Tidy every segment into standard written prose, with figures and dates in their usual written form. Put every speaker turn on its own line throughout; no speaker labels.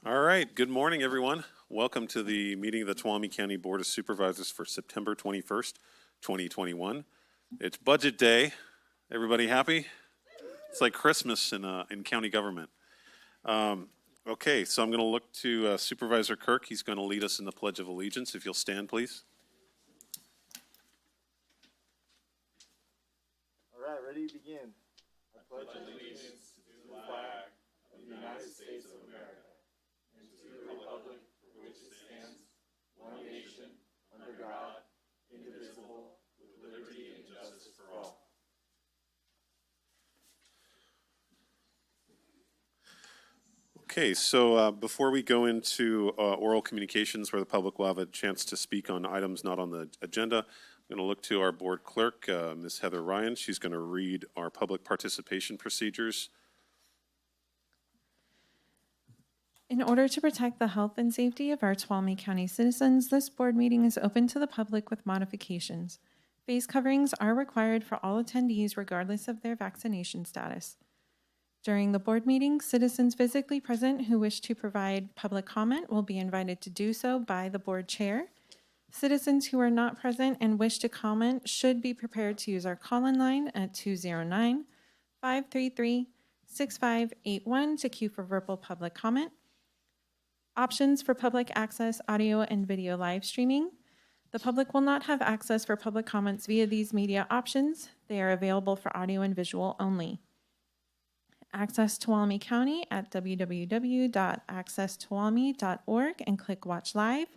All right, good morning, everyone. Welcome to the meeting of the Tuolumne County Board of Supervisors for September 21st, 2021. It's budget day. Everybody happy? It's like Christmas in county government. Okay, so I'm going to look to Supervisor Kirk. He's going to lead us in the Pledge of Allegiance. If you'll stand, please.
All right, ready to begin. I pledge allegiance to the flag of the United States of America and to the republic for which it stands, one nation, under God, indivisible, with liberty and justice for all.
Okay, so before we go into oral communications where the public will have a chance to speak on items not on the agenda, I'm going to look to our board clerk, Ms. Heather Ryan. She's going to read our public participation procedures.
In order to protect the health and safety of our Tuolumne County citizens, this board meeting is open to the public with modifications. Face coverings are required for all attendees regardless of their vaccination status. During the board meeting, citizens physically present who wish to provide public comment will be invited to do so by the board chair. Citizens who are not present and wish to comment should be prepared to use our call-in line at 209-533-6581 to queue for verbal public comment. Options for public access, audio and video live streaming. The public will not have access for public comments via these media options. They are available for audio and visual only. Access Tuolumne County at www.accesstuolumne.org and click Watch Live,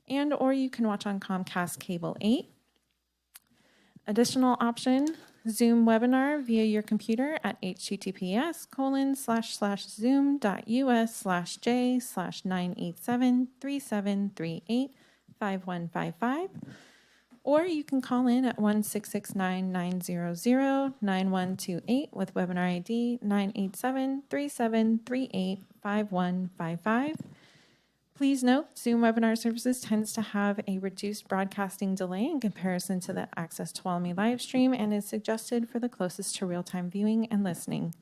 or you can watch on Comcast Cable 8. Additional option, Zoom webinar via your computer at https://zoom.us/j/98737385155. Or you can call in at 1-669-900-9128 with webinar ID 987-3738-5155. Please note, Zoom webinar services tends to have a reduced broadcasting delay in comparison to the Access Tuolumne live stream and is suggested for the closest to real-time viewing and listening.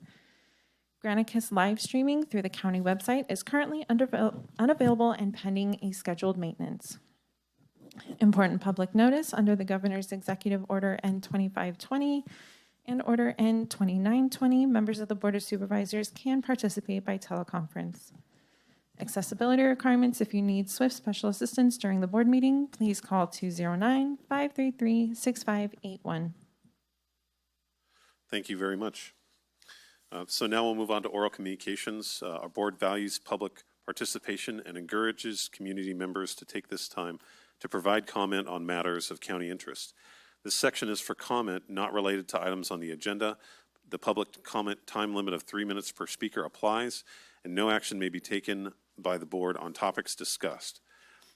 Granicus live streaming through the county website is currently unavailable and pending a scheduled maintenance. Important public notice under the Governor's Executive Order N2520 and Order N2920, members of the Board of Supervisors can participate by teleconference. Accessibility requirements: if you need SWIFT special assistance during the board meeting, please call 209-533-6581.
Thank you very much. So now we'll move on to oral communications. Our board values public participation and encourages community members to take this time to provide comment on matters of county interest. This section is for comment not related to items on the agenda. The public comment time limit of 3 minutes per speaker applies, and no action may be taken by the board on topics discussed.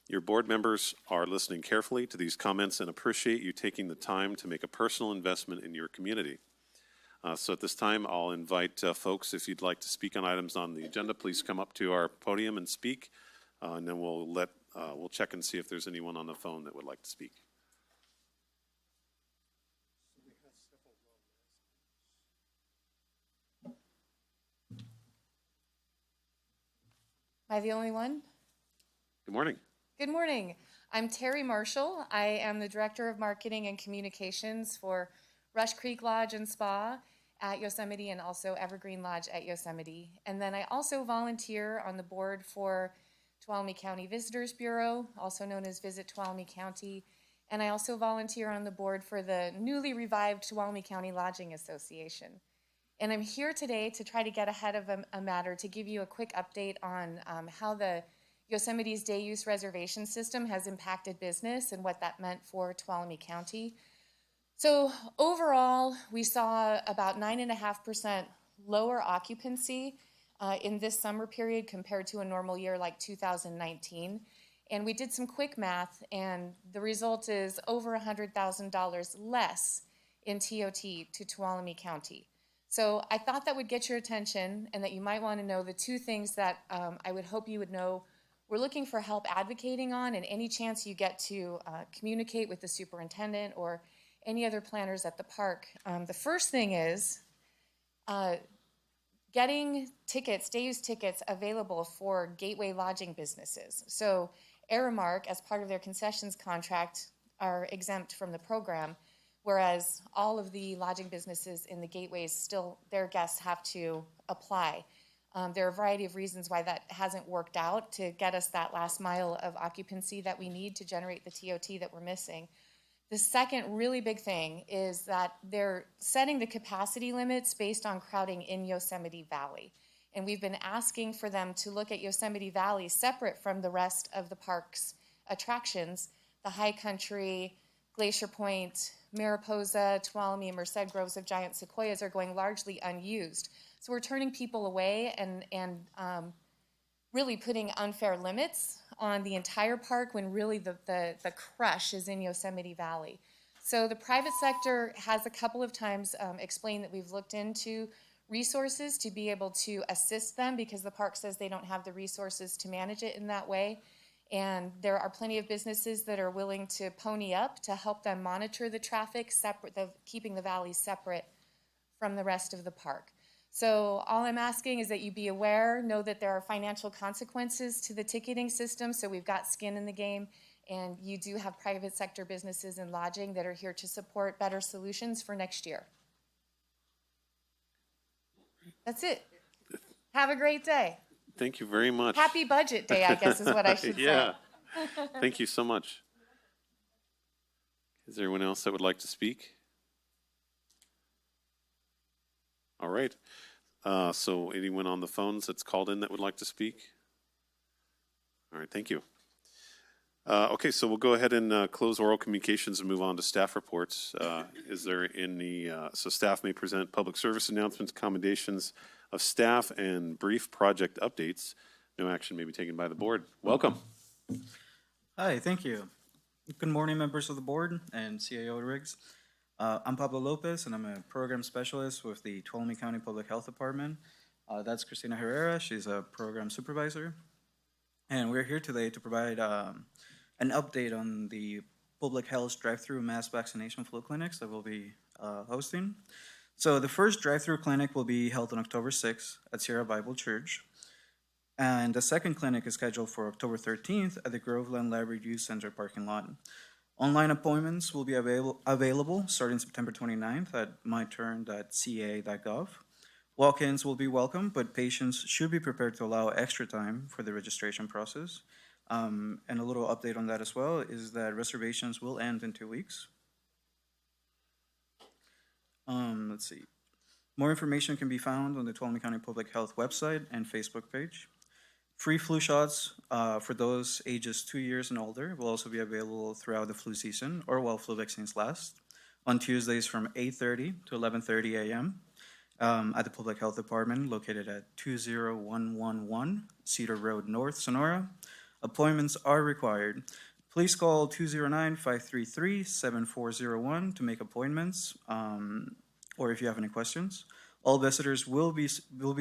Your board members are listening carefully to these comments and appreciate you taking the time to make a personal investment in your community. So at this time, I'll invite folks, if you'd like to speak on items on the agenda, please come up to our podium and speak, and then we'll check and see if there's anyone on the phone that would like to speak.
Am I the only one?
Good morning.
Good morning. I'm Terry Marshall. I am the Director of Marketing and Communications for Rush Creek Lodge and Spa at Yosemite and also Evergreen Lodge at Yosemite. And then I also volunteer on the board for Tuolumne County Visitors Bureau, also known as Visit Tuolumne County. And I also volunteer on the board for the newly revived Tuolumne County Lodging Association. And I'm here today to try to get ahead of a matter to give you a quick update on how the Yosemite's day use reservation system has impacted business and what that meant for Tuolumne County. So overall, we saw about 9.5% lower occupancy in this summer period compared to a normal year like 2019. And we did some quick math, and the result is over $100,000 less in TOT to Tuolumne County. So I thought that would get your attention and that you might want to know the two things that I would hope you would know we're looking for help advocating on, and any chance you get to communicate with the superintendent or any other planners at the park. The first thing is getting tickets, day-use tickets available for gateway lodging businesses. So Aramark, as part of their concessions contract, are exempt from the program, whereas all of the lodging businesses in the gateways still, their guests have to apply. There are a variety of reasons why that hasn't worked out to get us that last mile of occupancy that we need to generate the TOT that we're missing. The second really big thing is that they're setting the capacity limits based on crowding in Yosemite Valley. And we've been asking for them to look at Yosemite Valley separate from the rest of the park's attractions. The High Country, Glacier Point, Mariposa, Tuolumne, and Merced Groves of giant sequoias are going largely unused. So we're turning people away and really putting unfair limits on the entire park when really the crush is in Yosemite Valley. So the private sector has a couple of times explained that we've looked into resources to be able to assist them because the park says they don't have the resources to manage it in that way. And there are plenty of businesses that are willing to pony up to help them monitor the traffic, keeping the valley separate from the rest of the park. So all I'm asking is that you be aware, know that there are financial consequences to the ticketing system, so we've got skin in the game, and you do have private sector businesses and lodging that are here to support better solutions for next year. That's it. Have a great day.
Thank you very much.
Happy Budget Day, I guess is what I should
Yeah.
say.
Thank you so much. Is there anyone else that would like to speak? All right. So anyone on the phones that's called in that would like to speak? All right, thank you. Okay, so we'll go ahead and close oral communications and move on to staff reports. Is there any, so staff may present public service announcements, commendations of staff, and brief project updates. No action may be taken by the board. Welcome.
Hi, thank you. Good morning, members of the board and CAO Riggs. I'm Pablo Lopez, and I'm a program specialist with the Tuolumne County Public Health Department. That's Cristina Herrera. She's a program supervisor. And we're here today to provide an update on the public health drive-through mass vaccination flu clinics that we'll be hosting. So the first drive-through clinic will be held on October 6th at Sierra Bible Church. And the second clinic is scheduled for October 13th at the Groveland Library Youth Center parking lot. Online appointments will be available starting September 29th at myturn.ca.gov. Walk-ins will be welcome, but patients should be prepared to allow extra time for the registration process. And a little update on that as well is that reservations will end in 2 weeks. Let's see. More information can be found on the Tuolumne County Public Health website and Facebook page. Free flu shots for those ages 2 years and older will also be available throughout the flu season or while flu vaccines last on Tuesdays from 8:30 to 11:30 a.m. At the Public Health Department located at 20111 Cedar Road North, Sonora. Appointments are required. Please call 209-533-7401 to make appointments or if you have any questions. All visitors will be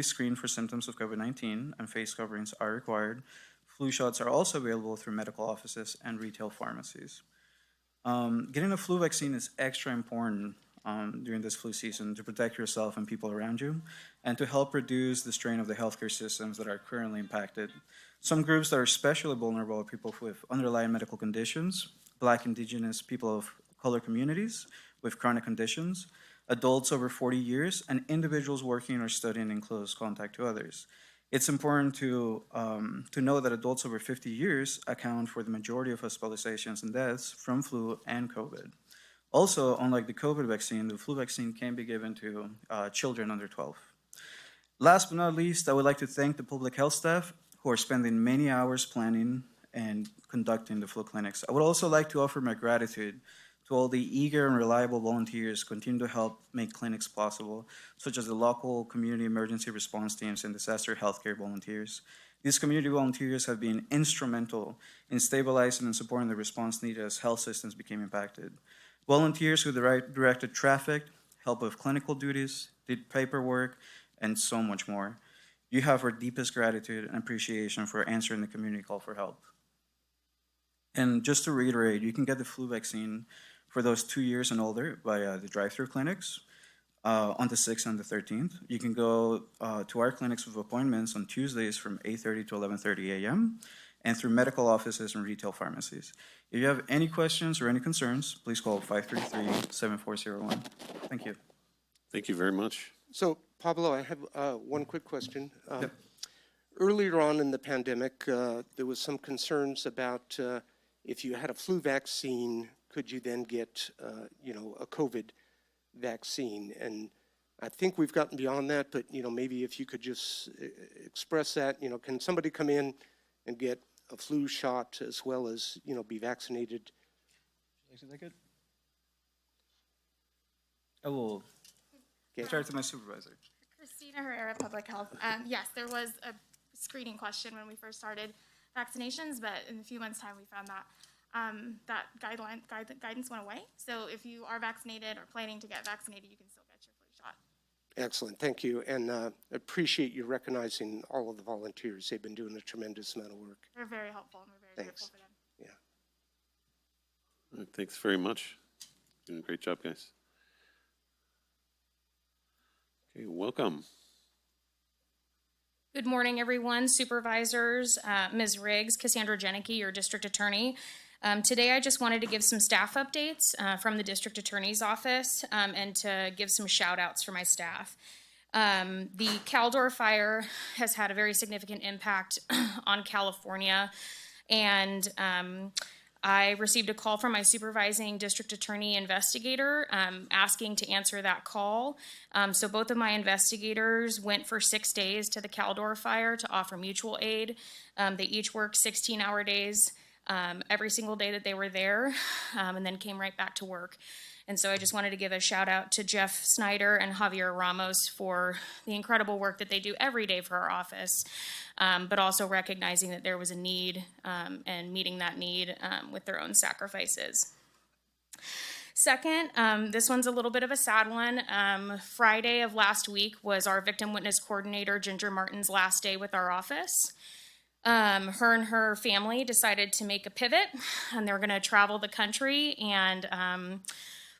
screened for symptoms of COVID-19 and face coverings are required. Flu shots are also available through medical offices and retail pharmacies. Getting a flu vaccine is extra important during this flu season to protect yourself and people around you and to help reduce the strain of the healthcare systems that are currently impacted. Some groups that are especially vulnerable are people with underlying medical conditions, Black, Indigenous, people of color communities with chronic conditions, adults over 40 years, and individuals working or studying in close contact to others. It's important to know that adults over 50 years account for the majority of hospitalizations and deaths from flu and COVID. Also, unlike the COVID vaccine, the flu vaccine can be given to children under 12. Last but not least, I would like to thank the public health staff who are spending many hours planning and conducting the flu clinics. I would also like to offer my gratitude to all the eager and reliable volunteers who continue to help make clinics possible, such as the local community emergency response teams and disaster healthcare volunteers. These community volunteers have been instrumental in stabilizing and supporting the response needed as health systems became impacted. Volunteers who directed traffic, helped with clinical duties, did paperwork, and so much more. You have our deepest gratitude and appreciation for answering the community call for help. And just to reiterate, you can get the flu vaccine for those 2 years and older via the drive-through clinics. on the 6th and the 13th. You can go to our clinics with appointments on Tuesdays from 8:30 to 11:30 a.m. and through medical offices and retail pharmacies. If you have any questions or any concerns, please call 533-7401. Thank you.
Thank you very much.
So, Pablo, I have one quick question.
Yep.
Earlier on in the pandemic, there was some concerns about if you had a flu vaccine, could you then get, a COVID vaccine? And I think we've gotten beyond that, but, maybe if you could just express that, can somebody come in and get a flu shot as well as, be vaccinated?
Is that good? I will start to my supervisor.
Christina Herrera, Public Health. Yes, there was a screening question when we first started vaccinations, but in a few months' time, we found that that guidance went away. So if you are vaccinated or planning to get vaccinated, you can still get your flu shot.
Excellent, thank you. And appreciate you recognizing all of the volunteers. They've been doing a tremendous amount of work.
They're very helpful, and we're very
Thanks.
grateful for them.
Yeah.
Thanks very much. Doing a great job, guys. Okay, welcome.
Good morning, everyone, supervisors, Ms. Riggs, Cassandra Jenneke, your district attorney. Today, I just wanted to give some staff updates from the district attorney's office and to give some shout outs for my staff. The Caldor fire has had a very significant impact on California, and I received a call from my supervising district attorney investigator asking to answer that call. So both of my investigators went for 6 days to the Caldor fire to offer mutual aid. They each worked 16-hour days every single day that they were there, and then came right back to work. And so I just wanted to give a shout out to Jeff Snyder and Javier Ramos for the incredible work that they do every day for our office, but also recognizing that there was a need and meeting that need with their own sacrifices. Second, this one's a little bit of a sad one. Friday of last week was our victim witness coordinator, Ginger Martin's, last day with our office. Her and her family decided to make a pivot, and they're going to travel the country and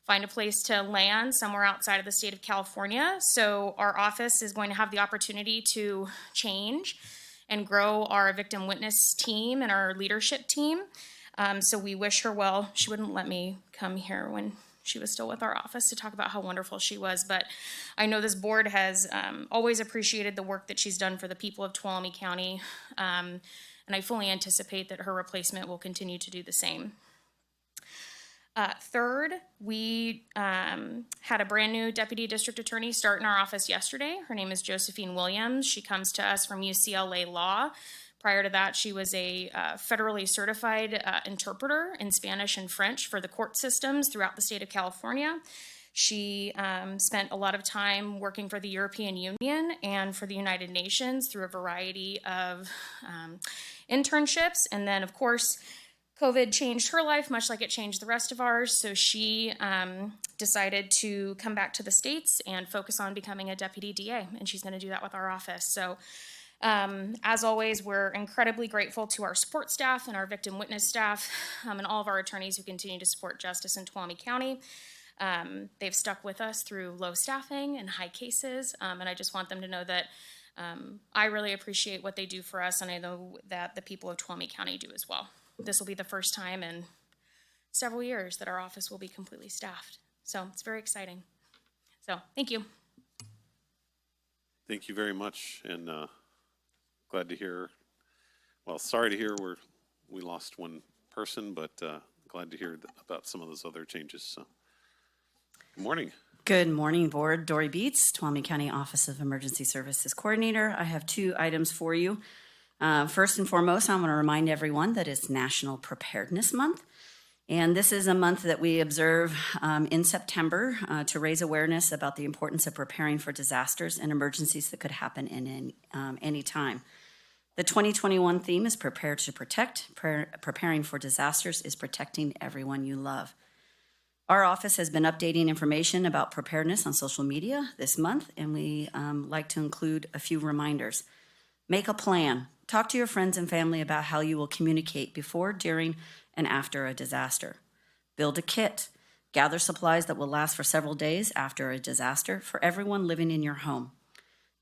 find a place to land somewhere outside of the state of California. So our office is going to have the opportunity to change and grow our victim witness team and our leadership team. So we wish her well. She wouldn't let me come here when she was still with our office to talk about how wonderful she was, but I know this board has always appreciated the work that she's done for the people of Tuolumne County, and I fully anticipate that her replacement will continue to do the same. Third, we had a brand new deputy district attorney start in our office yesterday. Her name is Josephine Williams. She comes to us from UCLA Law. Prior to that, she was a federally certified interpreter in Spanish and French for the court systems throughout the state of California. She spent a lot of time working for the European Union and for the United Nations through a variety of internships. And then, of course, COVID changed her life, much like it changed the rest of ours. So she decided to come back to the States and focus on becoming a deputy DA. And she's going to do that with our office. So as always, we're incredibly grateful to our support staff and our victim witness staff and all of our attorneys who continue to support justice in Tuolumne County. They've stuck with us through low staffing and high cases, and I just want them to know that I really appreciate what they do for us, and I know that the people of Tuolumne County do as well. This will be the first time in several years that our office will be completely staffed, so it's very exciting. So, thank you.
Thank you very much, and glad to hear, well, sorry to hear we lost one person, but glad to hear about some of those other changes. So, good morning.
Good morning, Board. Dory Beats, Tuolumne County Office of Emergency Services Coordinator. I have 2 items for you. First and foremost, I want to remind everyone that it's National Preparedness Month. And this is a month that we observe in September to raise awareness about the importance of preparing for disasters and emergencies that could happen in any time. The 2021 theme is Prepare to Protect. Preparing for disasters is protecting everyone you love. Our office has been updating information about preparedness on social media this month, and we like to include a few reminders. Make a plan. Talk to your friends and family about how you will communicate before, during, and after a disaster. Build a kit. Gather supplies that will last for several days after a disaster for everyone living in your home.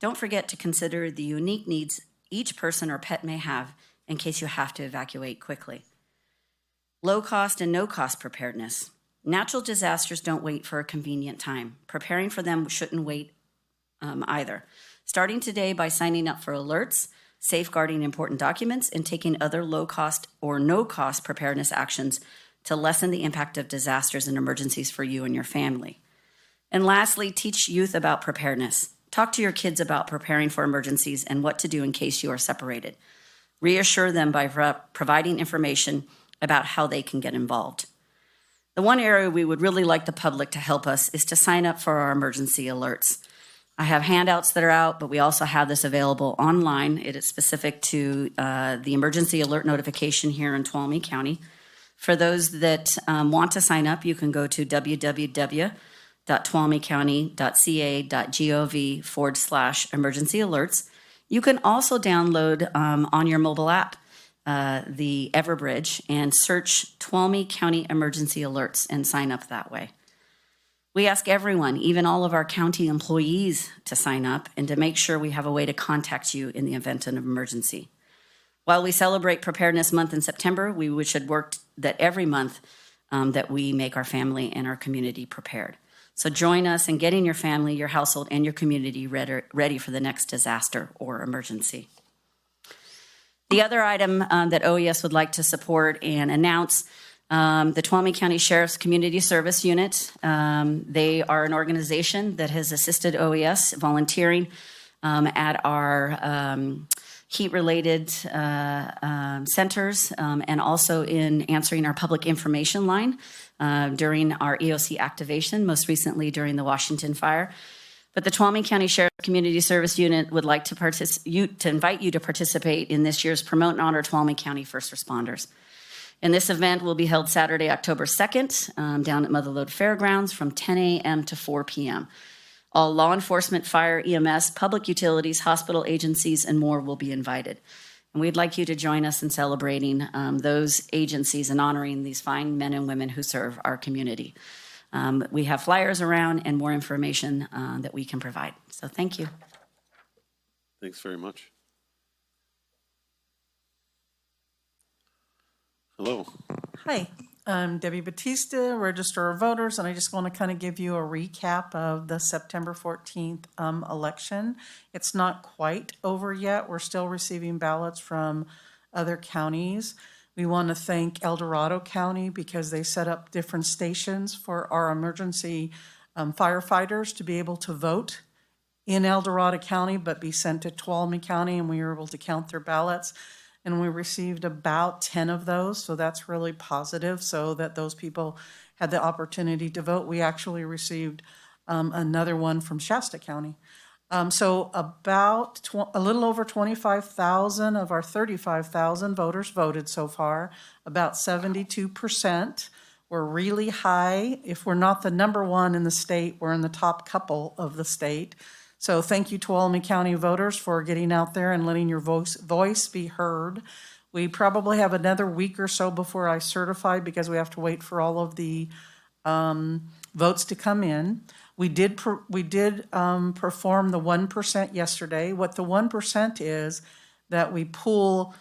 Don't forget to consider the unique needs each person or pet may have in case you have to evacuate quickly. Low cost and no cost preparedness. Natural disasters don't wait for a convenient time. Preparing for them shouldn't wait either. Starting today by signing up for alerts, safeguarding important documents, and taking other low cost or no cost preparedness actions to lessen the impact of disasters and emergencies for you and your family. And lastly, teach youth about preparedness. Talk to your kids about preparing for emergencies and what to do in case you are separated. Reassure them by providing information about how they can get involved. The one area we would really like the public to help us is to sign up for our emergency alerts. I have handouts that are out, but we also have this available online. It is specific to the emergency alert notification here in Tuolumne County. For those that want to sign up, you can go to www.tuolumnecounty.ca.gov/emergency alerts. You can also download on your mobile app the Everbridge and search Tuolumne County Emergency Alerts and sign up that way. We ask everyone, even all of our county employees, to sign up and to make sure we have a way to contact you in the event of an emergency. While we celebrate Preparedness Month in September, we should work that every month that we make our family and our community prepared. So join us in getting your family, your household, and your community ready for the next disaster or emergency. The other item that OES would like to support and announce, the Tuolumne County Sheriff's Community Service Unit. They are an organization that has assisted OES volunteering at our heat-related centers and also in answering our public information line during our EOC activation, most recently during the Washington fire. But the Tuolumne County Sheriff's Community Service Unit would like to invite you to participate in this year's Promote and Honor Tuolumne County First Responders. And this event will be held Saturday, October 2nd, down at Mother Lode Fairgrounds from 10 a.m. to 4 p.m. All law enforcement, fire, EMS, public utilities, hospital agencies, and more will be invited. And we'd like you to join us in celebrating those agencies and honoring these fine men and women who serve our community. We have flyers around and more information that we can provide. So thank you.
Thanks very much. Hello.
Hi, I'm Debbie Batista, Register of Voters, and I just want to kind of give you a recap of the September 14th election. It's not quite over yet. We're still receiving ballots from other counties. We want to thank El Dorado County because they set up different stations for our emergency firefighters to be able to vote in El Dorado County, but be sent to Tuolumne County, and we were able to count their ballots. And we received about 10 of those, so that's really positive, so that those people had the opportunity to vote. We actually received another one from Shasta County. So about a little over 25,000 of our 35,000 voters voted so far, about 72%. We're really high. If we're not the number one in the state, we're in the top couple of the state. So thank you, Tuolumne County voters, for getting out there and letting your voice be heard. We probably have another week or so before I certify because we have to wait for all of the votes to come in. We did perform the 1% yesterday. What the 1% is that we pulled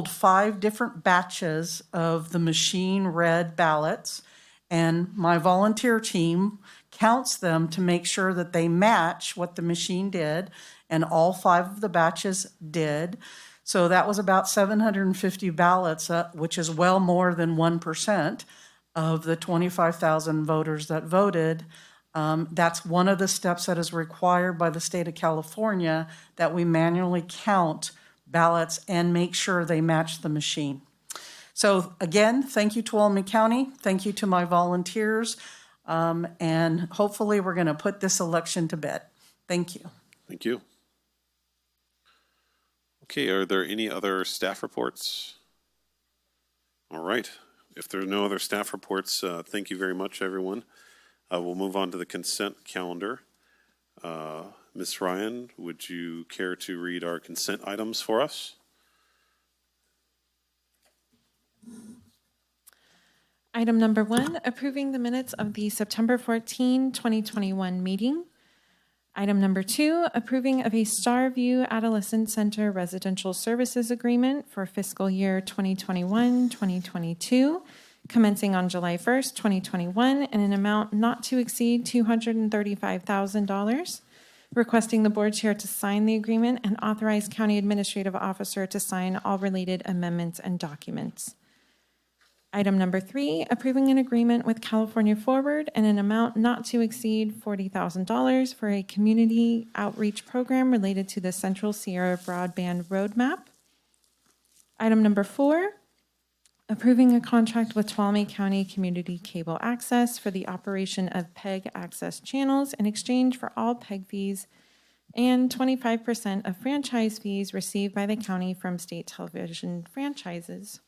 5 different batches of the machine-read ballots, and my volunteer team counts them to make sure that they match what the machine did, and all 5 of the batches did. So that was about 750 ballots, which is well more than 1% of the 25,000 voters that voted. That's one of the steps that is required by the state of California, that we manually count ballots and make sure they match the machine. So again, thank you, Tuolumne County. Thank you to my volunteers. And hopefully we're going to put this election to bed. Thank you.
Thank you. Okay, are there any other staff reports? All right. If there are no other staff reports, thank you very much, everyone. We'll move on to the consent calendar. Ms. Ryan, would you care to read our consent items for us?
Item number 1, approving the minutes of the September 14, 2021 meeting. Item number 2, approving of a Starview Adolescent Center Residential Services Agreement for fiscal year 2021-2022, commencing on July 1st, 2021, in an amount not to exceed $235,000, requesting the board chair to sign the agreement and authorize county administrative officer to sign all related amendments and documents. Item number 3, approving an agreement with California Forward in an amount not to exceed $40,000 for a community outreach program related to the Central Sierra Broadband Roadmap. Item number 4, approving a contract with Tuolumne County Community Cable Access for the operation of PEG access channels in exchange for all PEG fees and 25% of franchise fees received by the county from state television franchises.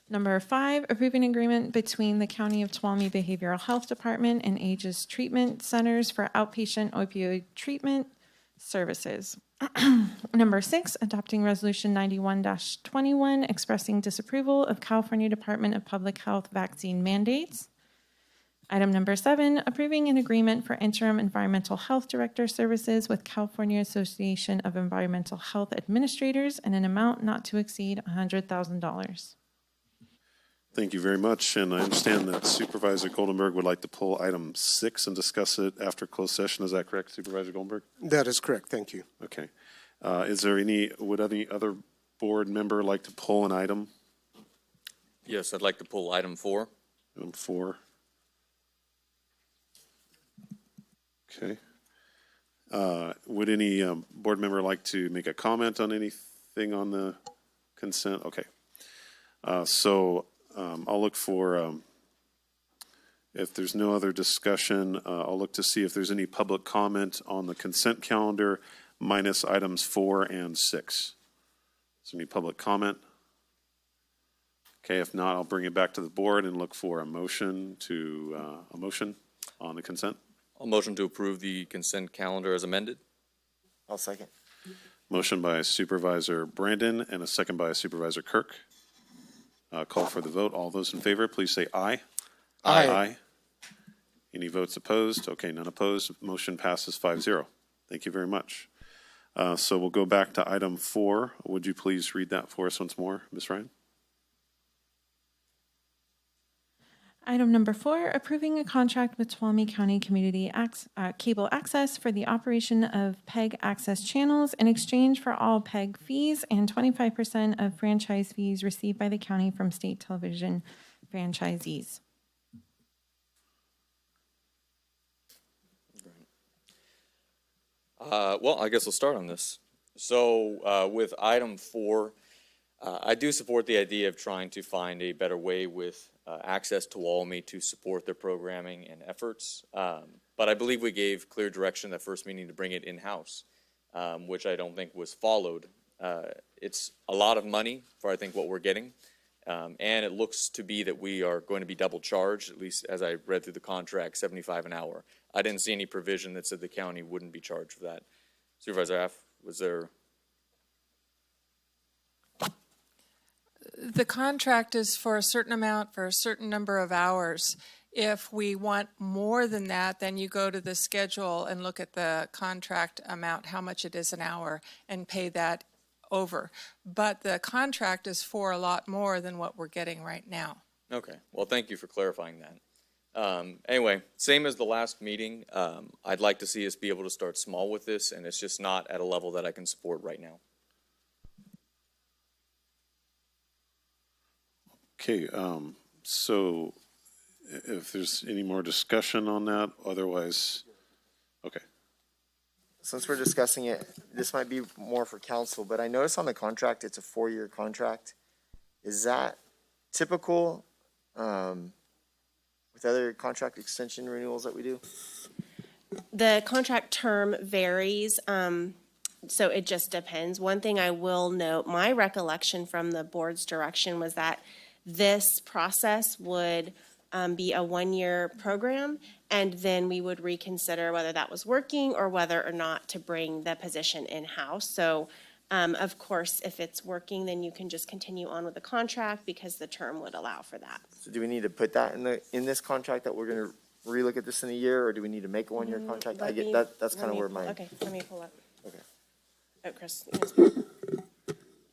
Number 5, approving agreement between the County of Tuolumne Behavioral Health Department and AGES Treatment Centers for outpatient opioid treatment services. Number 6, adopting Resolution 91-21, expressing disapproval of California Department of Public Health vaccine mandates. Item number 7, approving an agreement for interim environmental health director services with California Association of Environmental Health Administrators in an amount not to exceed $100,000.
Thank you very much, and I understand that Supervisor Goldenberg would like to pull item 6 and discuss it after closed session. Is that correct, Supervisor Goldenberg?
That is correct, thank you.
Okay. Would any other board member like to pull an item?
Yes, I'd like to pull item 4.
Item 4. Okay. Would any board member like to make a comment on anything on the consent? Okay. I'll look for, if there's no other discussion, I'll look to see if there's any public comment on the consent calendar minus items 4 and 6. Is there any public comment? Okay, if not, I'll bring it back to the board and look for a motion on the consent.
I'll motion to approve the consent calendar as amended.
I'll second.
Motion by Supervisor Brandon and a second by Supervisor Kirk. Call for the vote. All those in favor, please say aye.
Aye.
Any votes opposed? Okay, none opposed. Motion passes 5-0. Thank you very much. So we'll go back to item 4. Would you please read that for us once more, Ms. Ryan?
Item number 4, approving a contract with Tuolumne County Community Cable Access for the operation of PEG access channels in exchange for all PEG fees and 25% of franchise fees received by the county from state television franchisees.
Well, I guess I'll start on this. So with item 4, I do support the idea of trying to find a better way with access to Tuolumne to support their programming and efforts. But I believe we gave clear direction that first meeting to bring it in-house, which I don't think was followed. It's a lot of money for, I think, what we're getting. And it looks to be that we are going to be double charged, at least as I read through the contract, $75 an hour. I didn't see any provision that said the county wouldn't be charged for that. Supervisor Aff, was there?
The contract is for a certain amount for a certain number of hours. If we want more than that, then you go to the schedule and look at the contract amount, how much it is an hour, and pay that over. But the contract is for a lot more than what we're getting right now.
Okay, well, thank you for clarifying that. Anyway, same as the last meeting, I'd like to see us be able to start small with this, and it's just not at a level that I can support right now.
Okay, so if there's any more discussion on that, otherwise, okay.
Since we're discussing it, this might be more for council, but I noticed on the contract, it's a 4-year contract. Is that typical with other contract extension renewals that we do?
The contract term varies, so it just depends. One thing I will note, my recollection from the board's direction was that this process would be a 1-year program, and then we would reconsider whether that was working or whether or not to bring the position in-house. So Of course, if it's working, then you can just continue on with the contract because the term would allow for that.
So do we need to put that in this contract that we're gonna relook at this in a year, or do we need to make a one-year contract? I
Let
get
me-
that, that's
let
kind of
me
where
pull-
my,
Okay, let me pull up.
okay.
Oh, Chris.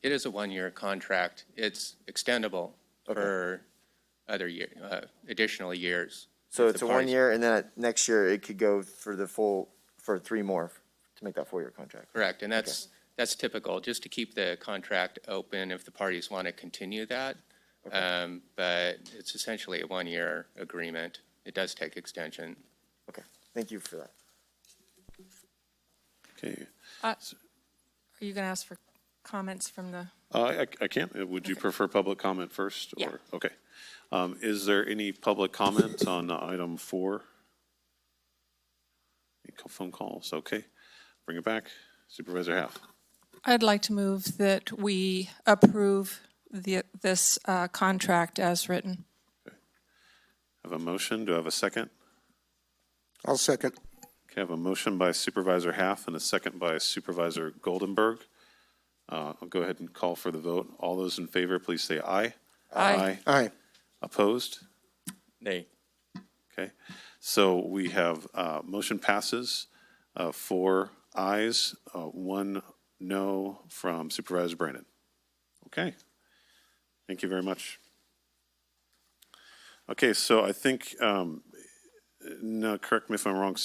It is a one-year contract. It's extendable for other year, additional years.
So
if
it's
the
a 1
parties-
year, and then next year it could go for the full, for 3 more to make that 4-year contract.
Correct, and that's typical, just to keep the contract open if the parties want to continue that. But it's essentially a one-year agreement. It does take extension.
Okay, thank you for that.
Okay.
Are you going to ask for comments from the?
I can't. Would you prefer public comment first?
Yeah.
Or okay. Is there any public comment on item 4? Any phone calls? Okay. Bring it back. Supervisor Half.
I'd like to move that we approve this contract as written.
Have a motion. Do I have a second?
I'll second.
Okay, I have a motion by Supervisor Half and a second by Supervisor Goldenberg. I'll go ahead and call for the vote. All those in favor, please say aye.
Aye.
Aye.
Opposed?
Nay.
Okay, so we have, motion passes, 4 ayes, 1 no from Supervisor Brandon. Okay, thank you very much. Okay, so I think, no, correct me if I'm wrong,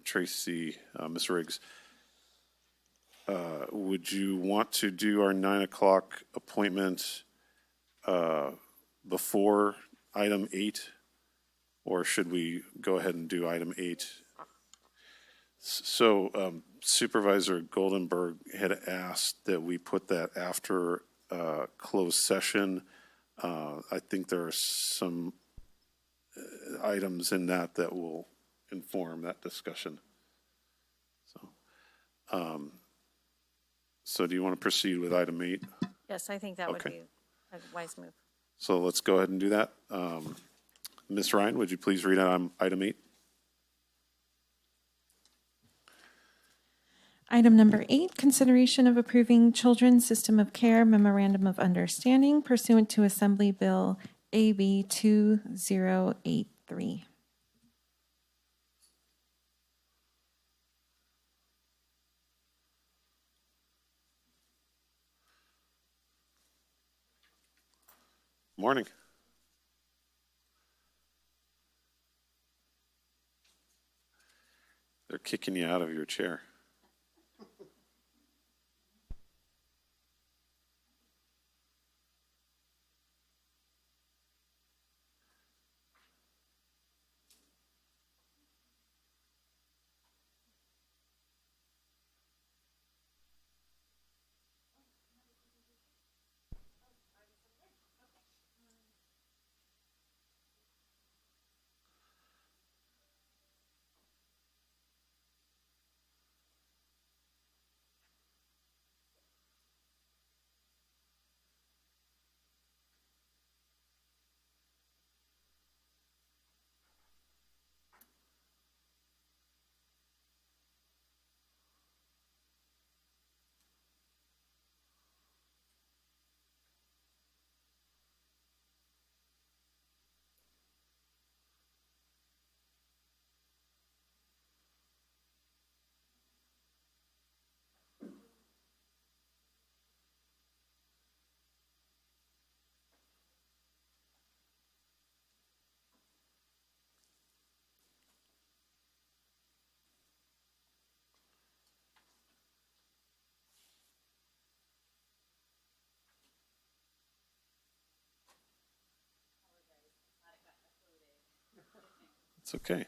Tracy, Ms. Riggs. Would you want to do our 9 o'clock appointment before item 8? Or should we go ahead and do item 8? So Supervisor Goldenberg had asked that we put that after closed session. I think there are some items in that that will inform that discussion. So do you want to proceed with item 8?
Yes, I think that would
Okay.
be a wise move.
So let's go ahead and do that. Ms. Ryan, would you please read item 8?
Item number 8, consideration of approving Children's System of Care Memorandum of Understanding pursuant to Assembly Bill AB 2083.
Morning. They're kicking you out of your chair. It's okay.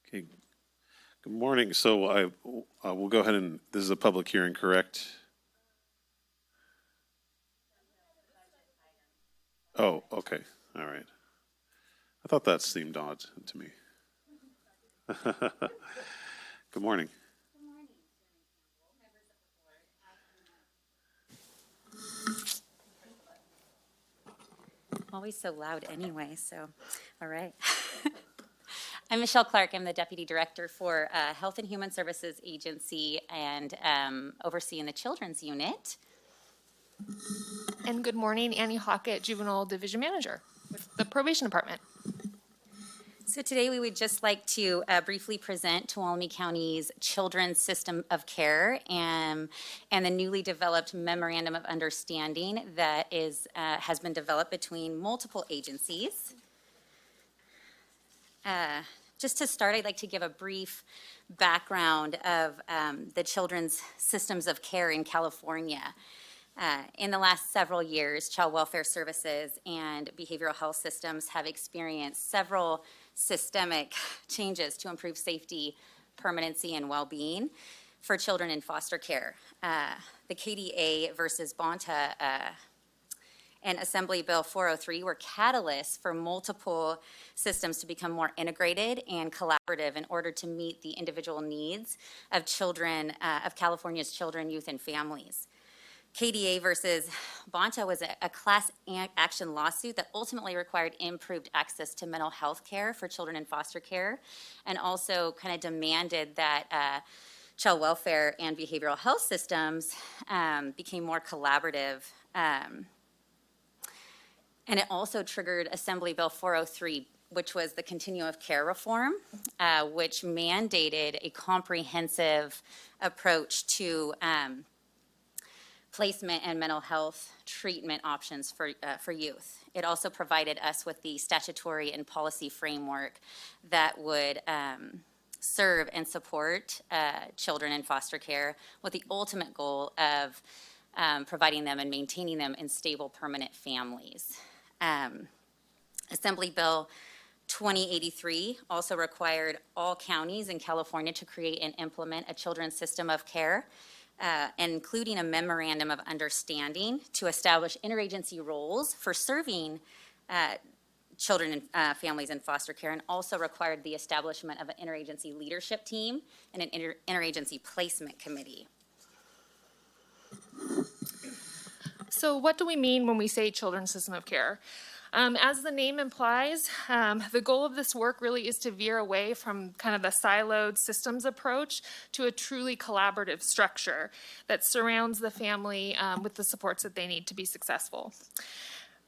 Okay. Good morning. So we'll go ahead and, this is a public hearing, correct? Oh, okay. All right. I thought that seemed odd to me. Good morning.
Always so loud anyway, so, all right. I'm Michelle Clark. I'm the Deputy Director for Health and Human Services Agency and overseeing the Children's Unit.
And good morning, Annie Hockett, Juvenile Division Manager with the Probation Department.
So today we would just like to briefly present Tuolumne County's Children's System of Care and the newly developed Memorandum of Understanding that has been developed between multiple agencies. Just to start, I'd like to give a brief background of the Children's Systems of Care in California. In the last several years, child welfare services and behavioral health systems have experienced several systemic changes to improve safety, permanency, and well-being for children in foster care. The KDA versus Bonta and Assembly Bill 403 were catalysts for multiple systems to become more integrated and collaborative in order to meet the individual needs of children, of California's children, youth, and families. KDA versus Bonta was a class action lawsuit that ultimately required improved access to mental health care for children in foster care, and also kind of demanded that child welfare and behavioral health systems became more collaborative. And it also triggered Assembly Bill 403, which was the continuum of care reform, which mandated a comprehensive approach to placement and mental health treatment options for youth. It also provided us with the statutory and policy framework that would serve and support children in foster care with the ultimate goal of providing them and maintaining them in stable, permanent families. Assembly Bill 2083 also required all counties in California to create and implement a children's system of care, including a memorandum of understanding to establish interagency roles for serving children and families in foster care, and also required the establishment of an interagency leadership team and an interagency placement committee.
So what do we mean when we say children's system of care? As the name implies, the goal of this work really is to veer away from kind of the siloed systems approach to a truly collaborative structure that surrounds the family with the supports that they need to be successful.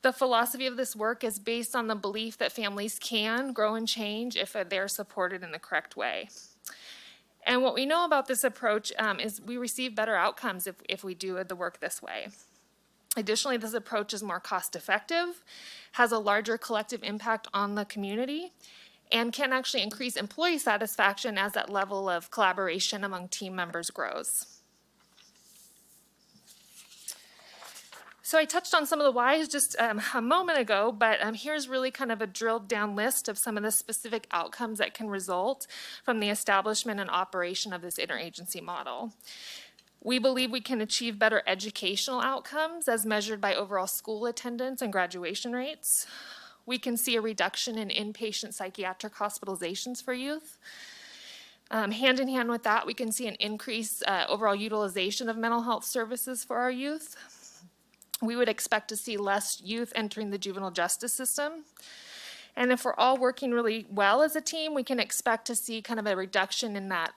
The philosophy of this work is based on the belief that families can grow and change if they're supported in the correct way. And what we know about this approach is we receive better outcomes if we do the work this way. Additionally, this approach is more cost-effective, has a larger collective impact on the community, and can actually increase employee satisfaction as that level of collaboration among team members grows. So I touched on some of the whys just a moment ago, but here's really kind of a drilled down list of some of the specific outcomes that can result from the establishment and operation of this interagency model. We believe we can achieve better educational outcomes as measured by overall school attendance and graduation rates. We can see a reduction in inpatient psychiatric hospitalizations for youth. Hand in hand with that, we can see an increase overall utilization of mental health services for our youth. We would expect to see less youth entering the juvenile justice system. And if we're all working really well as a team, we can expect to see kind of a reduction in that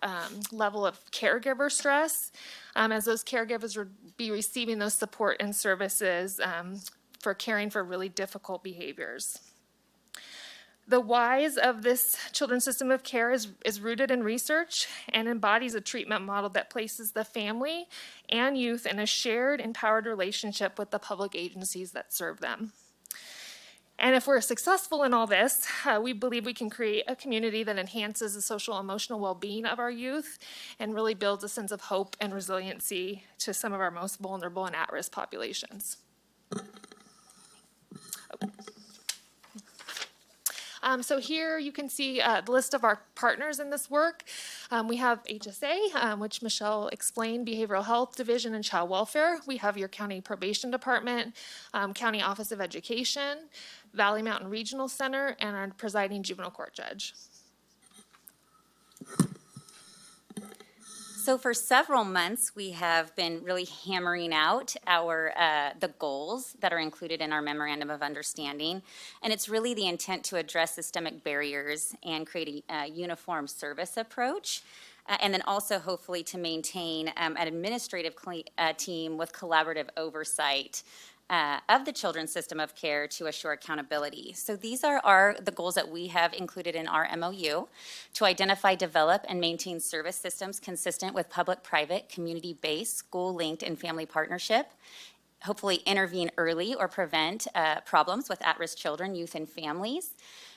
level of caregiver stress, as those caregivers would be receiving those support and services for caring for really difficult behaviors. The whys of this children's system of care is rooted in research and embodies a treatment model that places the family and youth in a shared, empowered relationship with the public agencies that serve them. And if we're successful in all this, we believe we can create a community that enhances the social and emotional well-being of our youth and really builds a sense of hope and resiliency to some of our most vulnerable and at-risk populations. So here you can see the list of our partners in this work. We have HSA, which Michelle explained, Behavioral Health Division and Child Welfare. We have your County Probation Department, County Office of Education, Valley Mountain Regional Center, and our presiding juvenile court judge.
So for several months, we have been really hammering out the goals that are included in our Memorandum of Understanding. And it's really the intent to address systemic barriers and create a uniform service approach. And then also hopefully to maintain an administrative team with collaborative oversight of the children's system of care to assure accountability. So these are the goals that we have included in our MOU: to identify, develop, and maintain service systems consistent with public-private, community-based, school-linked, and family partnership. Hopefully intervene early or prevent problems with at-risk children, youth, and families.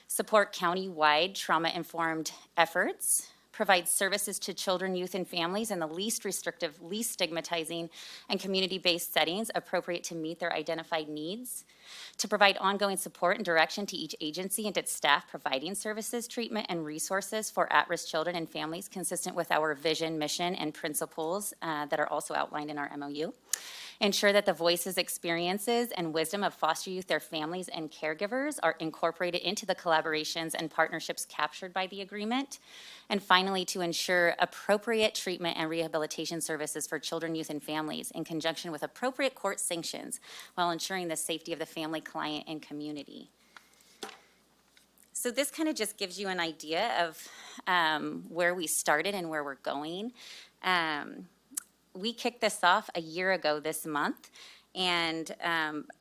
Support county-wide trauma-informed efforts. Provide services to children, youth, and families in the least restrictive, least stigmatizing, and community-based settings appropriate to meet their identified needs. To provide ongoing support and direction to each agency and its staff providing services, treatment, and resources for at-risk children and families consistent with our vision, mission, and principles that are also outlined in our MOU. Ensure that the voices, experiences, and wisdom of foster youth, their families, and caregivers are incorporated into the collaborations and partnerships captured by the agreement. And finally, to ensure appropriate treatment and rehabilitation services for children, youth, and families in conjunction with appropriate court sanctions while ensuring the safety of the family, client, and community. So this kind of just gives you an idea of where we started and where we're going. We kicked this off a year ago this month, and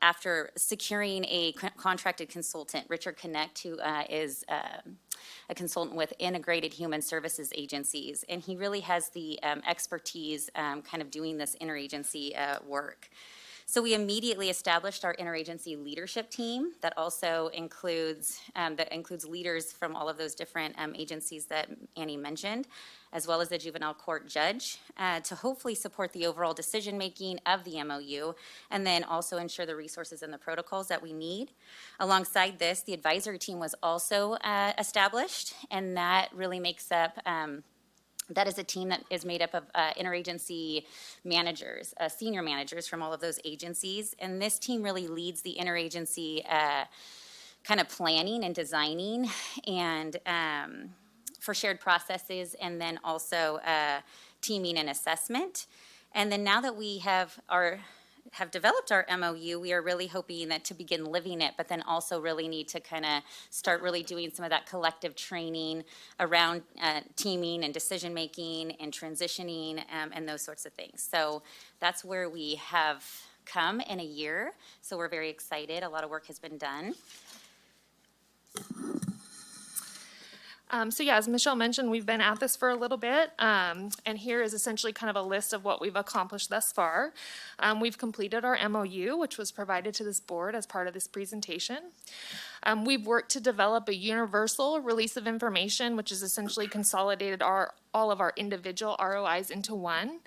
after securing a contracted consultant, Richard Connect, who is a consultant with integrated human services agencies, and he really has the expertise kind of doing this interagency work. So we immediately established our interagency leadership team that also includes leaders from all of those different agencies that Annie mentioned, as well as the juvenile court judge, to hopefully support the overall decision-making of the MOU, and then also ensure the resources and the protocols that we need. Alongside this, the advisory team was also established, and that really makes up that is a team that is made up of interagency managers, senior managers from all of those agencies. And this team really leads the interagency kind of planning and designing and for shared processes, and then also teaming and assessment. And then now that we have developed our MOU, we are really hoping that to begin living it, but then also really need to kind of start really doing some of that collective training around teaming and decision-making and transitioning and those sorts of things. So that's where we have come in a year. So we're very excited. A lot of work has been done.
So yeah, as Michelle mentioned, we've been at this for a little bit, and here is essentially kind of a list of what we've accomplished thus far. We've completed our MOU, which was provided to this board as part of this presentation. We've worked to develop a universal release of information, which is essentially consolidated all of our individual ROIs into one.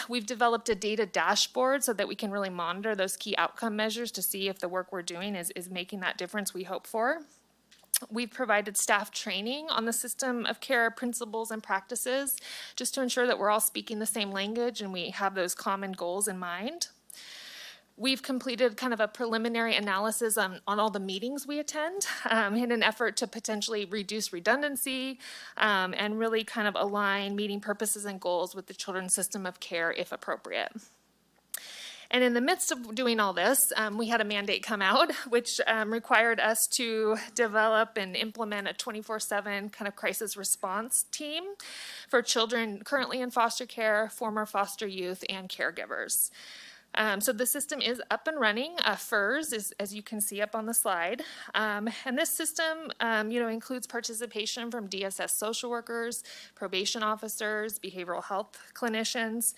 We've developed a data dashboard so that we can really monitor those key outcome measures to see if the work we're doing is making that difference we hope for. We've provided staff training on the system of care principles and practices just to ensure that we're all speaking the same language and we have those common goals in mind. We've completed kind of a preliminary analysis on all the meetings we attend in an effort to potentially reduce redundancy and really kind of align meeting purposes and goals with the children's system of care if appropriate. And in the midst of doing all this, we had a mandate come out, which required us to develop and implement a 24/7 kind of crisis response team for children currently in foster care, former foster youth, and caregivers. So the system is up and running. FERS is, as you can see up on the slide. And this system, includes participation from DSS social workers, probation officers, behavioral health clinicians,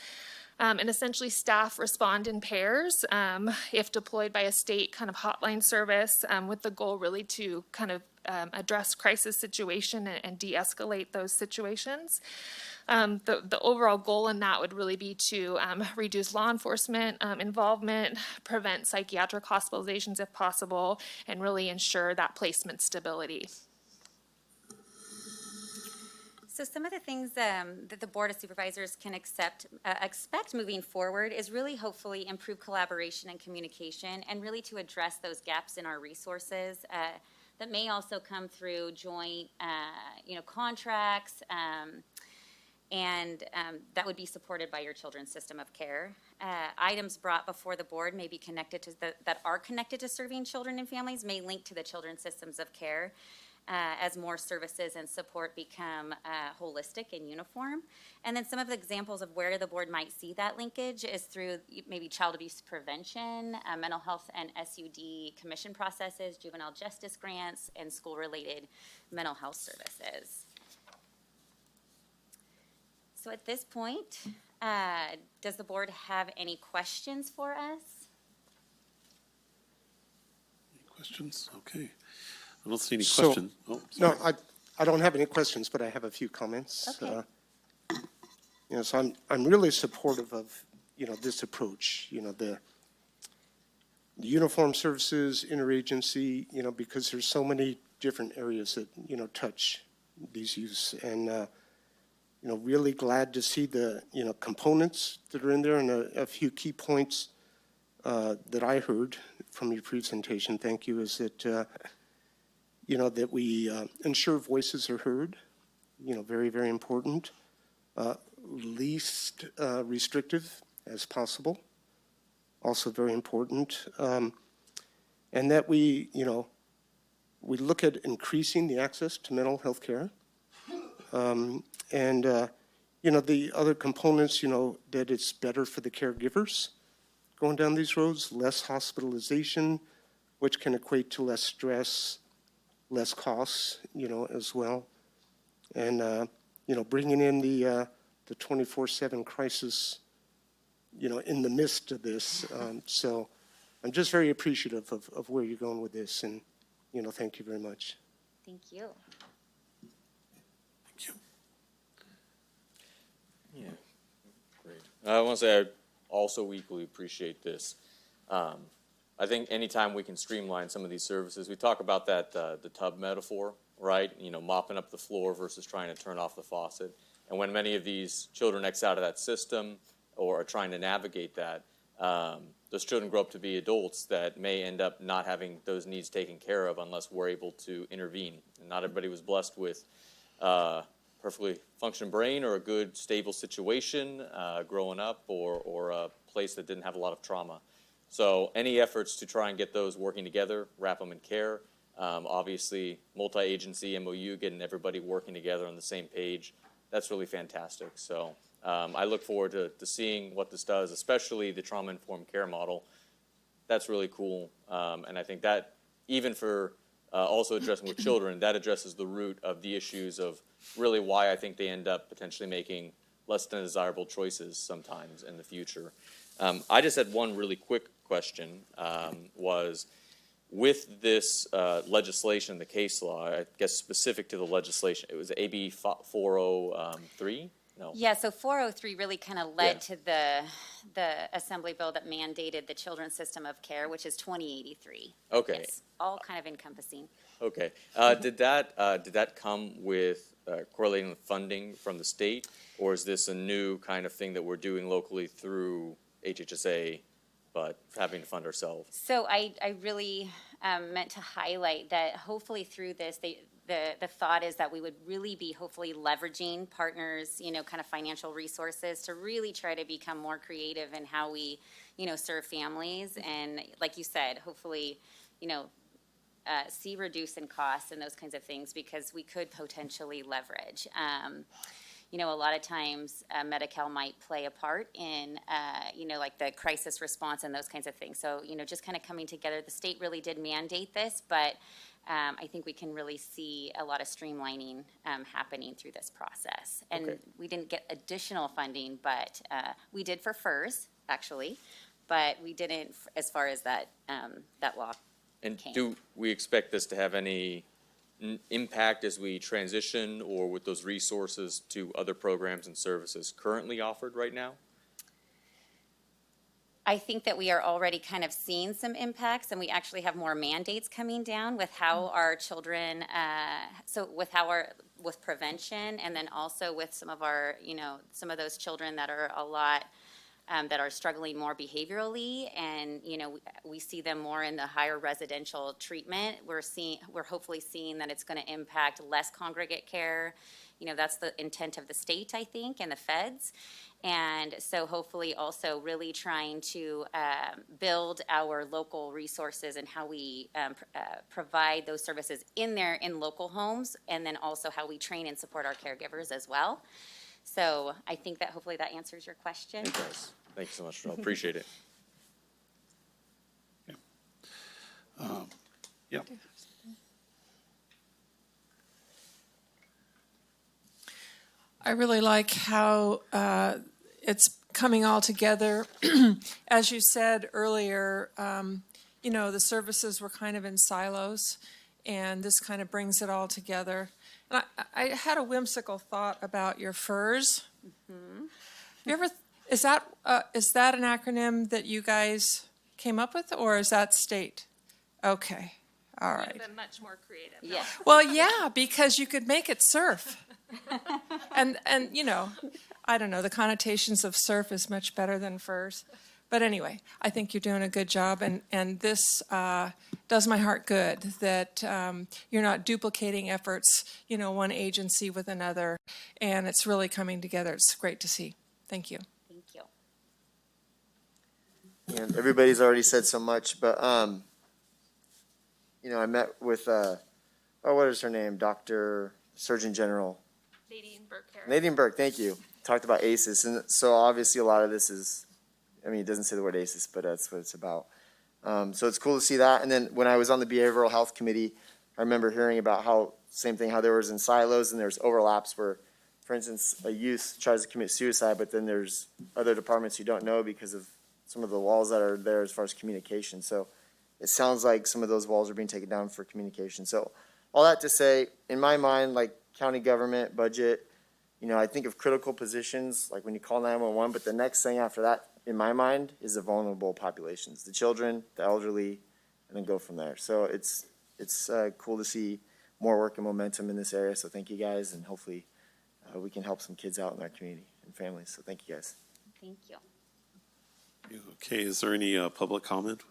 and essentially staff respond in pairs if deployed by a state kind of hotline service with the goal really to kind of address crisis situation and de-escalate those situations. The overall goal in that would really be to reduce law enforcement involvement, prevent psychiatric hospitalizations if possible, and really ensure that placement stability.
So some of the things that the Board of Supervisors can expect moving forward is really hopefully improve collaboration and communication, and really to address those gaps in our resources that may also come through joint, contracts, and that would be supported by your children's system of care. Items brought before the board may be connected to that are connected to serving children and families may link to the children's systems of care. As more services and support become holistic and uniform. And then some of the examples of where the board might see that linkage is through maybe child abuse prevention, mental health and SUD commission processes, juvenile justice grants, and school-related mental health services. So at this point, does the board have any questions for us?
Any questions? Okay. I don't see any
So-
question. Oh, sorry.
No, I don't have any questions, but I have a few comments.
Okay.
So I'm really supportive of, this approach, the uniform services, interagency, because there's so many different areas that, touch these youths. And, really glad to see the, components that are in there, and a few key points that I heard from your presentation, thank you, is that, that we ensure voices are heard, very, very important. Least restrictive as possible, also very important. And that we look at increasing the access to mental health care. And the other components, that it's better for the caregivers going down these roads, less hospitalization, which can equate to less stress, less costs, as well. And, bringing in the 24/7 crisis, in the midst of this. So I'm just very appreciative of where you're going with this, and, thank you very much.
Thank you.
Thank you.
Yeah, great. I want to say I also equally appreciate this. I think anytime we can streamline some of these services, we talk about that the tub metaphor, right? Mopping up the floor versus trying to turn off the faucet. And when many of these children X out of that system or are trying to navigate that, those children grow up to be adults that may end up not having those needs taken care of unless we're able to intervene. And not everybody was blessed with perfectly functioning brain or a good, stable situation growing up, or a place that didn't have a lot of trauma. So any efforts to try and get those working together, wrap them in care, obviously multi-agency MOU, getting everybody working together on the same page, that's really fantastic. So I look forward to seeing what this does, especially the trauma-informed care model. That's really cool. And I think that even for also addressing with children, that addresses the root of the issues of really why I think they end up potentially making less than desirable choices sometimes in the future. I just had one really quick question, was with this legislation, the case law, I guess specific to the legislation, it was AB 403? No.
Yeah, so 403 really kind of led to the assembly bill that mandated the children's system of care, which is 2083.
Okay.
It's all kind of encompassing.
Okay. Did that come with correlating with funding from the state, or is this a new kind of thing that we're doing locally through HHSA, but having to fund ourselves?
So I really meant to highlight that hopefully through this, the thought is that we would really be hopefully leveraging partners, kind of financial resources to really try to become more creative in how we, serve families. And like you said, hopefully, see reduce in costs and those kinds of things, because we could potentially leverage. A lot of times Medi-Cal might play a part in, like the crisis response and those kinds of things. So, just kind of coming together. The state really did mandate this, but I think we can really see a lot of streamlining happening through this process. And
Okay.
we didn't get additional funding, but we did for FERS, actually, but we didn't as far as that law
And
came.
do we expect this to have any impact as we transition, or with those resources to other programs and services currently offered right now?
I think that we are already kind of seeing some impacts, and we actually have more mandates coming down with how our children, with prevention, and then also with some of our, some of those children that are a lot, that are struggling more behaviorally, and, we see them more in the higher residential treatment. We're hopefully seeing that it's going to impact less congregate care. That's the intent of the state, I think, and the feds. And so hopefully also really trying to build our local resources and how we provide those services in local homes, and then also how we train and support our caregivers as well. So I think that hopefully that answers your question.
It does. Thank you so much, Joel. Appreciate it.
Yeah.
I really like how it's coming all together. As you said earlier, the services were kind of in silos, and this kind of brings it all together. And I had a whimsical thought about your FERS.
Mm-hmm.
Is that an acronym that you guys came up with, or is that state? Okay, all right.
Been much more creative.
Yes.
Well, yeah, because you could make it surf. And I don't know, the connotations of surf is much better than FERS. But anyway, I think you're doing a good job, and this does my heart good that you're not duplicating efforts, one agency with another, and it's really coming together. It's great to see. Thank you.
Thank you.
And everybody's already said so much, but I met with what is her name? Dr. Surgeon General Nadine Burke, thank you. Talked about ACEs, and so obviously a lot of this is, it doesn't say the word ACEs, but that's what it's about. So it's cool to see that. And then when I was on the Behavioral Health Committee, I remember hearing about how there was in silos and there's overlaps where, for instance, a youth tries to commit suicide, but then there's other departments you don't know because of some of the walls that are there as far as communication. So it sounds like some of those walls are being taken down for communication. So all that to say, in my mind, like county government, budget, I think of critical positions, like when you call 911, but the next thing after that, in my mind, is the vulnerable populations, the children, the elderly, and then go from there. So it's cool to see more work and momentum in this area. So thank you guys, and hopefully we can help some kids out in our community and families. So thank you guys.
Thank you.
Okay, is there any public comment?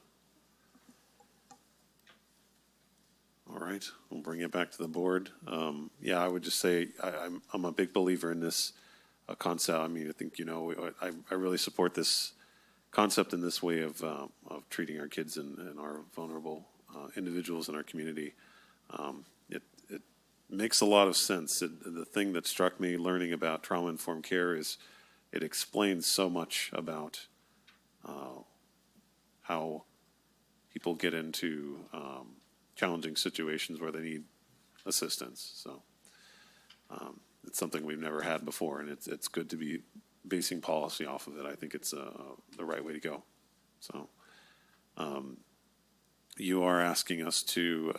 All right, we'll bring it back to the board. I would just say I'm a big believer in this concept. I think, I really support this concept in this way of treating our kids and our vulnerable individuals in our community. It makes a lot of sense. The thing that struck me learning about trauma-informed care is it explains so much about how people get into challenging situations where they need assistance. So it's something we've never had before, and it's good to be basing policy off of it. I think it's the right way to go. So you are asking us to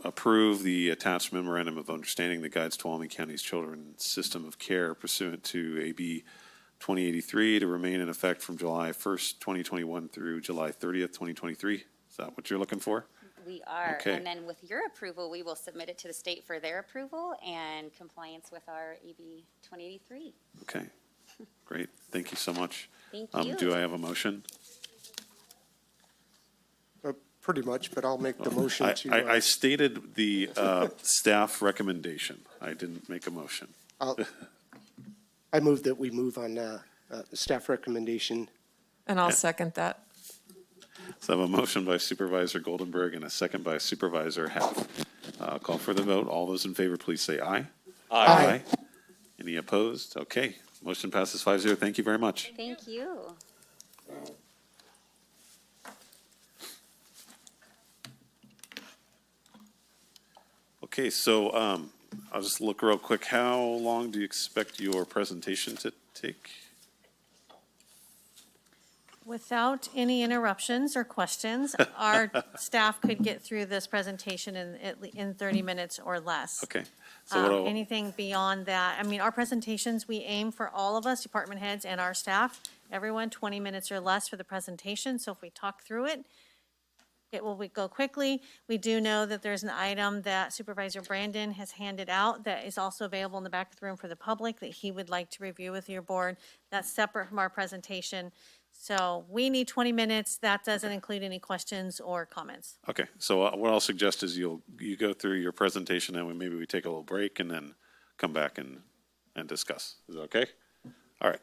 approve the attached memorandum of understanding that guides Tuolumne County's children's system of care pursuant to AB 2083 to remain in effect from July 1st, 2021 through July 30th, 2023. Is that what you're looking for?
We are.
Okay.
And then with your approval, we will submit it to the state for their approval and compliance with our AB 2083.
Okay, great. Thank you so much.
Thank you.
Do I have a motion?
Pretty much, but I'll make the motion to.
I stated the staff recommendation. I didn't make a motion.
I move that we move on the staff recommendation.
And I'll second that.
So I have a motion by Supervisor Goldenberg and a second by Supervisor Haff. Call for the vote. All those in favor, please say aye.
Aye.
Any opposed? Okay, motion passes 5-0. Thank you very much.
Thank you.
Okay, so I'll just look real quick. How long do you expect your presentation to take?
Without any interruptions or questions, our staff could get through this presentation in 30 minutes or less.
Okay. So what I'll-
Anything beyond that, I mean, our presentations, we aim for all of us, department heads and our staff, everyone, 20 minutes or less for the presentation. So if we talk through it, it will go quickly. We do know that there's an item that Supervisor Brandon has handed out that is also available in the back of the room for the public that he would like to review with your board. That's separate from our presentation. So we need 20 minutes. That doesn't include any questions or comments.
Okay, so what I'll suggest is you go through your presentation and maybe we take a little break and then come back and discuss. Is that okay? All right.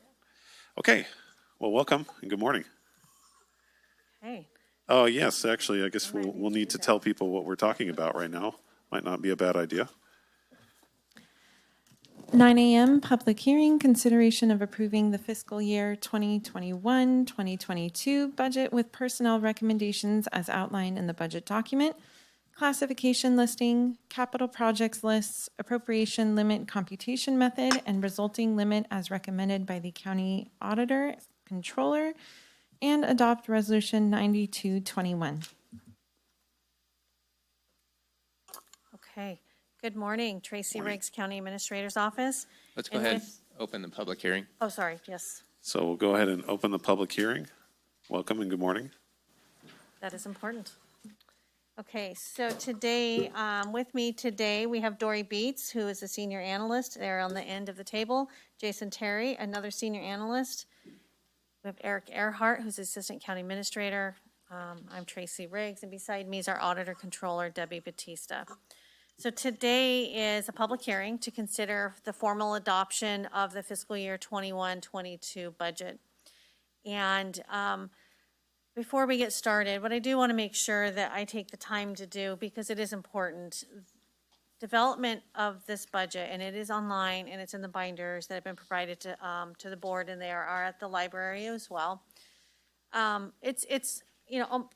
Okay, well, welcome and good morning.
Hey.
Oh, yes, actually, I guess we'll need to tell people what we're talking about right now. Might not be a bad idea.
9 a.m. public hearing, consideration of approving the fiscal year 2021-2022 budget with personnel recommendations as outlined in the budget document, classification listing, capital projects lists, appropriation limit computation method, and resulting limit as recommended by the county auditor, controller, and adopt resolution 9221.
Okay. Good morning, Tracy Riggs, County Administrator's Office.
Let's go ahead and open the public hearing.
Oh, sorry, yes,
So we'll go ahead and open the public hearing. Welcome and good morning.
that is important. Okay, so today, with me today, we have Dory Beats, who is a senior analyst there on the end of the table. Jason Terry, another senior analyst. We have Eric Earhart, who's Assistant County Administrator. I'm Tracy Riggs, and beside me is our Auditor Controller, Debbie Batista. So today is a public hearing to consider the formal adoption of the fiscal year 21-22 budget. And before we get started, what I do want to make sure that I take the time to do, because it is important, development of this budget, and it is online and it's in the binders that have been provided to the board, and they are at the library as well. It's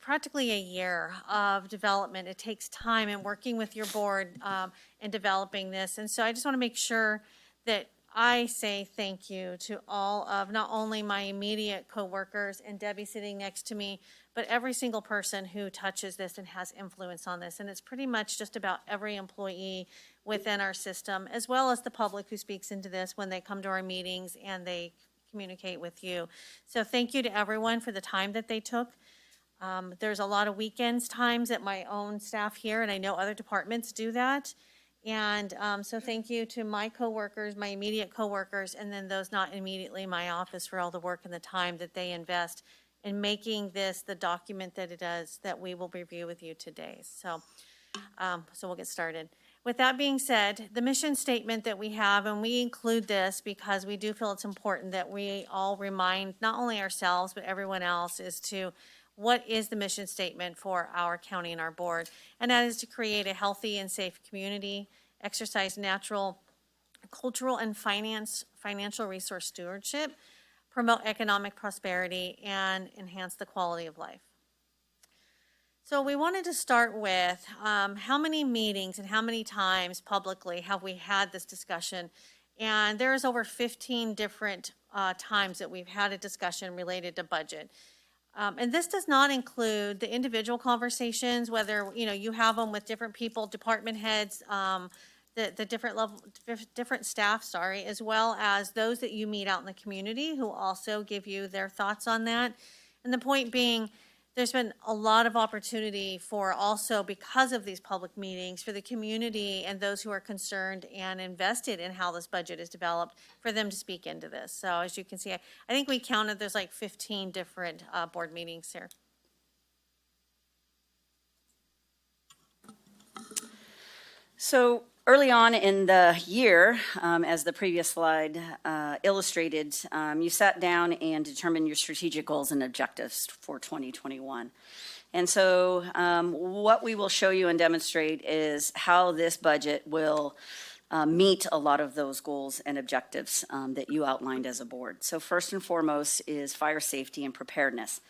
practically a year of development. It takes time and working with your board and developing this. And so I just want to make sure that I say thank you to all of not only my immediate coworkers and Debbie sitting next to me, but every single person who touches this and has influence on this. And it's pretty much just about every employee within our system, as well as the public who speaks into this when they come to our meetings and they communicate with you. So thank you to everyone for the time that they took. There's a lot of weekends times at my own staff here, and I know other departments do that. And so thank you to my coworkers, my immediate coworkers, and then those not immediately in my office for all the work and the time that they invest in making this the document that it does that we will review with you today. So we'll get started. With that being said, the mission statement that we have, and we include this because we do feel it's important that we all remind not only ourselves but everyone else as to what is the mission statement for our county and our board? And that is to create a healthy and safe community, exercise natural, cultural, and financial resource stewardship, promote economic prosperity, and enhance the quality of life. So we wanted to start with how many meetings and how many times publicly have we had this discussion? And there's over 15 different times that we've had a discussion related to budget. And this does not include the individual conversations, whether you have them with different people, department heads, the different staff, as well as those that you meet out in the community who also give you their thoughts on that. And the point being, there's been a lot of opportunity for also, because of these public meetings, for the community and those who are concerned and invested in how this budget is developed, for them to speak into this. So as you can see, I think we counted, there's like 15 different board meetings here.
So early on in the year, as the previous slide illustrated, you sat down and determined your strategic goals and objectives for 2021. And so what we will show you and demonstrate is how this budget will meet a lot of those goals and objectives that you outlined as a board. So first and foremost is fire safety and preparedness.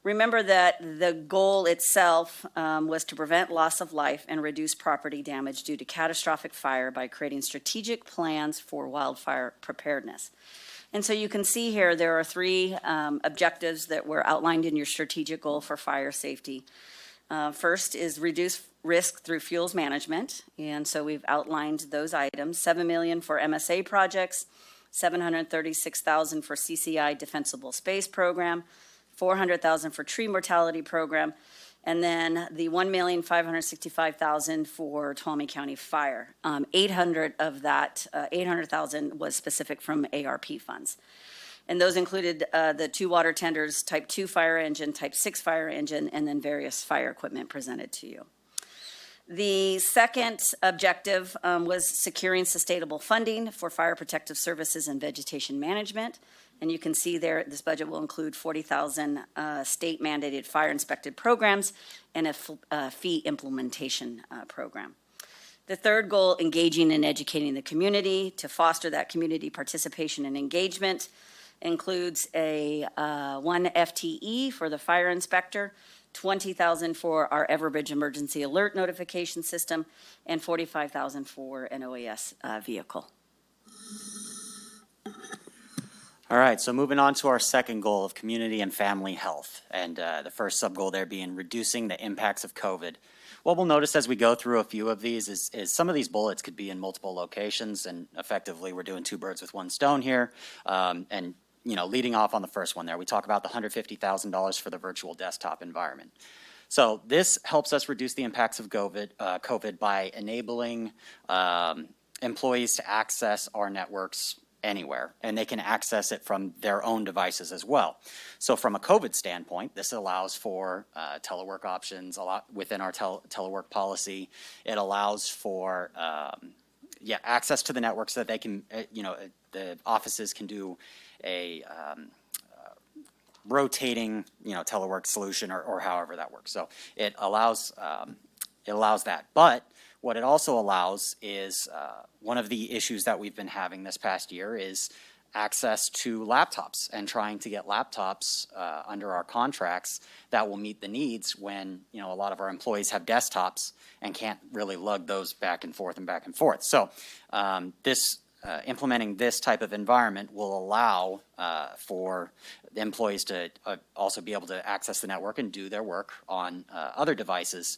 Remember that the goal itself was to prevent loss of life and reduce property damage due to catastrophic fire by creating strategic plans for wildfire preparedness. And so you can see here, there are three objectives that were outlined in your strategic goal for fire safety. First is reduce risk through fuels management. And so we've outlined those items, $7 million for MSA projects, $736,000 for CCI Defensible Space Program, $400,000 for tree mortality program, and then the $1,565,000 for Tuolumne County Fire. 800 of that, 800,000 was specific from ARP funds. And those included the 2 water tenders, type 2 fire engine, type 6 fire engine, and then various fire equipment presented to you. The second objective was securing sustainable funding for fire protective services and vegetation management. And you can see there, this budget will include 40,000 state mandated fire inspected programs and a fee implementation program. The third goal, engaging and educating the community to foster that community participation and engagement, includes a 1 FTE for the fire inspector, 20,000 for our Everbridge emergency alert notification system, and 45,000 for an OAS vehicle.
All right, so moving on to our second goal of community and family health, and the first sub-goal there being reducing the impacts of COVID. What we'll notice as we go through a few of these is some of these bullets could be in multiple locations, and effectively we're doing 2 birds with 1 stone here. And leading off on the first one there, we talk about the $150,000 for the virtual desktop environment. So this helps us reduce the impacts of COVID by enabling employees to access our networks anywhere, and they can access it from their own devices as well. So from a COVID standpoint, this allows for telework options a lot within our telework policy. It allows for access to the network so that they can, the offices can do a rotating, telework solution or however that works. So it allows that. But what it also allows is one of the issues that we've been having this past year is access to laptops and trying to get laptops under our contracts that will meet the needs when, a lot of our employees have desktops and can't really lug those back and forth. So implementing this type of environment will allow for the employees to also be able to access the network and do their work on other devices,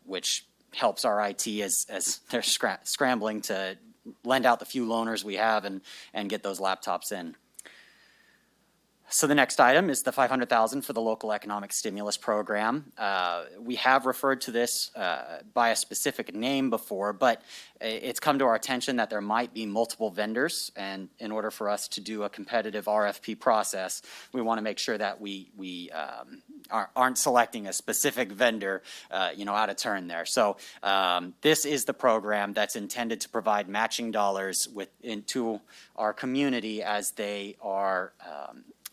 which helps our IT as they're scrambling to lend out the few loaners we have and get those laptops in. So the next item is the $500,000 for the local economic stimulus program. We have referred to this by a specific name before, but it's come to our attention that there might be multiple vendors, and in order for us to do a competitive RFP process, we want to make sure that we aren't selecting a specific vendor, out of turn there. So this is the program that's intended to provide matching dollars into our community as they are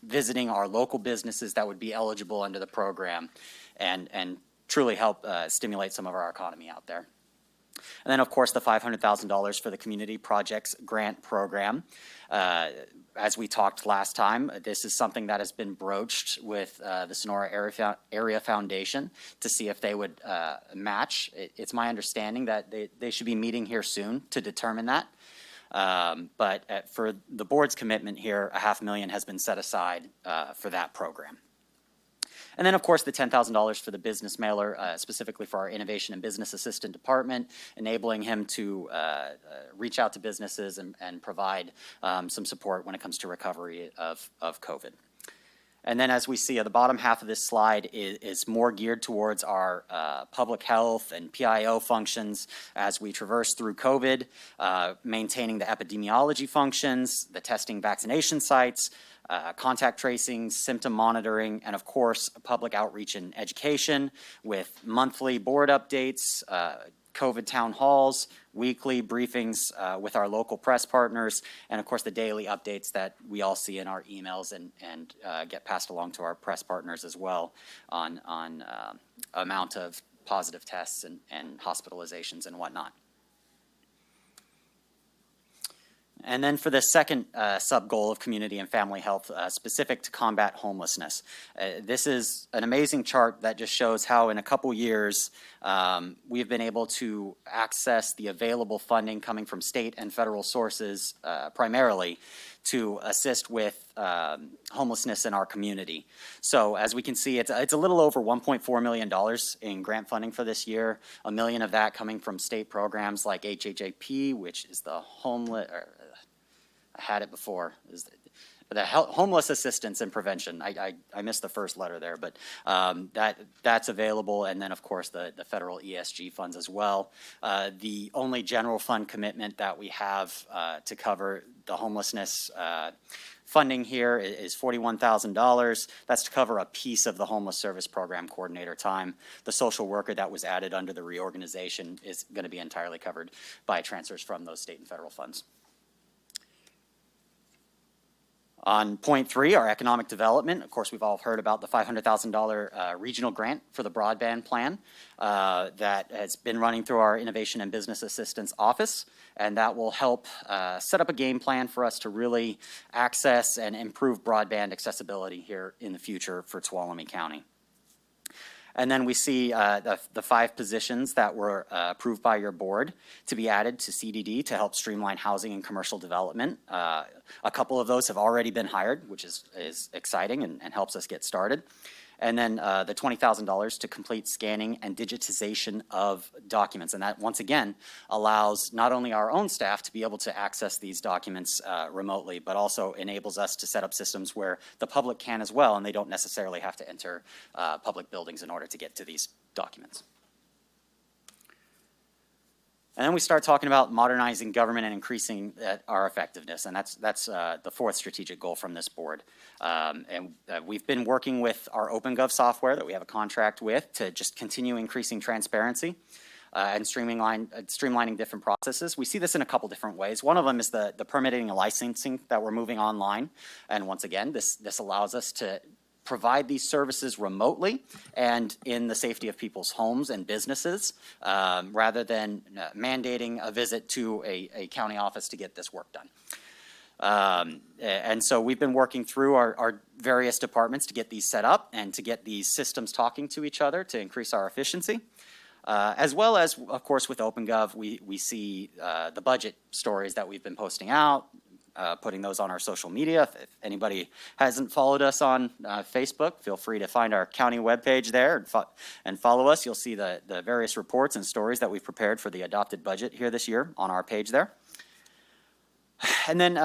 visiting our local businesses that would be eligible under the program and truly help stimulate some of our economy out there. And then, of course, the $500,000 for the Community Projects Grant Program. As we talked last time, this is something that has been broached with the Sonora Area Foundation to see if they would match. It's my understanding that they should be meeting here soon to determine that. But for the board's commitment here, $500,000 has been set aside for that program. And then, of course, the $10,000 for the business mailer, specifically for our Innovation and Business Assistant Department, enabling him to reach out to businesses and provide some support when it comes to recovery of COVID. And then as we see at the bottom half of this slide is more geared towards our public health and PIO functions as we traverse through COVID, maintaining the epidemiology functions, the testing vaccination sites, contact tracing, symptom monitoring, and of course, public outreach and education with monthly board updates, COVID town halls, weekly briefings with our local press partners, and of course the daily updates that we all see in our emails and get passed along to our press partners as well on amount of positive tests and hospitalizations and whatnot. And then for the second sub-goal of community and family health, specific to combat homelessness. This is an amazing chart that just shows how in a couple years we've been able to access the available funding coming from state and federal sources primarily to assist with homelessness in our community. So as we can see, it's a little over $1.4 million in grant funding for this year. $1 million of that coming from state programs like HHAP, which is the homeless, I had it before, is the homeless assistance and prevention. I missed the first letter there, but that's available. And then, of course, the federal ESG funds as well. The only general fund commitment that we have to cover the homelessness funding here is $41,000. That's to cover a piece of the homeless service program coordinator time. The social worker that was added under the reorganization is going to be entirely covered by transfers from those state and federal funds. On point 3, our economic development, of course, we've all heard about the $500,000 regional grant for the broadband plan that has been running through our Innovation and Business Assistance Office, and that will help set up a game plan for us to really access and improve broadband accessibility here in the future for Tuolumne County. And then we see the 5 positions that were approved by your board to be added to CDD to help streamline housing and commercial development. A couple of those have already been hired, which is exciting and helps us get started. And then the $20,000 to complete scanning and digitization of documents. And that, once again, allows not only our own staff to be able to access these documents remotely, but also enables us to set up systems where the public can as well, and they don't necessarily have to enter public buildings in order to get to these documents. And then we start talking about modernizing government and increasing our effectiveness, and that's the 4th strategic goal from this board. We've been working with our OpenGov software that we have a contract with to just continue increasing transparency and streamlining different processes. We see this in a couple different ways. One of them is the permitting and licensing that we're moving online, and once again, this allows us to provide these services remotely and in the safety of people's homes and businesses rather than mandating a visit to a county office to get this work done. And so we've been working through our various departments to get these set up and to get these systems talking to each other to increase our efficiency. As well as, of course, with OpenGov, we see the budget stories that we've been posting out, putting those on our social media. If anybody hasn't followed us on Facebook, feel free to find our county webpage there and follow us. You'll see the various reports and stories that we've prepared for the adopted budget here this year on our page there. And then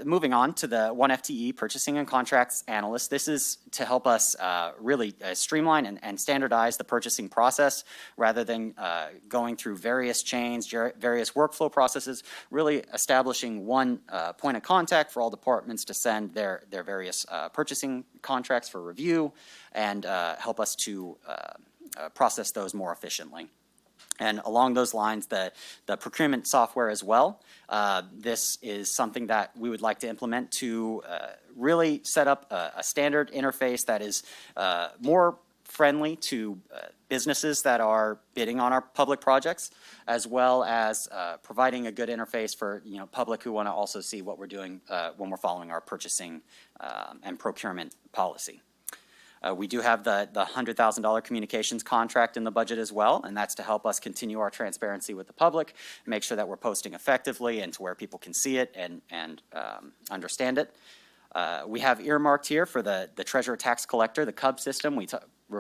moving on to the 1 FTE Purchasing and Contracts Analyst. This is to help us really streamline and standardize the purchasing process rather than going through various chains, various workflow processes, really establishing one point of contact for all departments to send their various purchasing contracts for review and help us to process those more efficiently. And along those lines, the procurement software as well. This is something that we would like to implement to really set up a standard interface that is more friendly to businesses that are bidding on our public projects, as well as providing a good interface for public who want to also see what we're doing when we're following our purchasing and procurement policy. We do have the $100,000 communications contract in the budget as well, and that's to help us continue our transparency with the public, make sure that we're posting effectively and to where people can see it and understand it. We have earmarked here for the Treasurer Tax Collector, the CUB system. We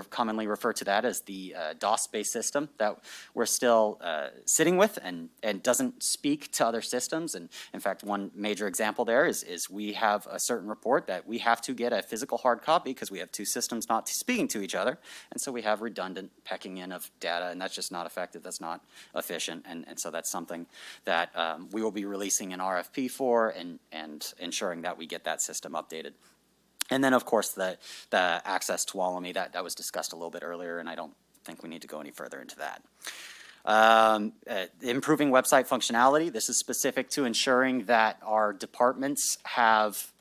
commonly refer to that as the DOS-based system that we're still sitting with and doesn't speak to other systems. And in fact, one major example there is we have a certain report that we have to get a physical hard copy because we have 2 systems not speaking to each other. And so we have redundant pecking in of data, and that's just not effective. That's not efficient. And so that's something that we will be releasing an RFP for and ensuring that we get that system updated. And then, of course, the Access Tuolumne, that was discussed a little bit earlier, and I don't think we need to go any further into that. Improving website functionality. This is specific to ensuring that our departments have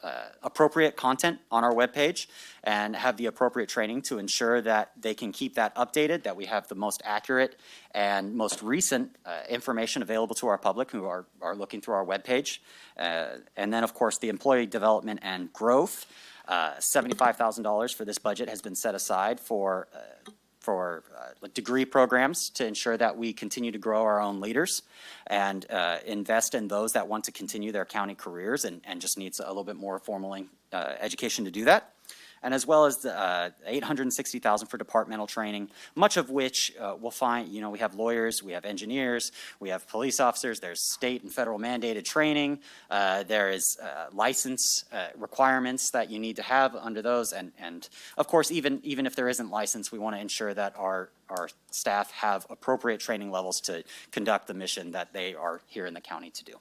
appropriate content on our webpage and have the appropriate training to ensure that they can keep that updated, that we have the most accurate and most recent information available to our public who are looking through our webpage. And then, of course, the employee development and growth. $75,000 for this budget has been set aside for degree programs to ensure that we continue to grow our own leaders and invest in those that want to continue their county careers and just needs a little bit more formal education to do that. And as well as the $860,000 for departmental training, much of which we'll find, we have lawyers, we have engineers, we have police officers, there's state and federal mandated training, there is license requirements that you need to have under those, and of course, even if there isn't license, we want to ensure that our staff have appropriate training levels to conduct the mission that they are here in the county to do.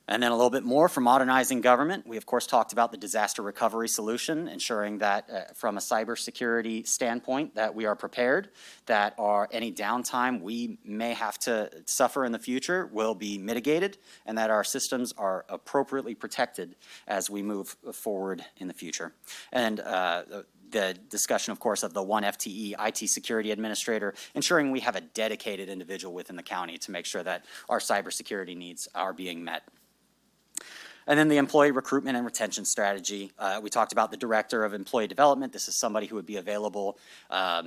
And then a little bit more for modernizing government. We, of course, talked about the disaster recovery solution, ensuring that from a cybersecurity standpoint that we are prepared, that any downtime we may have to suffer in the future will be mitigated, and that our systems are appropriately protected as we move forward in the future. And the discussion, of course, of the one FTE IT security administrator, ensuring we have a dedicated individual within the county to make sure that our cybersecurity needs are being met. And then the employee recruitment and retention strategy. We talked about the director of employee development. This is somebody who would be available.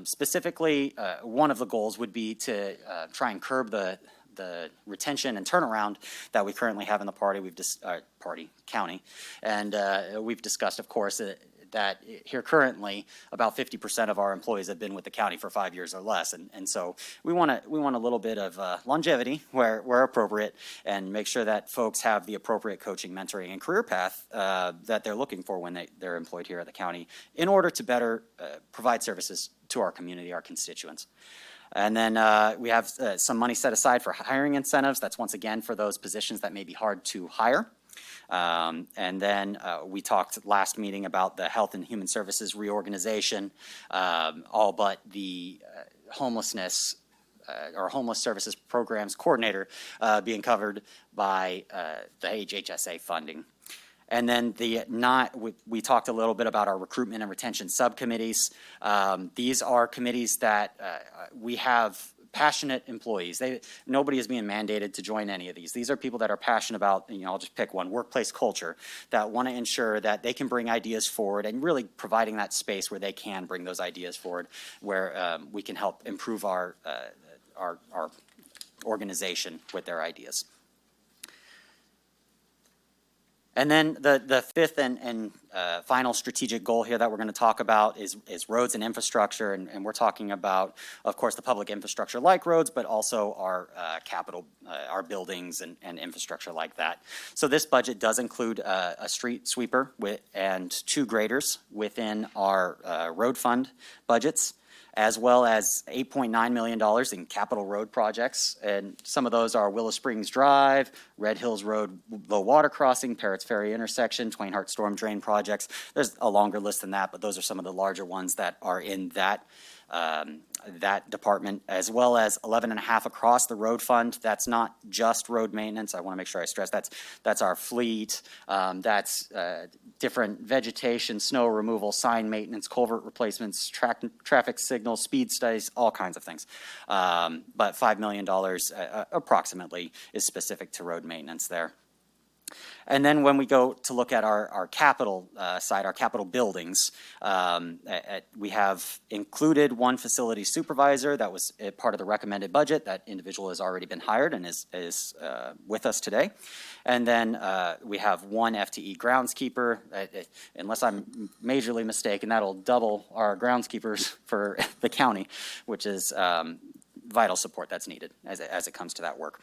Specifically, one of the goals would be to try and curb the retention and turnaround that we currently have in the county. And we've discussed, of course, that here currently about 50% of our employees have been with the county for 5 years or less, and so we want a little bit of longevity where appropriate, and make sure that folks have the appropriate coaching, mentoring, and career path that they're looking for when they're employed here at the county in order to better provide services to our community, our constituents. And then we have some money set aside for hiring incentives. That's once again for those positions that may be hard to hire. And then we talked last meeting about the Health and Human Services reorganization, all but the homelessness or Homeless Services Programs Coordinator being covered by the HHSA funding. And then we talked a little bit about our recruitment and retention subcommittees. These are committees that we have passionate employees. Nobody is being mandated to join any of these. These are people that are passionate about, I'll just pick one, workplace culture, that want to ensure that they can bring ideas forward and really providing that space where they can bring those ideas forward, where we can help improve our organization with their ideas. And then the fifth and final strategic goal here that we're going to talk about is roads and infrastructure, and we're talking about, of course, the public infrastructure like roads, but also our capital, our buildings and infrastructure like that. So this budget does include a street sweeper and 2 graders within our road fund budgets, as well as $8.9 million in capital road projects. And some of those are Willow Springs Drive, Red Hills Road Low Water Crossing, Parrots Ferry Intersection, Twain Harte Storm Drain projects. There's a longer list than that, but those are some of the larger ones that are in that department, as well as 11.5 across the road fund. That's not just road maintenance. I want to make sure I stress that's our fleet. That's different vegetation, snow removal, sign maintenance, culvert replacements, traffic signals, speed studies, all kinds of things. But $5 million approximately is specific to road maintenance there. And then when we go to look at our capital side, our capital buildings, we have included 1 facility supervisor. That was part of the recommended budget. That individual has already been hired and is with us today. And then we have 1 FTE groundskeeper. Unless I'm majorly mistaken, that'll double our groundskeepers for the county, which is vital support that's needed as it comes to that work.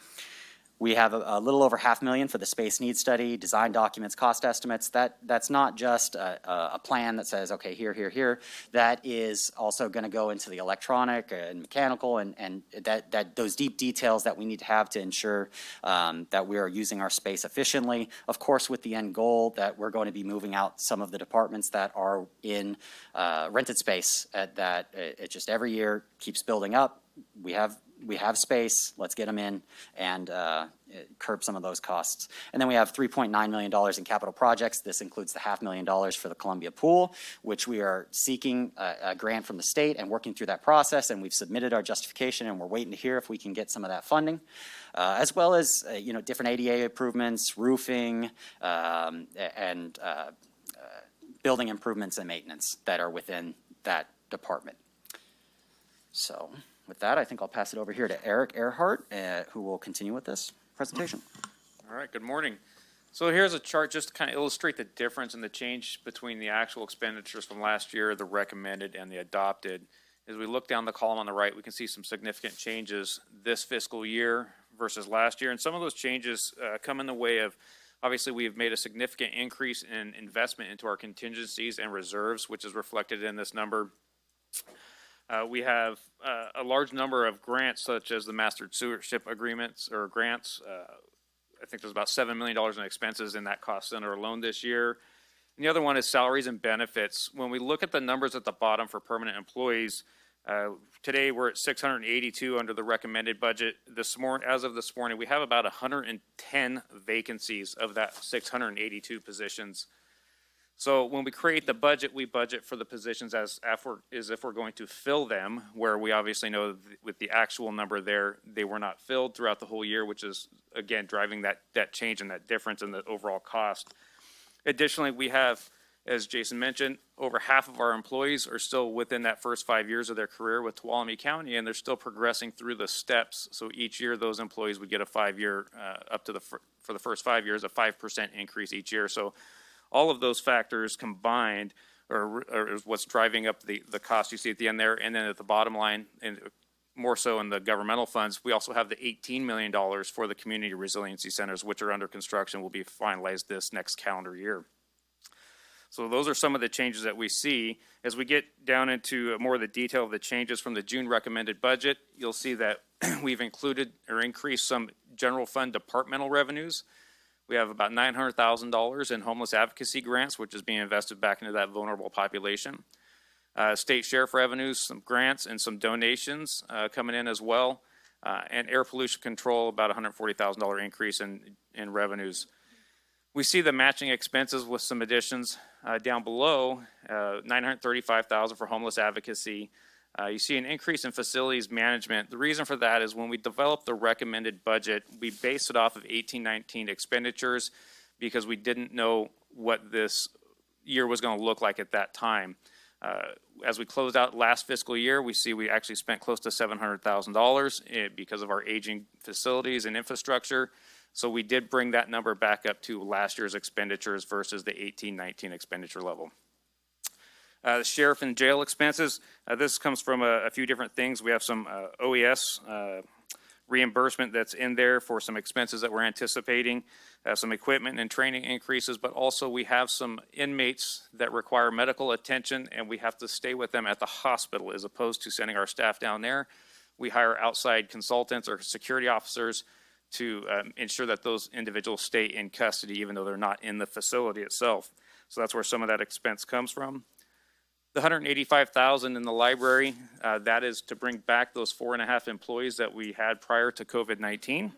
We have a little over $500,000 for the space needs study, design documents, cost estimates. That's not just a plan that says, okay, here. That is also going to go into the electronic and mechanical and that those deep details that we need to have to ensure that we are using our space efficiently. Of course, with the end goal that we're going to be moving out some of the departments that are in rented space that it just every year keeps building up. we have space, let's get them in and curb some of those costs. And then we have $3.9 million in capital projects. This includes the $500,000 for the Columbia Pool, which we are seeking a grant from the state and working through that process, and we've submitted our justification, and we're waiting to hear if we can get some of that funding, as well as different ADA improvements, roofing, and building improvements and maintenance that are within that department. So with that, I think I'll pass it over here to Eric Earhart, who will continue with this presentation.
All right, good morning. So here's a chart just to kind of illustrate the difference in the change between the actual expenditures from last year, the recommended and the adopted. As we look down the column on the right, we can see some significant changes this fiscal year versus last year. And some of those changes come in the way of, obviously, we have made a significant increase in investment into our contingencies and reserves, which is reflected in this number. We have a large number of grants, such as the master stewardship agreements or grants. I think there's about $7 million in expenses in that cost center alone this year. And the other one is salaries and benefits. When we look at the numbers at the bottom for permanent employees, today we're at 682 under the recommended budget. As of this morning, we have about 110 vacancies of that 682 positions. So when we create the budget, we budget for the positions as if we're going to fill them, where we obviously know with the actual number there, they were not filled throughout the whole year, which is, again, driving that change and that difference in the overall cost. Additionally, we have, as Jason mentioned, over half of our employees are still within that first 5 years of their career with Tuolumne County, and they're still progressing through the steps. So each year, those employees would get a 5-year, for the first 5 years, a 5% increase each year. So all of those factors combined are what's driving up the cost you see at the end there. And then at the bottom line, and more so in the governmental funds, we also have the $18 million for the community resiliency centers, which are under construction, will be finalized this next calendar year. So those are some of the changes that we see. As we get down into more of the detail of the changes from the June recommended budget, you'll see that we've included or increased some general fund departmental revenues. We have about $900,000 in homeless advocacy grants, which is being invested back into that vulnerable population. State sheriff revenues, some grants, and some donations coming in as well. And air pollution control, about $140,000 increase in revenues. We see the matching expenses with some additions down below, $935,000 for homeless advocacy. You see an increase in facilities management. The reason for that is when we developed the recommended budget, we based it off of 18-19 expenditures because we didn't know what this year was going to look like at that time. As we closed out last fiscal year, we see we actually spent close to $700,000 because of our aging facilities and infrastructure. So we did bring that number back up to last year's expenditures versus the 18-19 expenditure level. The sheriff and jail expenses, this comes from a few different things. We have some OES reimbursement that's in there for some expenses that we're anticipating, some equipment and training increases, but also we have some inmates that require medical attention and we have to stay with them at the hospital as opposed to sending our staff down there. We hire outside consultants or security officers to ensure that those individuals stay in custody even though they're not in the facility itself. So that's where some of that expense comes from. The $185,000 in the library, that is to bring back those 4.5 employees that we had prior to COVID-19.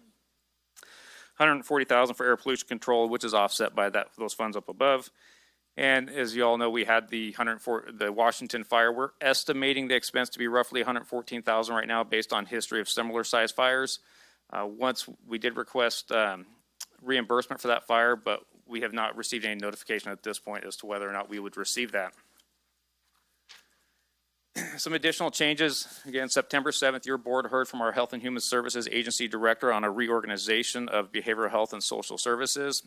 $140,000 for air pollution control, which is offset by those funds up above. And as you all know, we had the Washington fire. We're estimating the expense to be roughly $114,000 right now based on history of similar size fires. Once we did request reimbursement for that fire, but we have not received any notification at this point as to whether or not we would receive that. Some additional changes. Again, September 7th, your board heard from our Health and Human Services Agency Director on a reorganization of behavioral health and social services.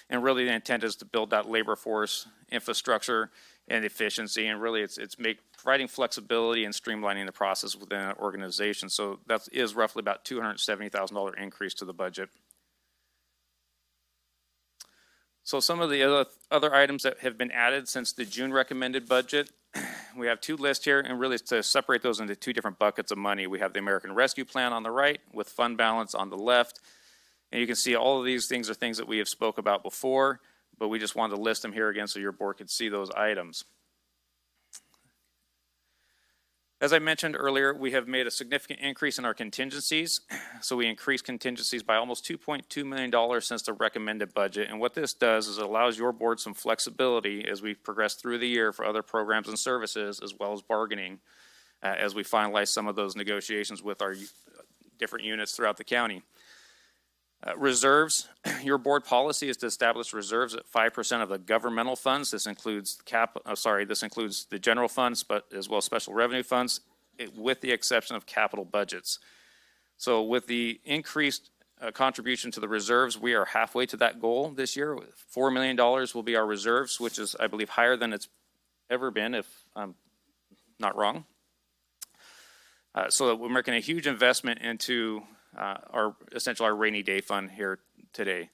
And really the intent is to build that labor force, infrastructure, and efficiency. And really it's providing flexibility and streamlining the process within an organization. So that is roughly about $270,000 increase to the budget. So some of the other items that have been added since the June recommended budget, we have two lists here, and really to separate those into two different buckets of money. We have the American Rescue Plan on the right with fund balance on the left. And you can see all of these things are things that we have spoke about before, but we just wanted to list them here again so your board could see those items. As I mentioned earlier, we have made a significant increase in our contingencies. So we increased contingencies by almost $2.2 million since the recommended budget. And what this does is it allows your board some flexibility as we progress through the year for other programs and services, as well as bargaining, as we finalize some of those negotiations with our different units throughout the county. Reserves, your board policy is to establish reserves at 5% of the governmental funds. This includes this includes the general funds, but as well as special revenue funds, with the exception of capital budgets. So with the increased contribution to the reserves, we are halfway to that goal this year. $4 million will be our reserves, which is, I believe, higher than it's ever been, if I'm not wrong. So we're making a huge investment into our rainy day fund here today.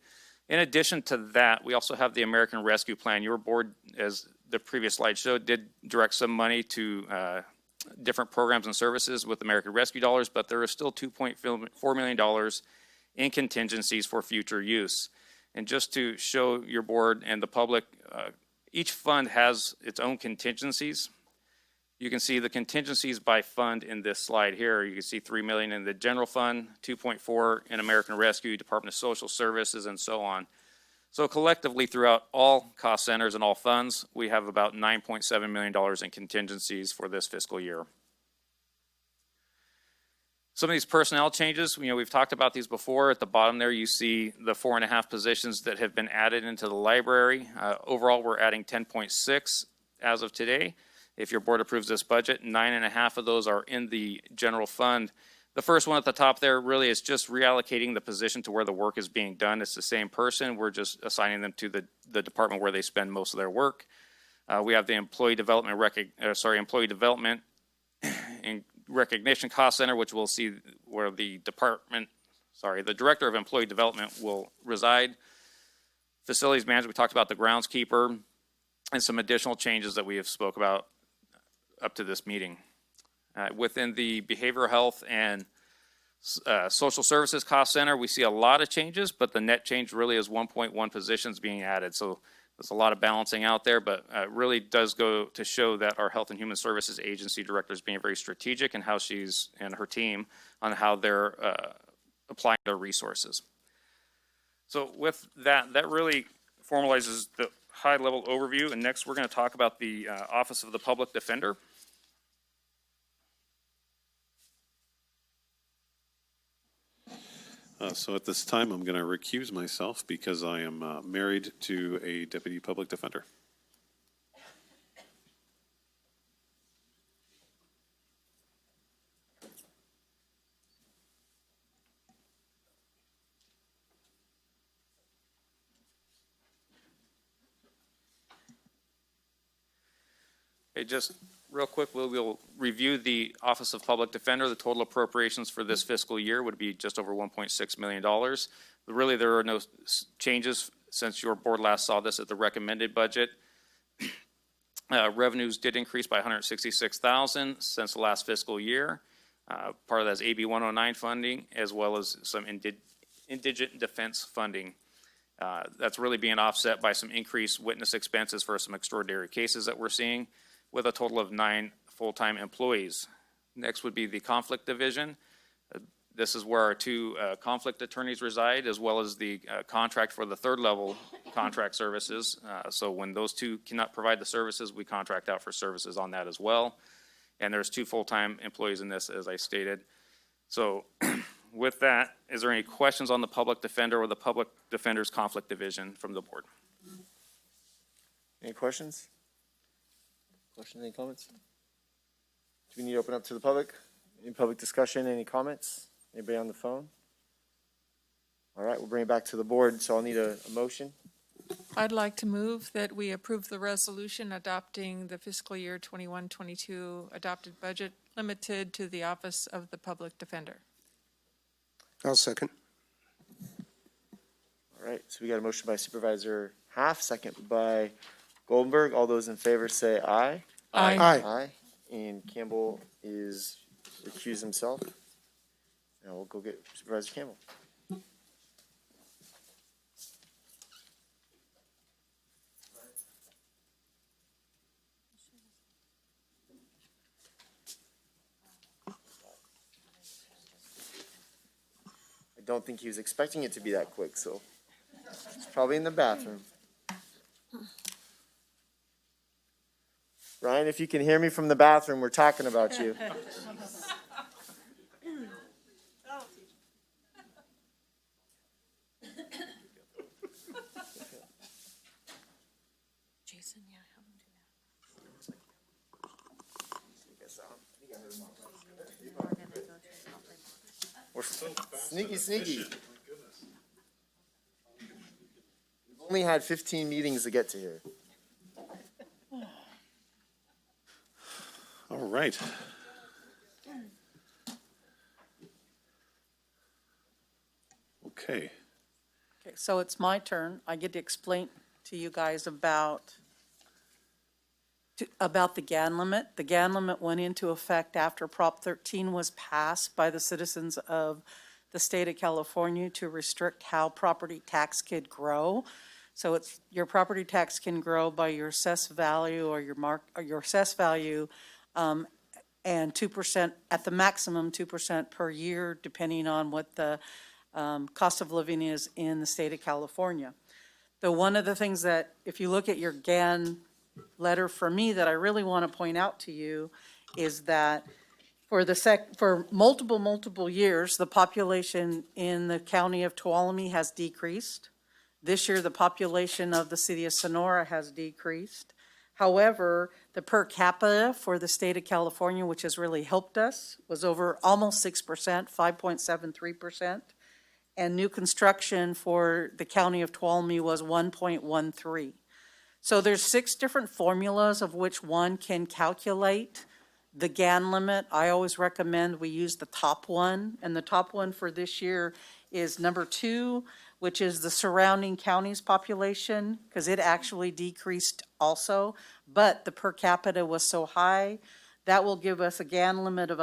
In addition to that, we also have the American Rescue Plan. Your board, as the previous slide showed, did direct some money to different programs and services with American Rescue dollars, but there is still $2.4 million in contingencies for future use. And just to show your board and the public, each fund has its own contingencies. You can see the contingencies by fund in this slide here. You can see $3 million in the general fund, 2.4 in American Rescue, Department of Social Services, and so on. So collectively, throughout all cost centers and all funds, we have about $9.7 million in contingencies for this fiscal year. Some of these personnel changes, we've talked about these before. At the bottom there, you see the 4.5 positions that have been added into the library. Overall, we're adding 10.6 as of today. If your board approves this budget, 9.5 of those are in the general fund. The first one at the top there really is just reallocating the position to where the work is being done. It's the same person. We're just assigning them to the department where they spend most of their work. We have the employee development and recognition cost center, which we'll see where the director of employee development will reside. Facilities management, we talked about the groundskeeper, and some additional changes that we have spoke about up to this meeting. Within the behavioral health and social services cost center, we see a lot of changes, but the net change really is 1.1 positions being added. So there's a lot of balancing out there, but really does go to show that our Health and Human Services Agency director is being very strategic in how she's and her team on how they're applying their resources. So with that, that really formalizes the high-level overview, and next we're going to talk about the Office of the Public Defender.
So at this time, I'm going to recuse myself because I am married to a deputy public defender.
Okay, just real quick, we'll review the Office of Public Defender. The total appropriations for this fiscal year would be just over $1.6 million. Really, there are no changes since your board last saw this at the recommended budget. Revenues did increase by $166,000 since the last fiscal year. Part of that is AB 109 funding, as well as some indigent defense funding. That's really being offset by some increased witness expenses for some extraordinary cases that we're seeing, with a total of 9 full-time employees. Next would be the conflict division. This is where our 2 conflict attorneys reside, as well as the contract for the 3rd level contract services. So when those 2 cannot provide the services, we contract out for services on that as well. And there's 2 full-time employees in this, as I stated. So with that, is there any questions on the public defender or the public defender's conflict division from the board?
Any questions? Questions, any comments? Do we need to open up to the public? Any public discussion, any comments? Anybody on the phone? All right, we'll bring it back to the board, so I'll need a motion.
I'd like to move that we approve the resolution adopting the fiscal year 21-22 adopted budget limited to the Office of the Public Defender.
I'll second.
All right, so we got a motion by Supervisor Half, second by Goldenberg. All those in favor say aye.
Aye.
Aye.
Aye. And Campbell is recused himself. Now we'll go get Supervisor Campbell. don't think he was expecting it to be that quick, so he's probably in the bathroom. Ryan, if you can hear me from the bathroom, we're talking about you.
Jason, yeah, have him do
We're sneaky. We've only had 15 meetings to get to here.
All right. Okay.
Okay, so it's my turn. I get to explain to you guys about the GAN limit. The GAN limit went into effect after Prop 13 was passed by the citizens of the state of California to restrict how property tax could grow. So it's, your property tax can grow by your assessed value or your assessed value, and 2%, at the maximum 2% per year, depending on what the cost of living is in the state of California. One of the things that, if you look at your GAN letter from me, that I really want to point out to you is that for multiple years, the population in the county of Tuolumne has decreased. This year, the population of the city of Sonora has decreased. However, the per capita for the state of California, which has really helped us, was over almost 6%, 5.73%. And new construction for the county of Tuolumne was 1.13. So there's 6 different formulas of which one can calculate the GAN limit. I always recommend we use the top one, and the top one for this year is number 2, which is the surrounding counties population, because it actually decreased also, but the per capita was so high. That will give us a GAN limit of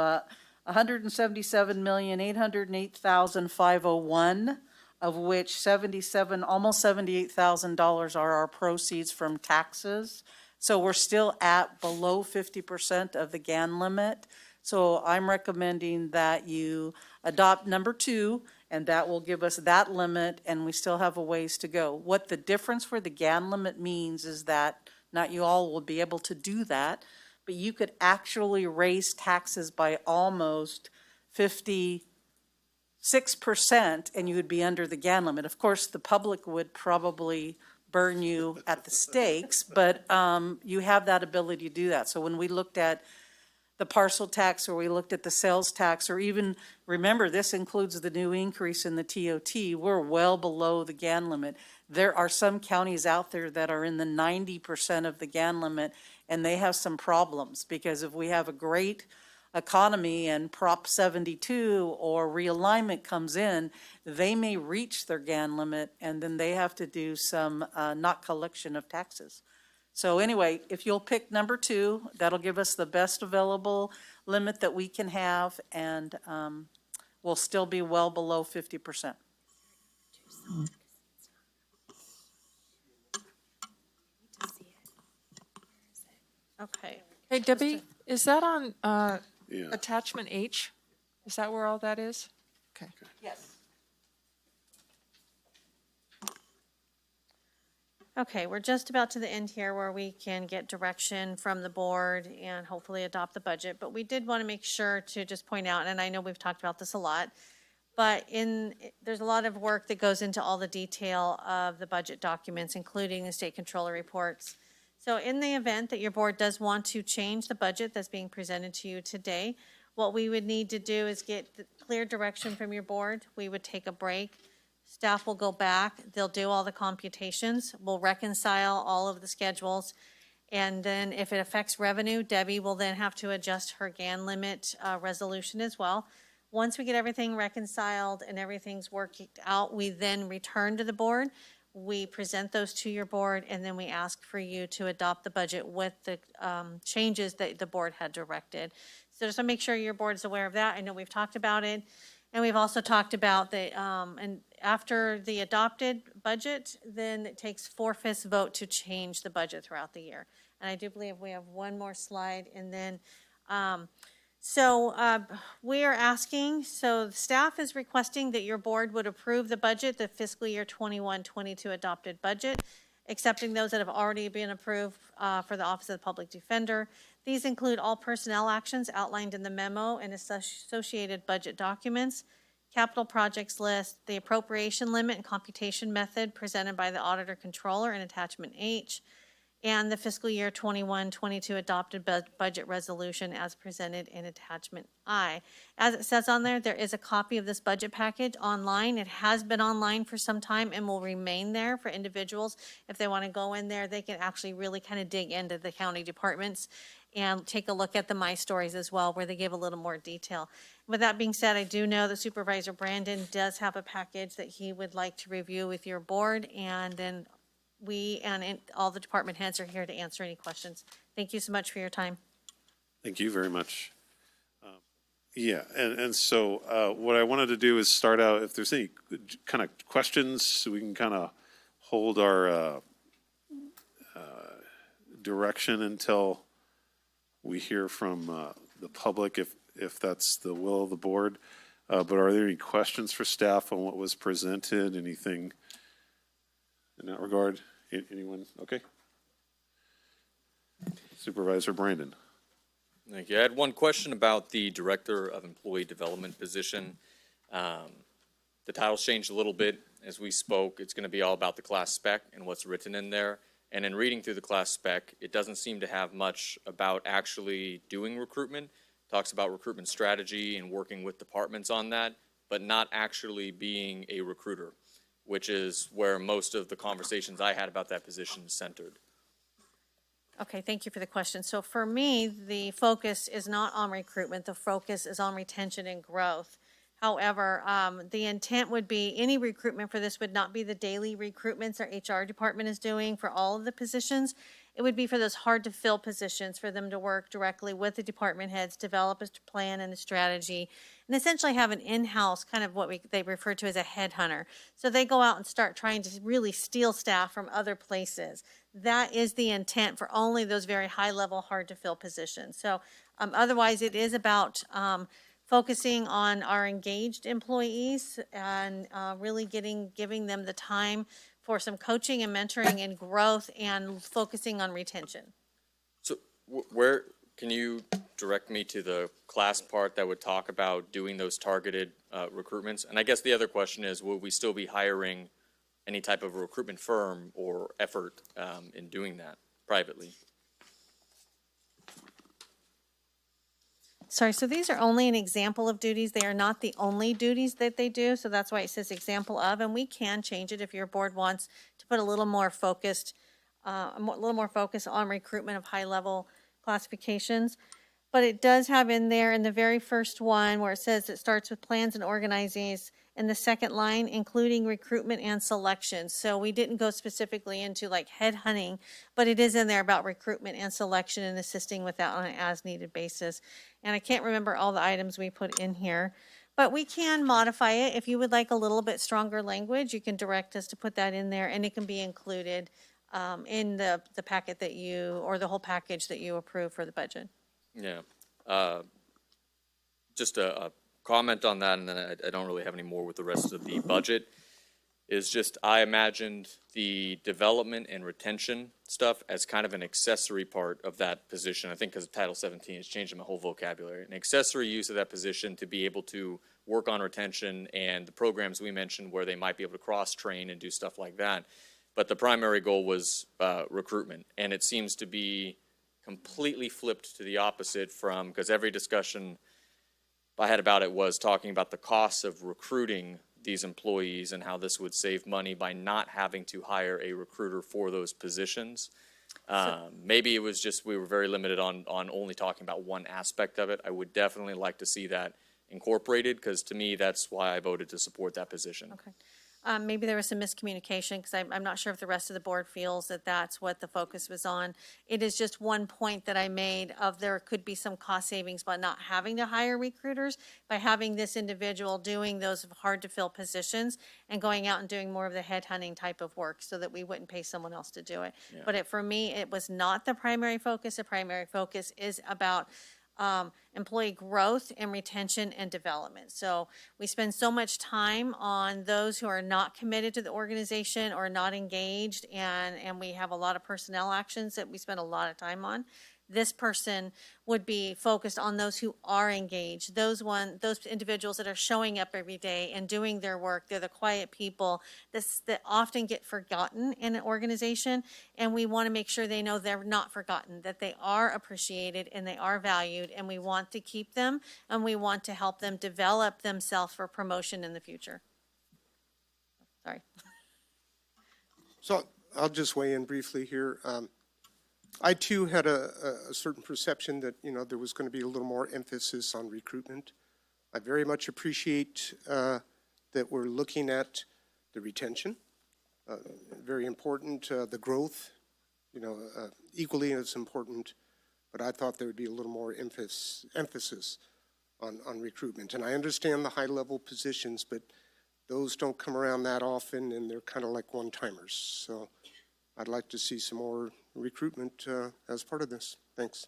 $177,808,501, of which almost $78,000 are our proceeds from taxes. So we're still at below 50% of the GAN limit. So I'm recommending that you adopt number 2, and that will give us that limit, and we still have a ways to go. What the difference for the GAN limit means is that not you all will be able to do that, but you could actually raise taxes by almost 56%, and you would be under the GAN limit. Of course, the public would probably burn you at the stakes, but you have that ability to do that. So when we looked at the parcel tax, or we looked at the sales tax, or even, remember, this includes the new increase in the TOT, we're well below the GAN limit. There are some counties out there that are in the 90% of the GAN limit, and they have some problems, because if we have a great economy and Prop 72 or realignment comes in, they may reach their GAN limit, and then they have to do some not collection of taxes. So anyway, if you'll pick number 2, that'll give us the best available limit that we can have, and we'll still be well below 50%.
Okay.
Hey, Debbie, is that on attachment H? Is that where all that is? Okay.
Yes.
Okay, we're just about to the end here where we can get direction from the board and hopefully adopt the budget. But we did want to make sure to just point out, and I know we've talked about this a lot, but there's a lot of work that goes into all the detail of the budget documents, including the state controller reports. So in the event that your board does want to change the budget that's being presented to you today, what we would need to do is get clear direction from your board. We would take a break. Staff will go back, they'll do all the computations, we'll reconcile all of the schedules, and then if it affects revenue, Debbie will then have to adjust her GAN limit resolution as well. Once we get everything reconciled and everything's worked out, we then return to the board. We present those to your board, and then we ask for you to adopt the budget with the changes that the board had directed. So just to make sure your board's aware of that, I know we've talked about it. And we've also talked about and after the adopted budget, then it takes 4/5 vote to change the budget throughout the year. And I do believe we have one more slide, and then So we are asking, so staff is requesting that your board would approve the budget, the fiscal year 21-22 adopted budget, accepting those that have already been approved for the Office of the Public Defender. These include all personnel actions outlined in the memo and associated budget documents, capital projects list, the appropriation limit and computation method presented by the Auditor Controller in Attachment H, and the fiscal year 21-22 adopted budget resolution as presented in Attachment I. As it says on there, there is a copy of this budget package online. It has been online for some time and will remain there for individuals. If they want to go in there, they can actually really kind of dig into the county departments and take a look at the My Stories as well, where they give a little more detail. With that being said, I do know that Supervisor Brandon does have a package that he would like to review with your board, and then we and all the department heads are here to answer any questions. Thank you so much for your time.
Thank you very much. Yeah, and so what I wanted to do is start out, if there's any kind of questions, so we can kind of hold our direction until we hear from the public, if that's the will of the board. But are there any questions for staff on what was presented? Anything in that regard? Anyone? Okay. Supervisor Brandon.
Thank you. I had one question about the Director of Employee Development position. The title's changed a little bit as we spoke. It's going to be all about the class spec and what's written in there. And in reading through the class spec, it doesn't seem to have much about actually doing recruitment. It talks about recruitment strategy and working with departments on that, but not actually being a recruiter, which is where most of the conversations I had about that position centered.
Okay, thank you for the question. So for me, the focus is not on recruitment. The focus is on retention and growth. However, the intent would be any recruitment for this would not be the daily recruitments our HR department is doing for all of the positions. It would be for those hard-to-fill positions, for them to work directly with the department heads, develop a plan and a strategy, and essentially have an in-house kind of what they refer to as a headhunter. So they go out and start trying to really steal staff from other places. That is the intent for only those very high-level, hard-to-fill positions. So otherwise, it is about focusing on our engaged employees and really giving them the time for some coaching and mentoring and growth and focusing on retention.
So where can you direct me to the class part that would talk about doing those targeted recruitments? And I guess the other question is, will we still be hiring any type of recruitment firm or effort in doing that privately?
Sorry, so these are only an example of duties. They are not the only duties that they do, so that's why it says example of, and we can change it if your board wants to put a little more focus on recruitment of high-level classifications. But it does have in there in the very first one where it says it starts with plans and organizes, in the second line, including recruitment and selection. So we didn't go specifically into like headhunting, but it is in there about recruitment and selection and assisting with that on an as-needed basis. And I can't remember all the items we put in here, but we can modify it. If you would like a little bit stronger language, you can direct us to put that in there, and it can be included in the packet that you, or the whole package that you approve for the budget.
Yeah. Just a comment on that, and then I don't really have any more with the rest of the budget, is just I imagined the development and retention stuff as kind of an accessory part of that position. I think because of Title 17, it's changing my whole vocabulary. An accessory use of that position to be able to work on retention and the programs we mentioned where they might be able to cross-train and do stuff like that. But the primary goal was recruitment, and it seems to be completely flipped to the opposite from, because every discussion I had about it was talking about the costs of recruiting these employees and how this would save money by not having to hire a recruiter for those positions. Maybe it was just we were very limited on only talking about one aspect of it. I would definitely like to see that incorporated, because to me, that's why I voted to support that position.
Okay. Maybe there was some miscommunication, because I'm not sure if the rest of the board feels that that's what the focus was on. It is just one point that I made of there could be some cost savings by not having to hire recruiters, by having this individual doing those hard-to-fill positions and going out and doing more of the headhunting type of work so that we wouldn't pay someone else to do it.
Yeah.
But for me, it was not the primary focus. The primary focus is about employee growth and retention and development. So we spend so much time on those who are not committed to the organization or not engaged, and we have a lot of personnel actions that we spend a lot of time on. This person would be focused on those who are engaged, those individuals that are showing up every day and doing their work. They're the quiet people that often get forgotten in an organization, and we want to make sure they know they're not forgotten, that they are appreciated and they are valued, and we want to keep them, and we want to help them develop themselves for promotion in the future. Sorry.
So I'll just weigh in briefly here. I too had a certain perception that, there was going to be a little more emphasis on recruitment. I very much appreciate that we're looking at the retention, very important, the growth, equally as important, but I thought there would be a little more emphasis on recruitment. And I understand the high-level positions, but those don't come around that often, and they're kind of like one-timers. So I'd like to see some more recruitment as part of this. Thanks.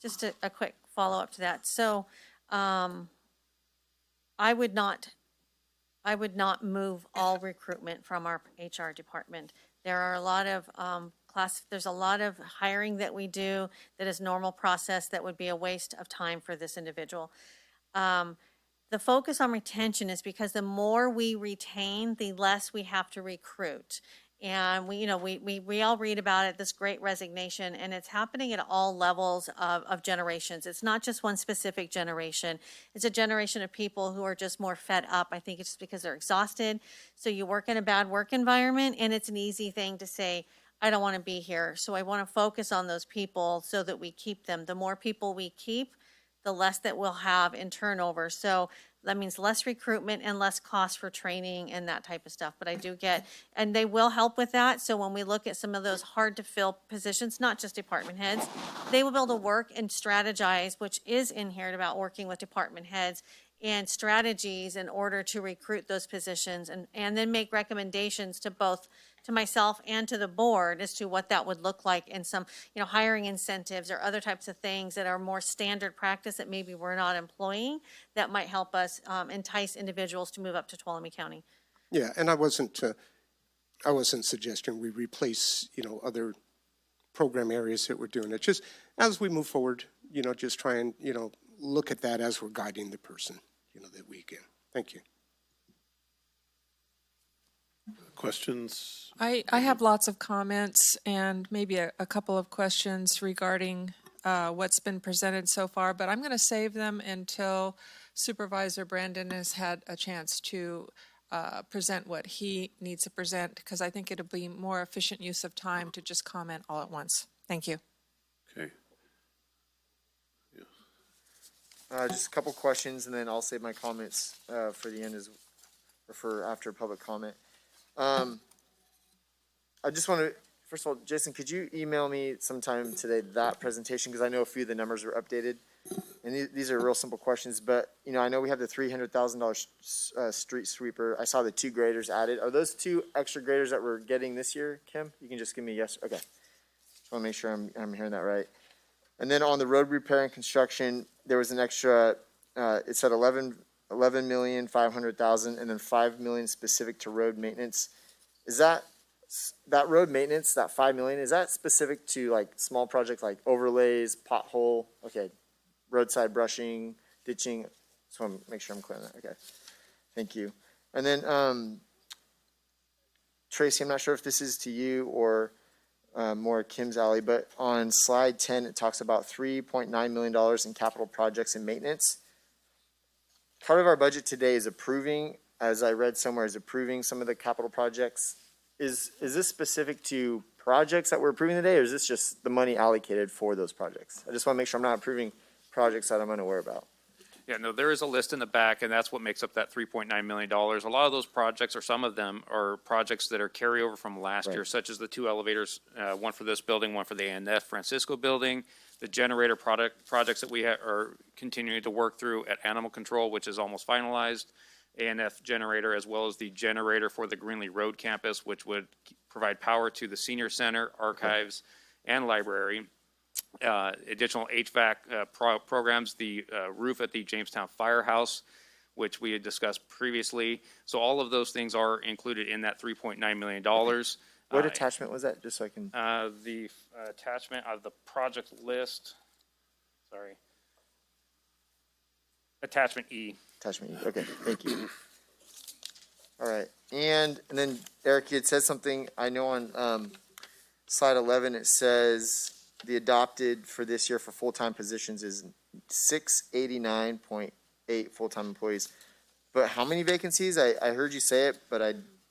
Just a quick follow-up to that. So I would not move all recruitment from our HR department. There are a lot of there's a lot of hiring that we do that is normal process that would be a waste of time for this individual. The focus on retention is because the more we retain, the less we have to recruit. And we all read about it, this great resignation, and it's happening at all levels of generations. It's not just one specific generation. It's a generation of people who are just more fed up. I think it's just because they're exhausted. So you work in a bad work environment, and it's an easy thing to say, I don't want to be here. So I want to focus on those people so that we keep them. The more people we keep, the less that we'll have in turnover. So that means less recruitment and less cost for training and that type of stuff. But I do get, and they will help with that. So when we look at some of those hard to fill positions, not just department heads, they will be able to work and strategize, which is inherent about working with department heads, and strategies in order to recruit those positions, and then make recommendations to both to myself and to the board as to what that would look like in some, hiring incentives or other types of things that are more standard practice that maybe we're not employing that might help us entice individuals to move up to Tuolumne County.
Yeah, and I wasn't suggesting we replace, other program areas that we're doing. It's just as we move forward, just try and, look at that as we're guiding the person, that we can. Thank you.
Questions?
I have lots of comments and maybe a couple of questions regarding what's been presented so far, but I'm going to save them until Supervisor Brandon has had a chance to present what he needs to present, because I think it'll be more efficient use of time to just comment all at once. Thank you.
Okay.
Just a couple questions, and then I'll save my comments for the end or for after public comment. I just want to, first of all, Jason, could you email me sometime today that presentation, because I know a few of the numbers are updated, and these are real simple questions. But I know we have the $300,000 street sweeper. I saw the 2 graders added. Are those 2 extra graders that we're getting this year, Kim? You can just give me a yes. Okay. Just want to make sure I'm hearing that right. And then on the road repair and construction, there was an extra, it said $11,500,000 and then $5 million specific to road maintenance. Is that road maintenance, that $5 million, is that specific to like small projects like overlays, pothole, okay, roadside brushing, ditching? Just want to make sure I'm clear on that. Okay, thank you. And then Tracy, I'm not sure if this is to you or more Kim's alley, but on slide 10, it talks about $3.9 million in capital projects and maintenance. Part of our budget today is approving, as I read somewhere, is approving some of the capital projects. Is this specific to projects that we're approving today, or is this just the money allocated for those projects? I just want to make sure I'm not approving projects that I'm unaware about.
Yeah, no, there is a list in the back, and that's what makes up that $3.9 million. A lot of those projects, or some of them, are projects that are carryover from last year, such as the 2 elevators, one for this building, one for the A&F Francisco building, the generator projects that we are continuing to work through at Animal Control, which is almost finalized, A&F generator, as well as the generator for the Greenlee Road campus, which would provide power to the senior center, archives, and library. additional HVAC programs, the roof at the Jamestown Firehouse, which we had discussed previously. So all of those things are included in that $3.9 million.
What attachment was that, just so I can?
The attachment of the project list, sorry. Attachment E.
Attachment E, okay, thank you. All right, and then Eric, you had said something, I know on slide 11, it says the adopted for this year for full-time positions is 689.8 full-time employees. But how many vacancies? I heard you say it, but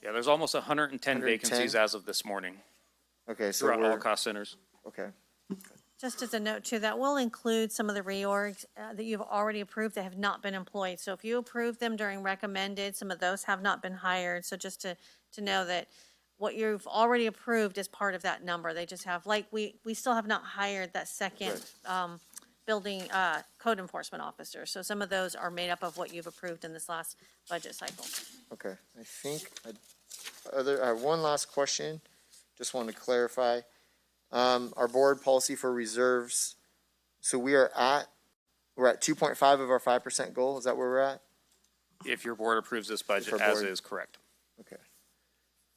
Yeah, there's almost 110 vacancies as of this morning.
Okay, so
throughout all cost centers.
Okay.
Just as a note too, that will include some of the reorgs that you've already approved that have not been employed. So if you approve them during recommended, some of those have not been hired. So just to know that what you've already approved is part of that number. They just have, like, we still have not hired that second building code enforcement officer. So some of those are made up of what you've approved in this last budget cycle.
Okay, I think I have one last question. Just wanted to clarify. Our board policy for reserves. So we're at 2.5 of our 5% goal. Is that where we're at?
If your board approves this budget
If our
as
board-
is, correct.
Okay.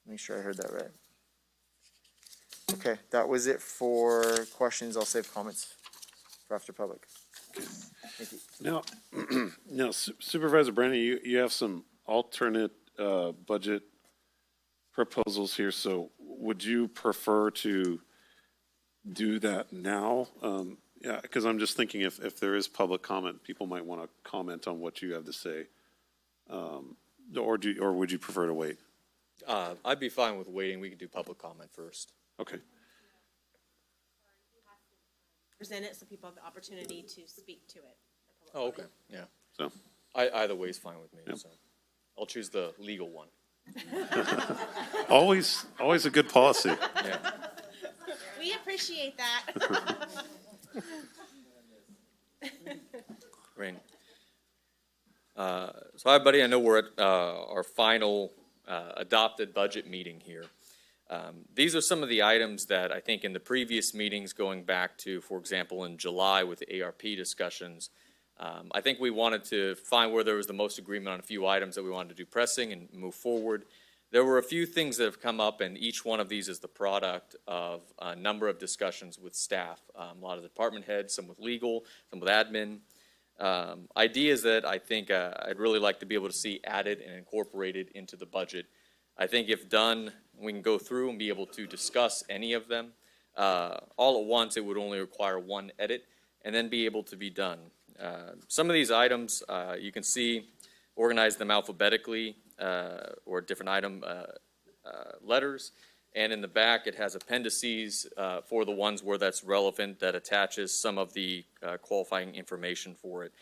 Make sure I heard that right. Okay, that was it for questions. I'll save comments for after public. Thank you.
Now, Supervisor Brandon, you have some alternate budget proposals here, so would you prefer to do that now? Yeah, because I'm just thinking if there is public comment, people might want to comment on what you have to say. Or would you prefer to wait?
I'd be fine with waiting. We can do public comment first.
Okay.
Present it so people have the opportunity to speak to it.
Oh, okay, yeah.
So
either way is fine with me, so I'll choose the legal one.
Always a good policy.
Yeah.
We appreciate that.
Great. So hi, buddy. I know we're at our final adopted budget meeting here. These are some of the items that I think in the previous meetings going back to, for example, in July with the ARP discussions, I think we wanted to find where there was the most agreement on a few items that we wanted to do pressing and move forward. There were a few things that have come up, and each one of these is the product of a number of discussions with staff, a lot of department heads, some with legal, some with admin. Ideas that I think I'd really like to be able to see added and incorporated into the budget. I think if done, we can go through and be able to discuss any of them. All at once, it would only require one edit and then be able to be done. Some of these items, you can see, organize them alphabetically or different item letters. And in the back, it has appendices for the ones where that's relevant that attaches some of the qualifying information for it.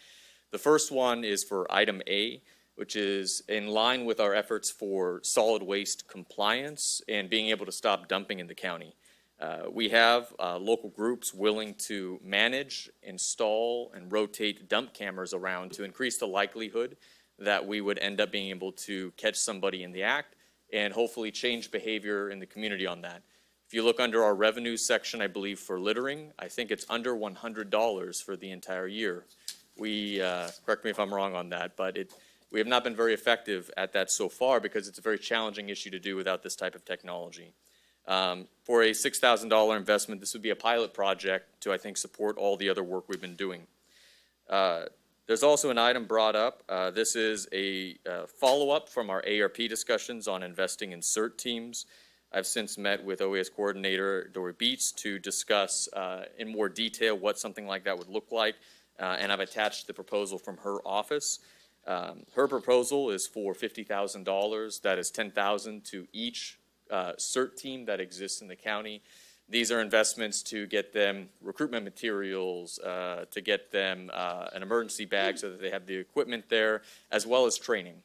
The first one is for item A, which is in line with our efforts for solid waste compliance and being able to stop dumping in the county. We have local groups willing to manage, install, and rotate dump cameras around to increase the likelihood that we would end up being able to catch somebody in the act and hopefully change behavior in the community on that. If you look under our revenue section, I believe for littering, I think it's under $100 for the entire year. We, correct me if I'm wrong on that, but we have not been very effective at that so far because it's a very challenging issue to do without this type of technology. For a $6,000 investment, this would be a pilot project to, I think, support all the other work we've been doing. There's also an item brought up. This is a follow-up from our ARP discussions on investing in CERT teams. I've since met with OAS coordinator Dory Beats to discuss in more detail what something like that would look like, and I've attached the proposal from her office. Her proposal is for $50,000. That is $10,000 to each CERT team that exists in the county. These are investments to get them recruitment materials, to get them an emergency bag so that they have the equipment there, as well as training.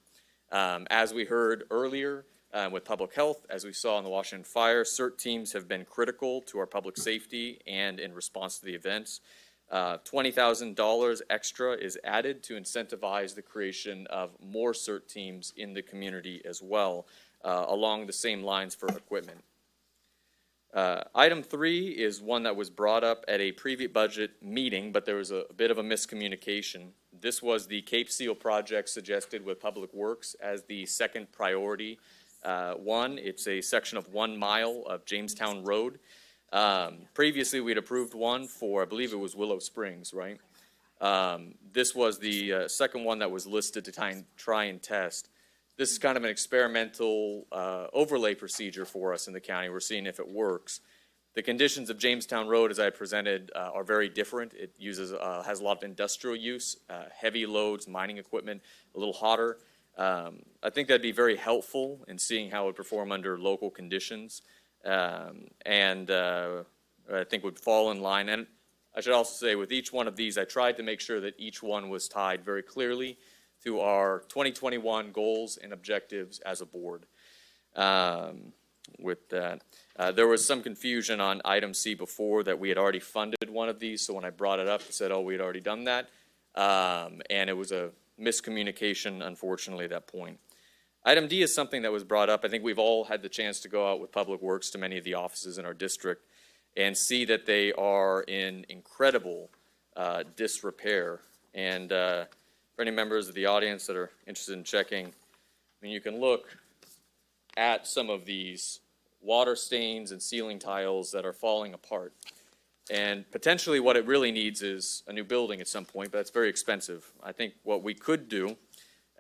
As we heard earlier with public health, as we saw in the Washington fire, CERT teams have been critical to our public safety and in response to the events. $20,000 extra is added to incentivize the creation of more CERT teams in the community as well, along the same lines for equipment. Item 3 is one that was brought up at a previous budget meeting, but there was a bit of a miscommunication. This was the Cape Seal project suggested with Public Works as the second priority one. It's a section of 1 mile of Jamestown Road. Previously, we'd approved one for, I believe it was Willow Springs, right? This was the second one that was listed to try and test. This is kind of an experimental overlay procedure for us in the county. We're seeing if it works. The conditions of Jamestown Road, as I presented, are very different. It uses has a lot of industrial use, heavy loads, mining equipment, a little hotter. I think that'd be very helpful in seeing how it would perform under local conditions, and I think would fall in line. And I should also say, with each one of these, I tried to make sure that each one was tied very clearly to our 2021 goals and objectives as a board. With that, there was some confusion on item C before that we had already funded one of these. So when I brought it up, I said, oh, we had already done that. And it was a miscommunication, unfortunately, at that point. Item D is something that was brought up. I think we've all had the chance to go out with Public Works to many of the offices in our district and see that they are in incredible disrepair. And for any members of the audience that are interested in checking, I mean, you can look at some of these water stains and ceiling tiles that are falling apart. And potentially what it really needs is a new building at some point, but that's very expensive. I think what we could do,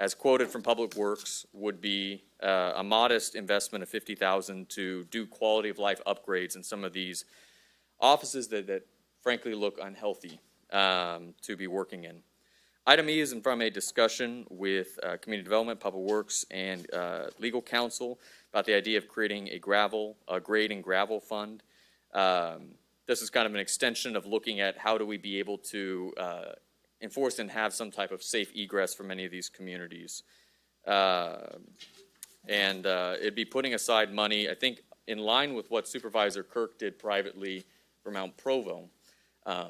as quoted from Public Works, would be a modest investment of $50,000 to do quality of life upgrades in some of these offices that frankly look unhealthy to be working in. Item E is from a discussion with Community Development, Public Works, and Legal Counsel about the idea of creating a grade and gravel fund. This is kind of an extension of looking at how do we be able to enforce and have some type of safe egress for many of these communities. It'd be putting aside money, I think, in line with what Supervisor Kirk did privately for Mount Provo.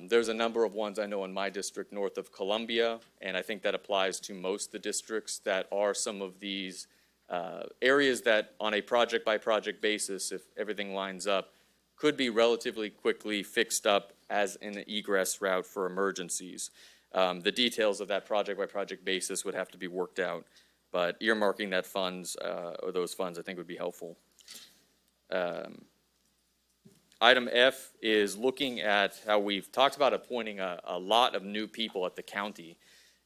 There's a number of ones I know in my district north of Columbia, and I think that applies to most of the districts that are some of these areas that on a project-by-project basis, if everything lines up, could be relatively quickly fixed up as an egress route for emergencies. The details of that project-by-project basis would have to be worked out, but earmarking that funds or those funds I think would be helpful. Item F is looking at how we've talked about appointing a lot of new people at the county,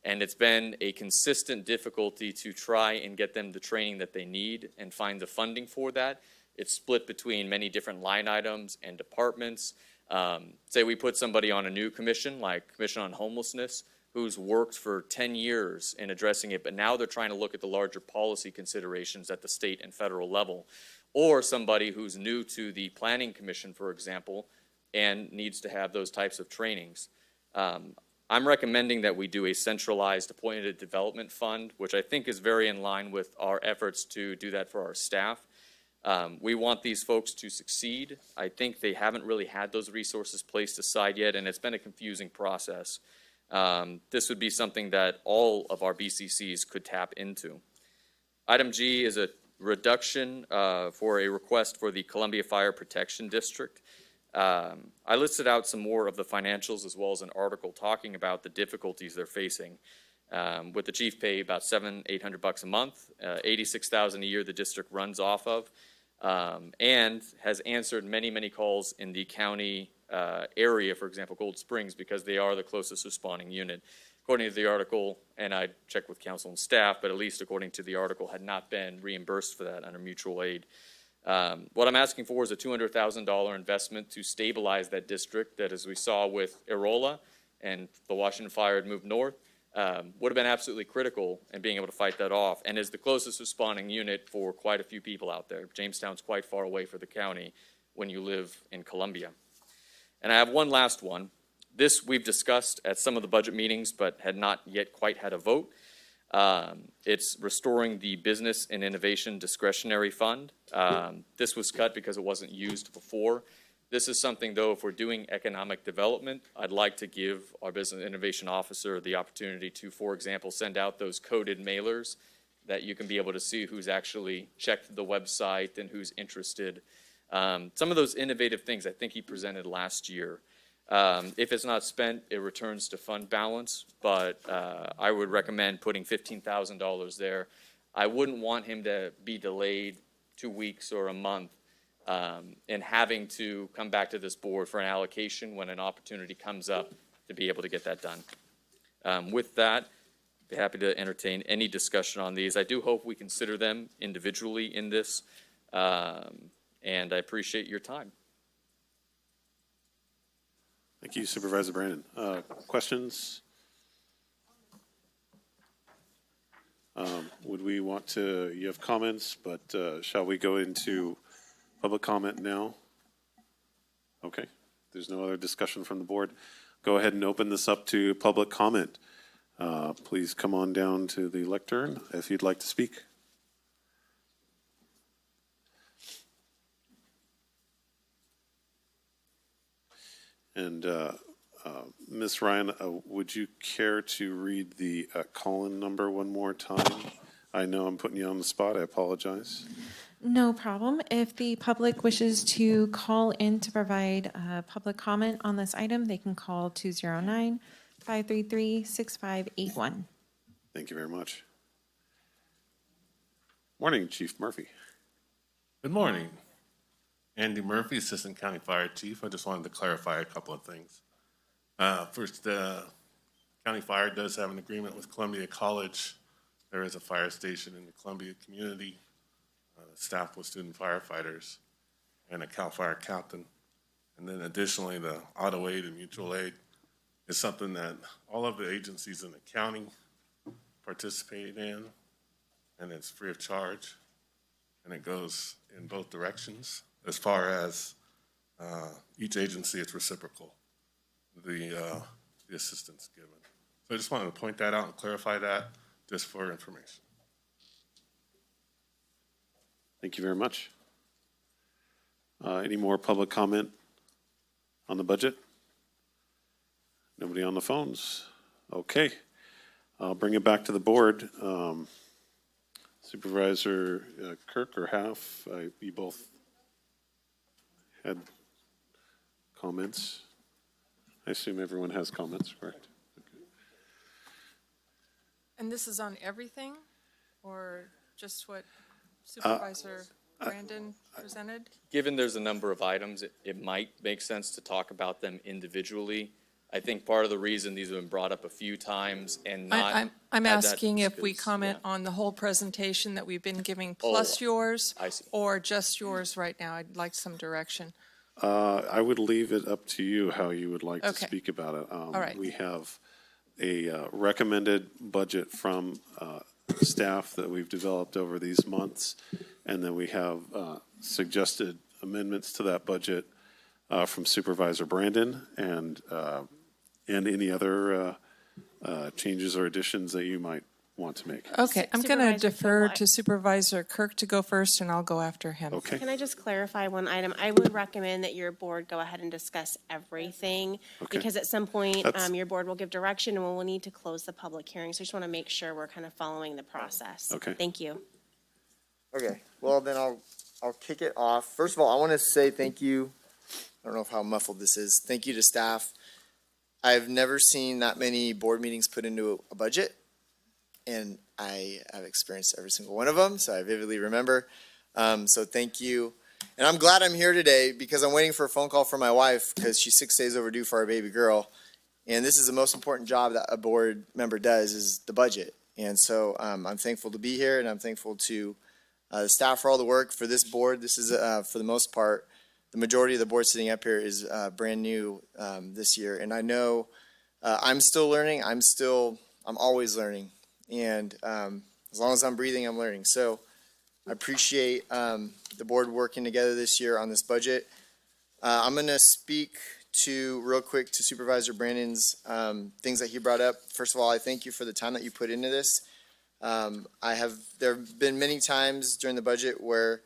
and it's been a consistent difficulty to try and get them the training that they need and find the funding for that. It's split between many different line items and departments. Say we put somebody on a new commission, like Commission on Homelessness, who's worked for 10 years in addressing it, but now they're trying to look at the larger policy considerations at the state and federal level. Or somebody who's new to the Planning Commission, for example, and needs to have those types of trainings. I'm recommending that we do a centralized appointed development fund, which I think is very in line with our efforts to do that for our staff. We want these folks to succeed. I think they haven't really had those resources placed aside yet, and it's been a confusing process. This would be something that all of our BCCs could tap into. Item G is a reduction for a request for the Columbia Fire Protection District. I listed out some more of the financials as well as an article talking about the difficulties they're facing. With the chief pay about $700-800 a month, $86,000 a year the district runs off of, and has answered many calls in the county area, for example, Gold Springs, because they are the closest responding unit. According to the article, and I checked with council and staff, but at least according to the article, had not been reimbursed for that under mutual aid. What I'm asking for is a $200,000 investment to stabilize that district that, as we saw with Arola and the Washington Fire had moved north, would have been absolutely critical in being able to fight that off, and is the closest responding unit for quite a few people out there. Jamestown's quite far away for the county when you live in Columbia. And I have one last one. This we've discussed at some of the budget meetings, but had not yet quite had a vote. It's restoring the Business and Innovation Discretionary Fund. This was cut because it wasn't used before. This is something, though, if we're doing economic development, I'd like to give our Business Innovation Officer the opportunity to, for example, send out those coded mailers that you can be able to see who's actually checked the website and who's interested. Some of those innovative things I think he presented last year. If it's not spent, it returns to fund balance, but I would recommend putting $15,000 there. I wouldn't want him to be delayed 2 weeks or a month and having to come back to this board for an allocation when an opportunity comes up to be able to get that done. With that, be happy to entertain any discussion on these. I do hope we consider them individually in this, and I appreciate your time.
Thank you, Supervisor Brandon. Questions? Would we want to, you have comments, but shall we go into public comment now? Okay, there's no other discussion from the board. Go ahead and open this up to public comment. Please come on down to the lectern if you'd like to speak. And Ms. Ryan, would you care to read the call-in number one more time? I know I'm putting you on the spot. I apologize.
No problem. If the public wishes to call in to provide public comment on this item, they can call 209-533-6581.
Thank you very much. Morning, Chief Murphy.
Good morning. Andy Murphy, Assistant County Fire Chief. I just wanted to clarify a couple of things. First, County Fire does have an agreement with Columbia College. There is a fire station in the Columbia community, staffed with student firefighters and a CAL FIRE captain. And then additionally, the auto aid and mutual aid is something that all of the agencies in the county participate in, and it's free of charge, and it goes in both directions. As far as each agency, it's reciprocal, the assistance given. So I just wanted to point that out and clarify that just for information.
Thank you very much. Any more public comment on the budget? Nobody on the phones? Okay. I'll bring it back to the board. Supervisor Kirk or Half, you both had comments. I assume everyone has comments, correct? Okay.
And this is on everything, or just what Supervisor Brandon presented?
Given there's a number of items, it might make sense to talk about them individually. I think part of the reason these have been brought up a few times and not.
I'm
had that
asking if we
is-
comment
yeah.
on the whole presentation that we've been giving plus yours,
I see.
or just yours right now. I'd like some direction.
I would leave it up to you how you would like to
Okay.
speak about it.
All right.
We have a recommended budget from staff that we've developed over these months, and then we have suggested amendments to that budget from Supervisor Brandon and any other changes or additions that you might want to make.
Okay, I'm going to
Supervisor
defer
Kimball,
to Supervisor Kirk to go first, and I'll go after him.
Okay.
Can I just clarify one item? I would recommend that your board go ahead and discuss everything,
Okay.
because at some point,
That's-
your board will give direction, and we'll need to close the public hearing. So I just want to make sure we're kind of following the process.
Okay.
Thank you.
Okay, well, then I'll kick it off. First of all, I want to say thank you. I don't know how muffled this is. Thank you to staff. I've never seen that many board meetings put into a budget, and I have experienced every single one of them, so I vividly remember. So thank you. And I'm glad I'm here today because I'm waiting for a phone call from my wife because she's 6 days overdue for our baby girl. And this is the most important job that a board member does, is the budget. And so I'm thankful to be here, and I'm thankful to the staff for all the work for this board. This is, for the most part, the majority of the board sitting up here is brand new this year. And I know I'm still learning. I'm always learning. And as long as I'm breathing, I'm learning. So I appreciate the board working together this year on this budget. I'm going to speak real quick to Supervisor Brandon's things that he brought up. First of all, I thank you for the time that you put into this. There have been many times during the budget where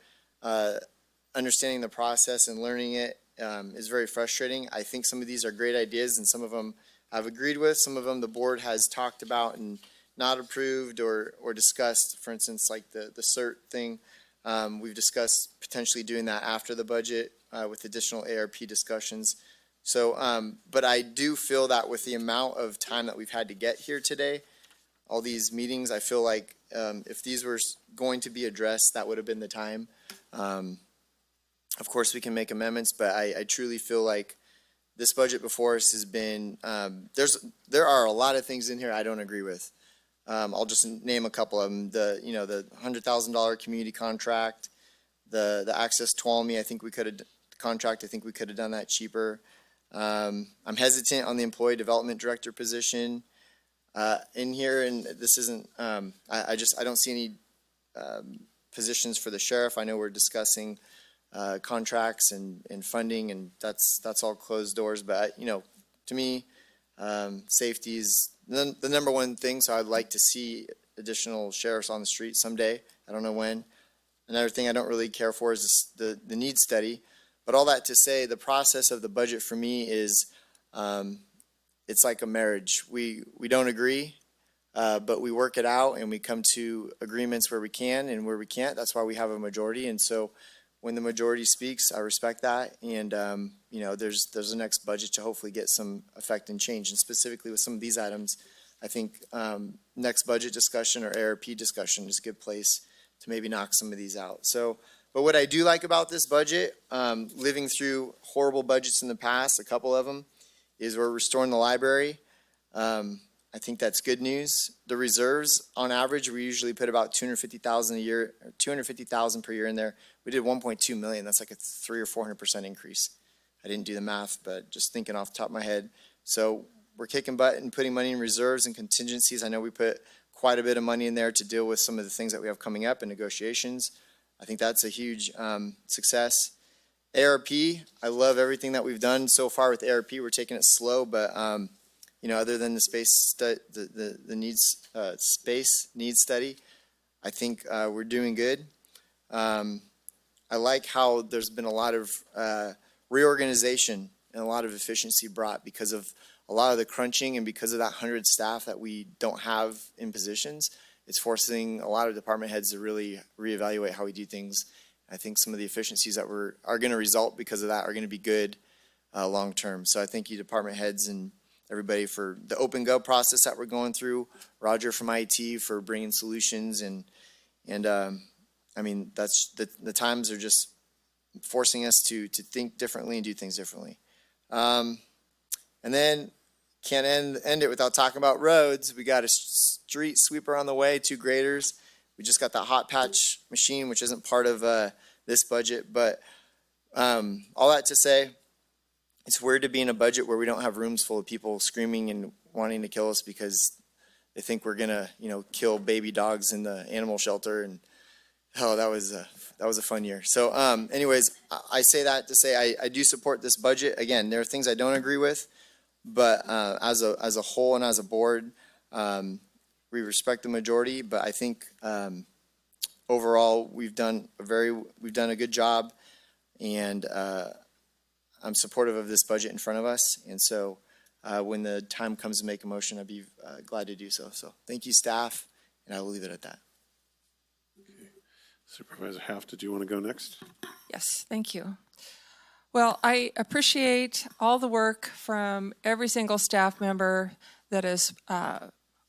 understanding the process and learning it is very frustrating. I think some of these are great ideas, and some of them I've agreed with. Some of them the board has talked about and not approved or discussed. For instance, like the CERT thing. We've discussed potentially doing that after the budget with additional ARP discussions. So, but I do feel that with the amount of time that we've had to get here today, all these meetings, I feel like if these were going to be addressed, that would have been the time. Of course, we can make amendments, but I truly feel like this budget before us has been, there are a lot of things in here I don't agree with. I'll just name a couple of them. The $100,000 community contract, the Access Tuolumne, I think we could have done that cheaper. I'm hesitant on the employee development director position in here, and this isn't, I don't see any positions for the sheriff. I know we're discussing contracts and funding, and that's all closed doors, but to me, safety is the number one thing, so I'd like to see additional sheriffs on the street someday. I don't know when. Another thing I don't really care for is the need study. But all that to say, the process of the budget for me is, it's like a marriage. We don't agree, but we work it out and we come to agreements where we can and where we can't. That's why we have a majority. And so when the majority speaks, I respect that. And, there's a next budget to hopefully get some effect and change. And specifically with some of these items, I think next budget discussion or ARP discussion is a good place to maybe knock some of these out. So, but what I do like about this budget, living through horrible budgets in the past, a couple of them, is we're restoring the library. I think that's good news. The reserves, on average, we usually put about $250,000 a year, or $250,000 per year in there. We did $1.2 million. That's like a 300 or 400% increase. I didn't do the math, but just thinking off the top of my head. So we're kicking butt and putting money in reserves and contingencies. I know we put quite a bit of money in there to deal with some of the things that we have coming up in negotiations. I think that's a huge success. ARP, I love everything that we've done so far with ARP. We're taking it slow, but other than the space needs study, I think we're doing good. I like how there's been a lot of reorganization and a lot of efficiency brought because of a lot of the crunching and because of that 100 staff that we don't have in positions. It's forcing a lot of department heads to really reevaluate how we do things. I think some of the efficiencies that are going to result because of that are going to be good long term. So I thank you, department heads, and everybody for the open go process that we're going through. Roger from IT for bringing solutions, and I mean that's the times are just forcing us to think differently and do things differently. And then can't end it without talking about roads. We got a street sweeper on the way, 2 graders. We just got that hot patch machine, which isn't part of this budget. But all that to say, it's weird to be in a budget where we don't have rooms full of people screaming and wanting to kill us because they think we're gonna, kill baby dogs in the animal shelter. And that was a fun year. So, anyways, I say that to say I do support this budget. Again, there are things I don't agree with, but as a whole and as a board, we respect the majority. But I think overall we've done a good job, and I'm supportive of this budget in front of us. And so when the time comes to make a motion, I'd be glad to do so. So thank you, staff, and I will leave it at that.
Okay. Supervisor Haft, did you want to go next?
Yes, thank you. Well, I appreciate all the work from every single staff member that has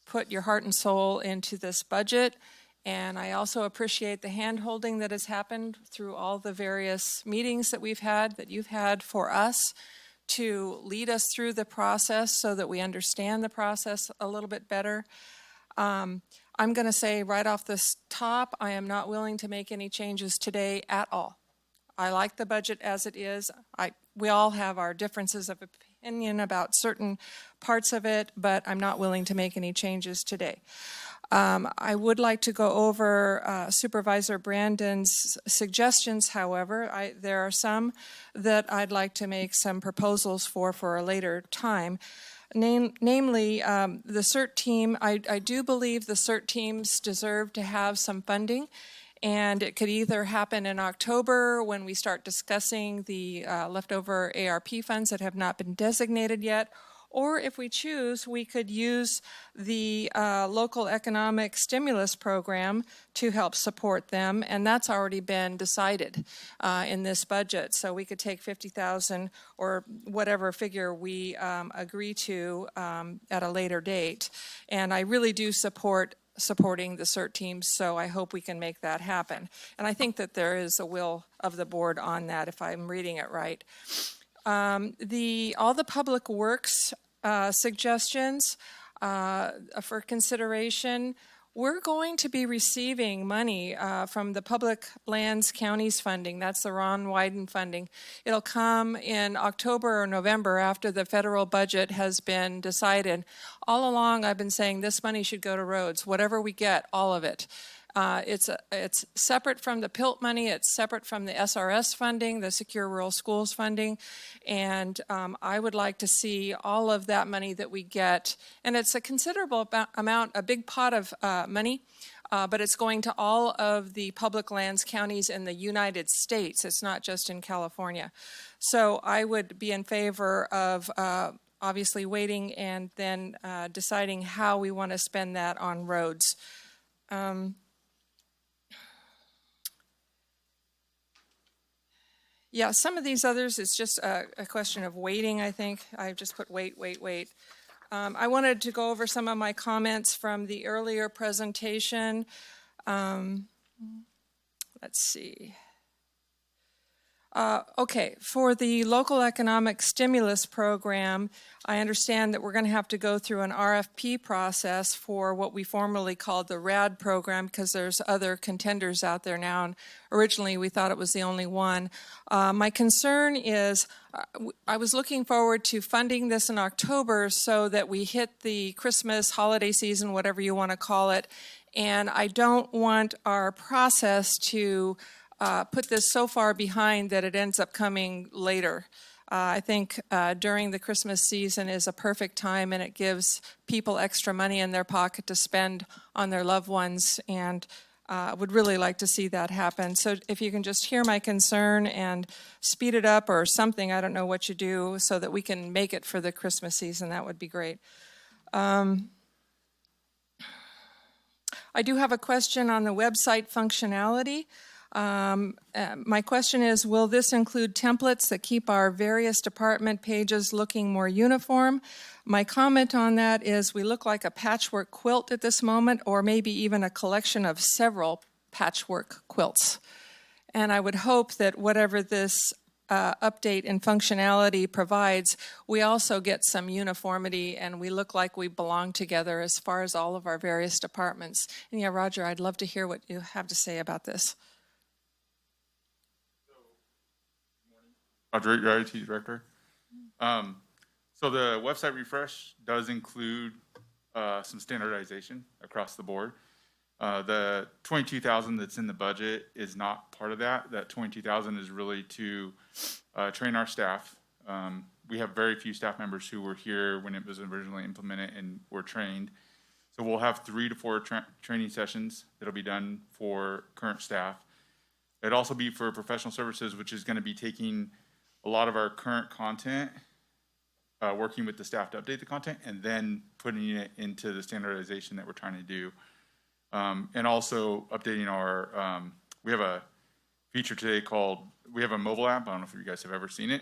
put your heart and soul into this budget. And I also appreciate the hand-holding that has happened through all the various meetings that we've had, that you've had for us to lead us through the process so that we understand the process a little bit better. I'm going to say right off the top, I am not willing to make any changes today at all. I like the budget as it is. We all have our differences of opinion about certain parts of it, but I'm not willing to make any changes today. I would like to go over Supervisor Brandon's suggestions, however. There are some that I'd like to make some proposals for a later time. Namely, the CERT team, I do believe the CERT teams deserve to have some funding, and it could either happen in October when we start discussing the leftover ARP funds that have not been designated yet, Or if we choose, we could use the local economic stimulus program to help support them, and that's already been decided in this budget. So we could take 50,000 or whatever figure we agree to at a later date. And I really do supporting the CERT teams, so I hope we can make that happen. And I think that there is a will of the board on that, if I'm reading it right. All the public works suggestions for consideration, we're going to be receiving money from the Public Lands Counties funding. That's the Ron Wyden funding. It'll come in October or November after the federal budget has been decided. All along, I've been saying this money should go to roads. Whatever we get, all of it. It's separate from the PILT money. It's separate from the SRS funding, the Secure Rural Schools funding. And I would like to see all of that money that we get. And it's a considerable amount, a big pot of money, but it's going to all of the public lands counties in the United States. It's not just in California. So I would be in favor of obviously waiting and then deciding how we want to spend that on roads. Yeah, some of these others, it's just a question of waiting, I think. I've just put wait. I wanted to go over some of my comments from the earlier presentation. Let's see. Okay, for the local economic stimulus program, I understand that we're going to have to go through an RFP process for what we formerly called the RAD program, because there's other contenders out there now, and originally we thought it was the only one. My concern is I was looking forward to funding this in October so that we hit the Christmas holiday season, whatever you want to call it, and I don't want our process to put this so far behind that it ends up coming later. I think during the Christmas season is a perfect time, and it gives people extra money in their pocket to spend on their loved ones, and I would really like to see that happen. So if you can just hear my concern and speed it up or something, I don't know what you do, so that we can make it for the Christmas season, that would be great. I do have a question on the website functionality. My question is, will this include templates that keep our various department pages looking more uniform? My comment on that is we look like a patchwork quilt at this moment, or maybe even a collection of several patchwork quilts. And I would hope that whatever this update in functionality provides, we also get some uniformity and we look like we belong together as far as all of our various departments. And yeah, Roger, I'd love to hear what you have to say about this.
Roger, your IT director. So the website refresh does include some standardization across the board. The 22,000 that's in the budget is not part of that. That 22,000 is really to train our staff. We have very few staff members who were here when it was originally implemented and were trained. So we'll have 3 to 4 training sessions that'll be done for current staff. It'd also be for professional services, which is going to be taking a lot of our current content, working with the staff to update the content, and then putting it into the standardization that we're trying to do. And also updating our, we have a feature today called, we have a mobile app. I don't know if you guys have ever seen it.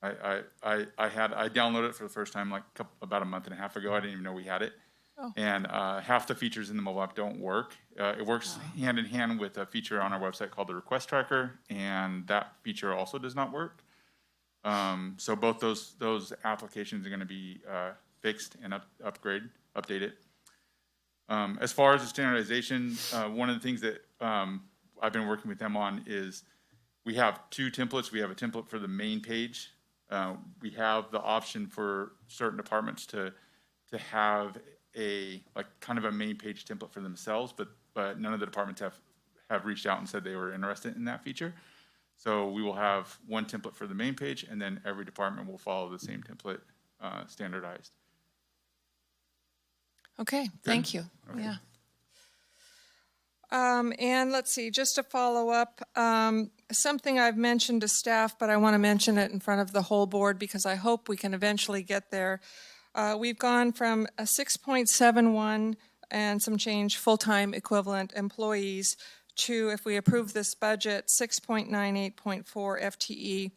I downloaded it for the first time like about a month and a half ago. I didn't even know we had it. Oh. And half the features in the mobile app don't work. It works hand in hand with a feature on our website called the request tracker, and that feature also does not work. So both those applications are going to be fixed and updated. As far as the standardization, one of the things that I've been working with them on is we have 2 templates. We have a template for the main page. We have the option for certain departments to have a kind of a main page template for themselves, but none of the departments have reached out and said they were interested in that feature. So we will have one template for the main page, and then every department will follow the same template standardized.
Okay, thank you.
Okay.
Yeah. And let's see, just to follow up, something I've mentioned to staff, but I want to mention it in front of the whole board because I hope we can eventually get there. We've gone from a 6.71 and some change full-time equivalent employees to, if we approve this budget, 6.98.4 FTE.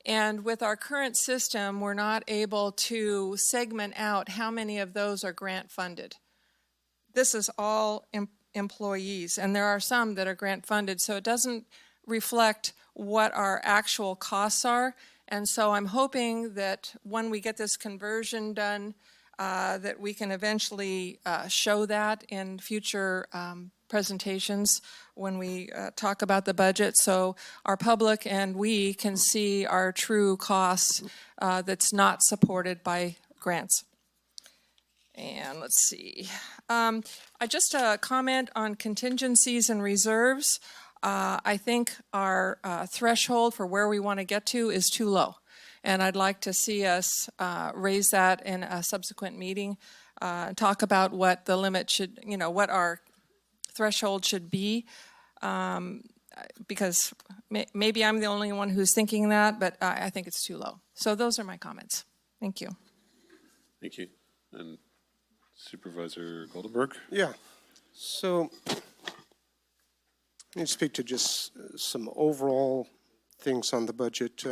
And with our current system, we're not able to segment out how many of those are grant funded. This is all employees, and there are some that are grant funded, so it doesn't reflect what our actual costs are. And so I'm hoping that when we get this conversion done, that we can eventually show that in future presentations when we talk about the budget, so our public and we can see our true costs that's not supported by grants. And let's see. I just comment on contingencies and reserves. I think our threshold for where we want to get to is too low. And I'd like to see us raise that in a subsequent meeting, talk about what the limit should, what our threshold should be. Because maybe I'm the only one who's thinking that, but I think it's too low. So those are my comments. Thank you.
Thank you. And Supervisor Goldenberg?
Yeah. So let me speak to just some overall things on the budget.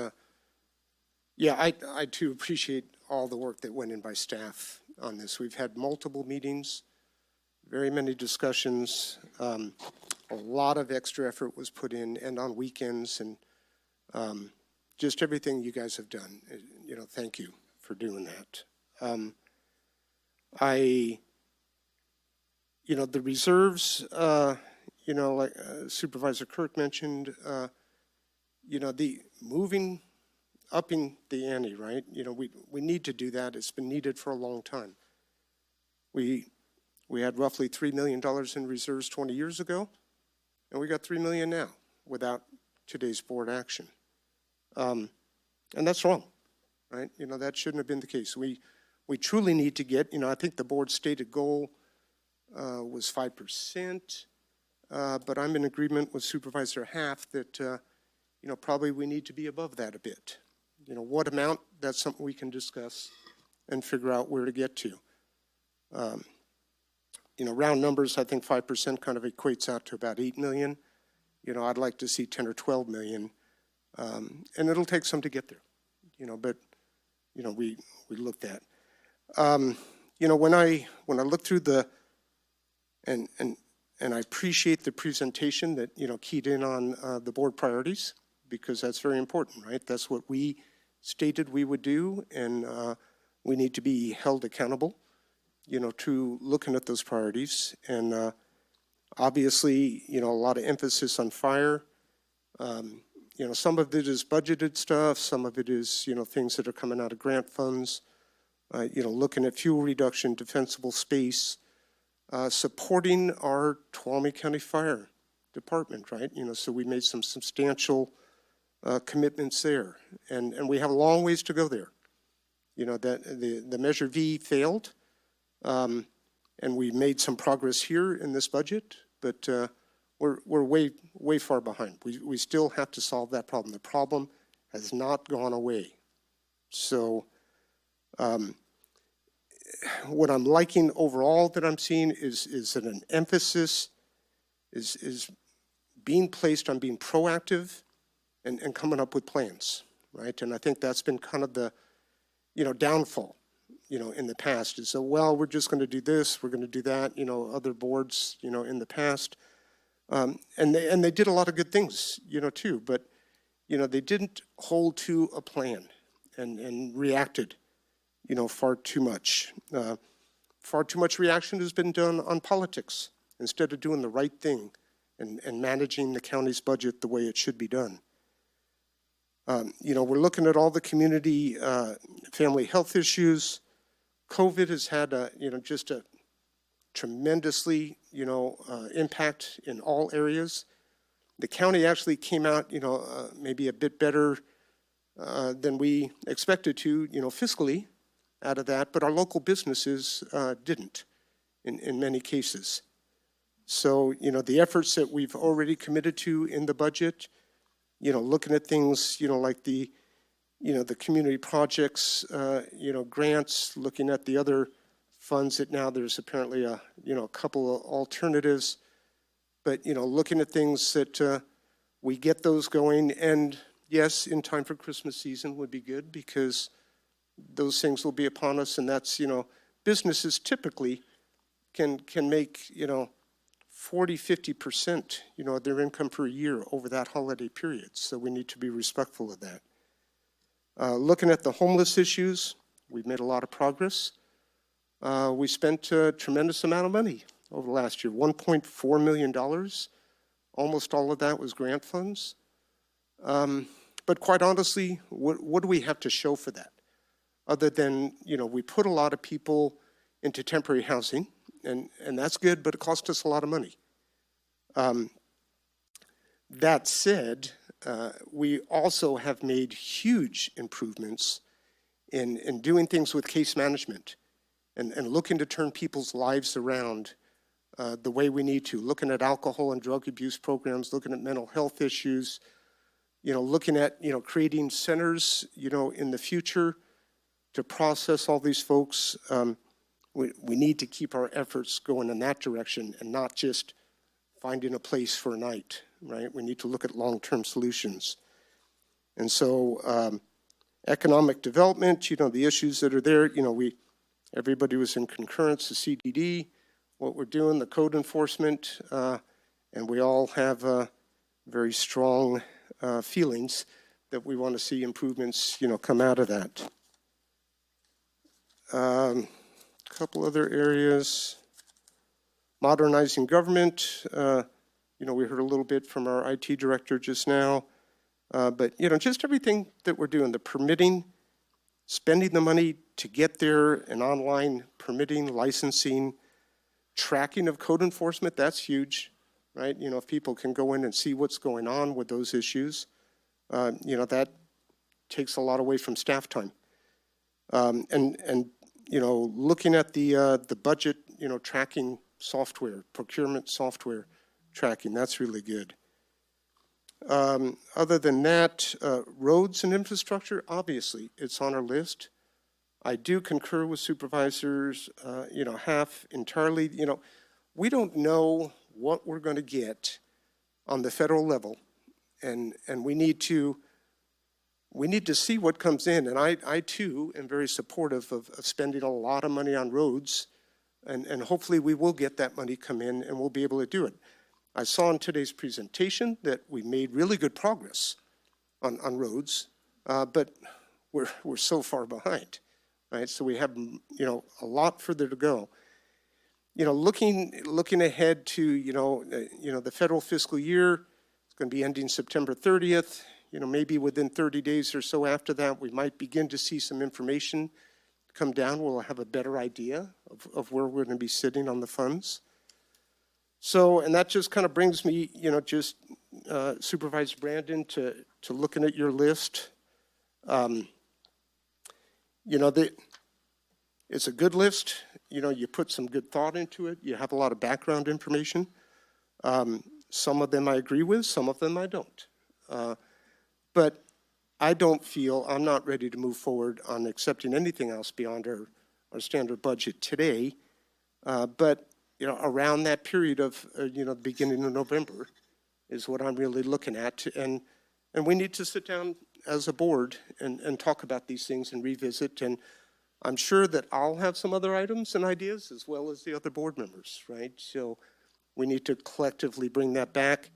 Yeah, I too appreciate all the work that went in by staff on this. We've had multiple meetings, very many discussions. A lot of extra effort was put in, and on weekends, and just everything you guys have done. Thank you for doing that. The reserves, like Supervisor Kirk mentioned, the upping the ante, right? We need to do that. It's been needed for a long time. We had roughly $3 million in reserves 20 years ago, and we got $3 million now without today's board action. And that's wrong, right? That shouldn't have been the case. We truly need to get, I think the board's stated goal was 5%, but I'm in agreement with Supervisor Half that, probably we need to be above that a bit. What amount, that's something we can discuss and figure out where to get to. Round numbers, I think 5% kind of equates out to about 8 million. I'd like to see 10 or 12 million. And it'll take some to get there, but, we looked at. When I look through and I appreciate the presentation that, keyed in on the board priorities, because that's very important, right? That's what we stated we would do, and we need to be held accountable, to looking at those priorities. And obviously, a lot of emphasis on fire. Some of it is budgeted stuff, some of it is, things that are coming out of grant funds, looking at fuel reduction, defensible space, supporting our Tuolumne County Fire Department, right? So we made some substantial commitments there, and we have a long ways to go there. That the Measure V failed, and we made some progress here in this budget, but we're way far behind. We still have to solve that problem. The problem has not gone away. So what I'm liking overall that I'm seeing is that an emphasis is being placed on being proactive and coming up with plans, right? And I think that's been kind of the, downfall, in the past is, well, we're just going to do this, we're going to do that, other boards, in the past. And they did a lot of good things, too, but, they didn't hold to a plan and reacted, far too much. Far too much reaction has been done on politics instead of doing the right thing and managing the county's budget the way it should be done. We're looking at all the community family health issues. COVID has had just a tremendously, impact in all areas. The county actually came out, maybe a bit better than we expected to, fiscally out of that, but our local businesses didn't in many cases. So, the efforts that we've already committed to in the budget, looking at things, like the community projects, grants, looking at the other funds that now there's apparently a couple of alternatives. But, looking at things that we get those going, and yes, in time for Christmas season would be good because those things will be upon us, and that's, businesses typically can make, 40, 50%, of their income per year over that holiday period. So we need to be respectful of that. Looking at the homeless issues, we've made a lot of progress. We spent a tremendous amount of money over the last year, $1.4 million. Almost all of that was grant funds. But quite honestly, what do we have to show for that? Other than, we put a lot of people into temporary housing, and that's good, but it cost us a lot of money. That said, we also have made huge improvements in doing things with case management and looking to turn people's lives around the way we need to, looking at alcohol and drug abuse programs, looking at mental health issues, looking at, creating centers, in the future to process all these folks. We need to keep our efforts going in that direction and not just finding a place for a night, right? We need to look at long-term solutions. And so economic development, the issues that are there, everybody was in concurrence, the CDD, what we're doing, the code enforcement, and we all have very strong feelings that we want to see improvements, come out of that. Couple other areas. Modernizing government. We heard a little bit from our IT director just now. But, just everything that we're doing, the permitting, spending the money to get there, and online permitting, licensing, tracking of code enforcement, that's huge, right? If people can go in and see what's going on with those issues, that takes a lot away from staff time. And looking at the budget, tracking software, procurement software tracking, that's really good. Other than that, roads and infrastructure, obviously, it's on our list. I do concur with supervisors, half entirely. We don't know what we're going to get on the federal level, and we need to see what comes in. And I too am very supportive of spending a lot of money on roads, and hopefully we will get that money come in and we'll be able to do it. I saw in today's presentation that we made really good progress on roads, but we're so far behind, right? So we have, a lot further to go. Looking ahead to, the federal fiscal year, it's going to be ending September 30th. Maybe within 30 days or so after that, we might begin to see some information come down. We'll have a better idea of where we're going to be sitting on the funds. So, and that just kind of brings me, Supervisor Brandon, to looking at your list. It's a good list. You put some good thought into it. You have a lot of background information. Some of them I agree with, some of them I don't. But I don't feel, I'm not ready to move forward on accepting anything else beyond our standard budget today. But, around that period of, the beginning of November is what I'm really looking at. And we need to sit down as a board and talk about these things and revisit. And I'm sure that I'll have some other items and ideas as well as the other board members, right? So we need to collectively bring that back.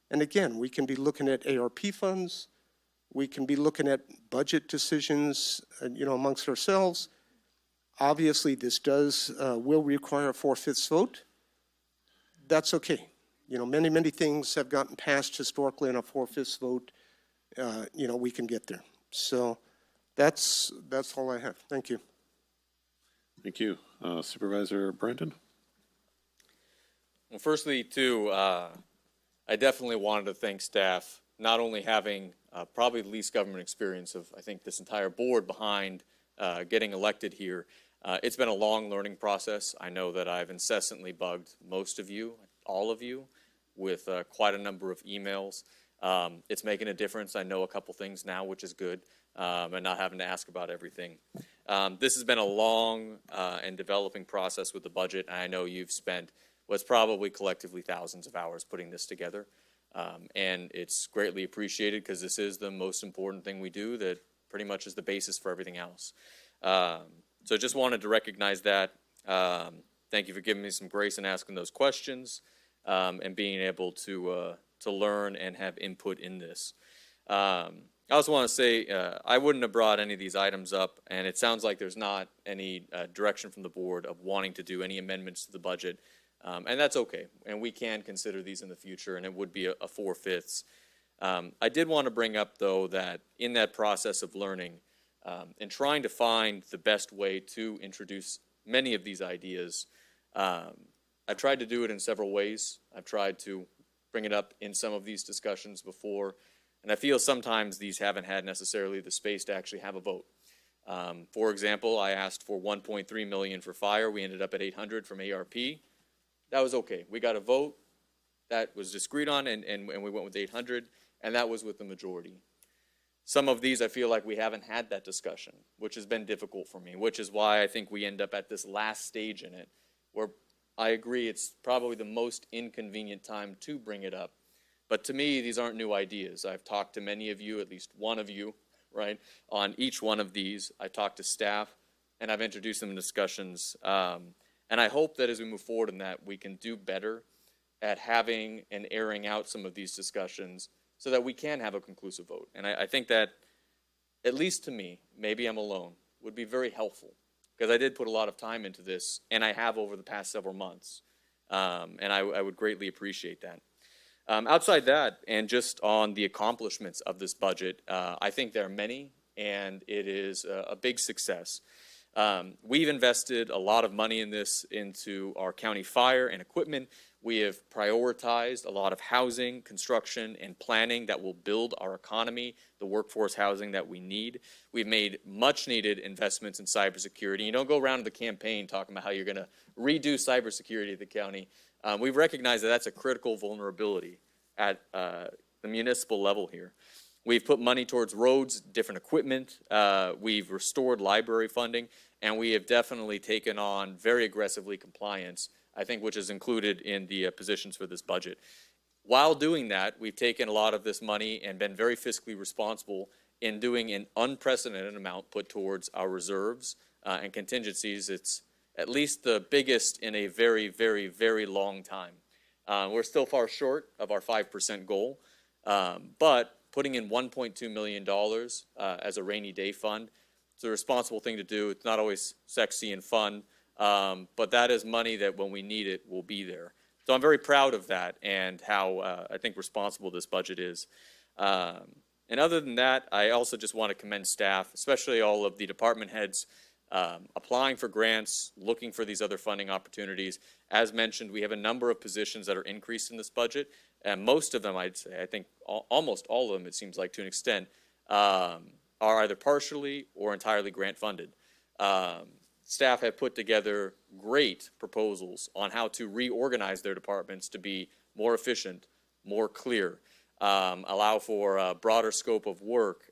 And again, we can be looking at ARP funds. We can be looking at budget decisions, amongst ourselves. Obviously, this will require a 4/5 vote. That's okay. Many things have gotten passed historically on a 4/5 vote. We can get there. So that's all I have. Thank you.
Thank you. Supervisor Brandon?
Well, firstly, too, I definitely wanted to thank staff, not only having probably the least government experience of, I think, this entire board behind getting elected here. It's been a long learning process. I know that I've incessantly bugged most of you, all of you with quite a number of emails. It's making a difference. I know a couple things now, which is good, and not having to ask about everything. This has been a long and developing process with the budget, and I know you've spent what's probably collectively thousands of hours putting this together. And it's greatly appreciated because this is the most important thing we do that pretty much is the basis for everything else. So just wanted to recognize that. Thank you for giving me some grace and asking those questions and being able to learn and have input in this. I also want to say I wouldn't have brought any of these items up, and it sounds like there's not any direction from the board of wanting to do any amendments to the budget. And that's okay, and we can consider these in the future, and it would be a 4/5. I did want to bring up, though, that in that process of learning and trying to find the best way to introduce many of these ideas, I've tried to do it in several ways. I've tried to bring it up in some of these discussions before, and I feel sometimes these haven't had necessarily the space to actually have a vote. For example, I asked for $1.3 million for fire. We ended up at $800 from ARP. That was okay. We got a vote that was disagreed on, and we went with 800, and that was with the majority. Some of these I feel like we haven't had that discussion, which has been difficult for me, which is why I think we end up at this last stage in it, where I agree it's probably the most inconvenient time to bring it up. But to me, these aren't new ideas. I've talked to many of you, at least one of you, right, on each one of these. I talked to staff, and I've introduced them in discussions. And I hope that as we move forward in that, we can do better at having and airing out some of these discussions so that we can have a conclusive vote. And I think that, at least to me, maybe I'm alone, would be very helpful. Because I did put a lot of time into this, and I have over the past several months. And I would greatly appreciate that. Outside that, and just on the accomplishments of this budget, I think there are many, and it is a big success. We've invested a lot of money in this into our county fire and equipment. We have prioritized a lot of housing, construction, and planning that will build our economy, the workforce housing that we need. We've made much needed investments in cybersecurity. You don't go around the campaign talking about how you're going to redo cybersecurity at the county. We've recognized that that's a critical vulnerability at the municipal level here. We've put money towards roads, different equipment. We've restored library funding, and we have definitely taken on very aggressively compliance, I think, which is included in the positions for this budget. While doing that, we've taken a lot of this money and been very fiscally responsible in doing an unprecedented amount put towards our reserves and contingencies. It's at least the biggest in a very, very, very long time. We're still far short of our 5% goal, but putting in $1.2 million as a rainy day fund, it's a responsible thing to do. It's not always sexy and fun, but that is money that when we need it will be there. So I'm very proud of that and how I think responsible this budget is. And other than that, I also just want to commend staff, especially all of the department heads, applying for grants, looking for these other funding opportunities. As mentioned, we have a number of positions that are increased in this budget, and most of them, I'd say, I think almost all of them, it seems like to an extent, are either partially or entirely grant funded. Staff have put together great proposals on how to reorganize their departments to be more efficient, more clear, allow for a broader scope of work.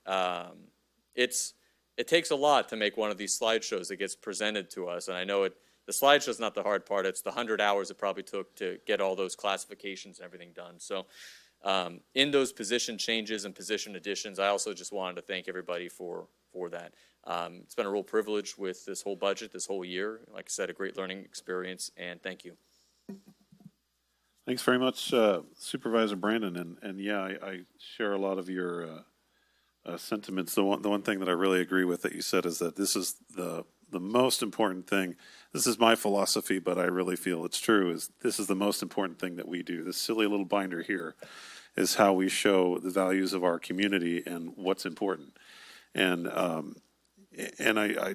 It takes a lot to make one of these slideshows that gets presented to us, and I know the slideshow's not the hard part. It's the 100 hours it probably took to get all those classifications and everything done. So in those position changes and position additions, I also just wanted to thank everybody for that. It's been a real privilege with this whole budget, this whole year. Like I said, a great learning experience, and thank you.
Thanks very much, Supervisor Brandon. And yeah, I share a lot of your sentiments. The one thing that I really agree with that you said is that this is the most important thing. This is my philosophy, but I really feel it's true, is this is the most important thing that we do. This silly little binder here is how we show the values of our community and what's important. And I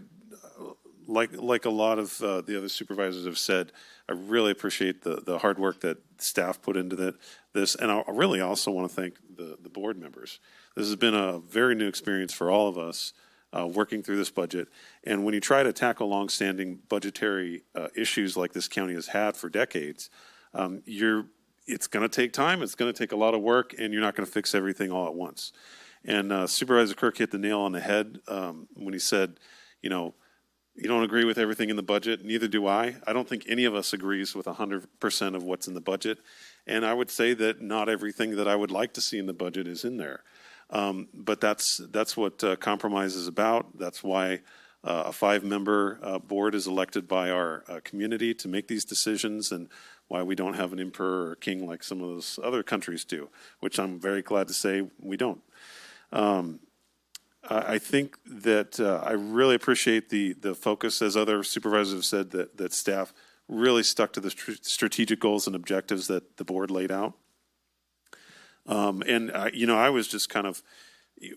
like a lot of the other supervisors have said, I really appreciate the hard work that staff put into this. And I really also want to thank the board members. This has been a very new experience for all of us working through this budget. And when you try to tackle longstanding budgetary issues like this county has had for decades, It's going to take time, it's going to take a lot of work, and you're not going to fix everything all at once. And Supervisor Kirk hit the nail on the head when he said, you don't agree with everything in the budget, neither do I. I don't think any of us agrees with 100% of what's in the budget. And I would say that not everything that I would like to see in the budget is in there. But that's what compromise is about. That's why a 5-member board is elected by our community to make these decisions, and why we don't have an emperor or king like some of those other countries do, which I'm very glad to say we don't. I think that I really appreciate the focus, as other supervisors have said, that staff really stuck to the strategic goals and objectives that the board laid out. I was just kind of,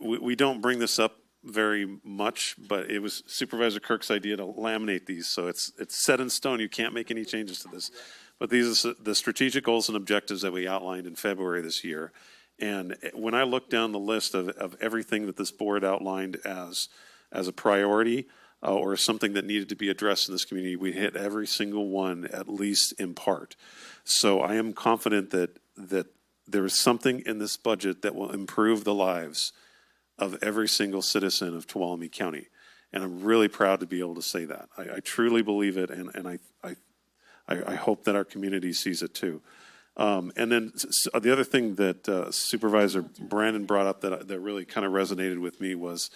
we don't bring this up very much, but it was Supervisor Kirk's idea to laminate these. So it's set in stone. You can't make any changes to this. But these are the strategic goals and objectives that we outlined in February this year. And when I look down the list of everything that this board outlined as a priority or something that needed to be addressed in this community, we hit every single one, at least in part. So I am confident that there is something in this budget that will improve the lives of every single citizen of Tuolumne County. And I'm really proud to be able to say that. I truly believe it, and I hope that our community sees it too. And then the other thing that Supervisor Brandon brought up that really kind of resonated with me was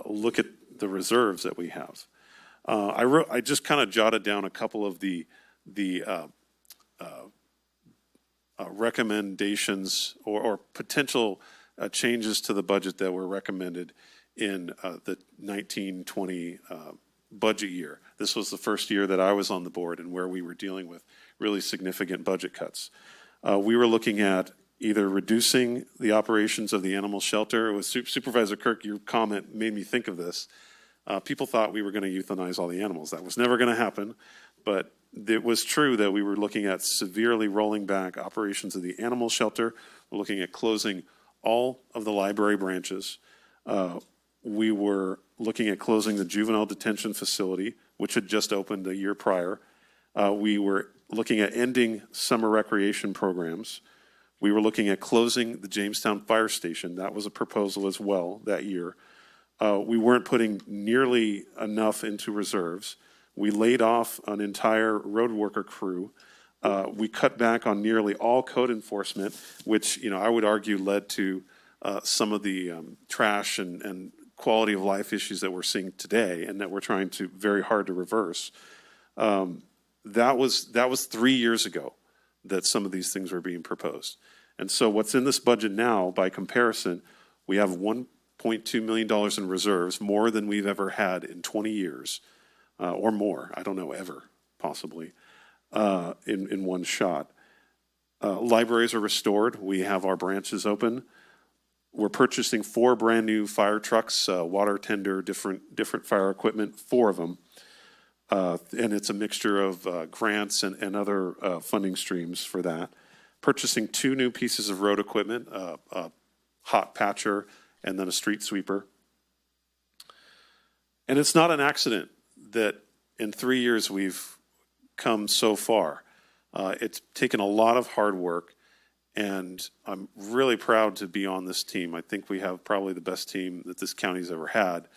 look at the reserves that we have. I just kind of jotted down a couple of the recommendations or potential changes to the budget that were recommended in the 1920 budget year. This was the first year that I was on the board and where we were dealing with really significant budget cuts. We were looking at either reducing the operations of the animal shelter. It was Supervisor Kirk, your comment made me think of this. People thought we were going to euthanize all the animals. That was never going to happen, but it was true that we were looking at severely rolling back operations of the animal shelter. We're looking at closing all of the library branches. We were looking at closing the juvenile detention facility, which had just opened a year prior. We were looking at ending summer recreation programs. We were looking at closing the Jamestown Fire Station. That was a proposal as well that year. We weren't putting nearly enough into reserves. We laid off an entire road worker crew. We cut back on nearly all code enforcement, which I would argue led to some of the trash and quality of life issues that we're seeing today and that we're trying to very hard to reverse. That was 3 years ago that some of these things were being proposed. And so what's in this budget now, by comparison, we have $1.2 million in reserves, more than we've ever had in 20 years, or more. I don't know, ever, possibly, in one shot. Libraries are restored. We have our branches open. We're purchasing 4 brand new fire trucks, water tender, different fire equipment, 4 of them. And it's a mixture of grants and other funding streams for that. Purchasing 2 new pieces of road equipment, a hot patcher and then a street sweeper. And it's not an accident that in 3 years we've come so far. It's taken a lot of hard work, and I'm really proud to be on this team. I think we have probably the best team that this county's ever had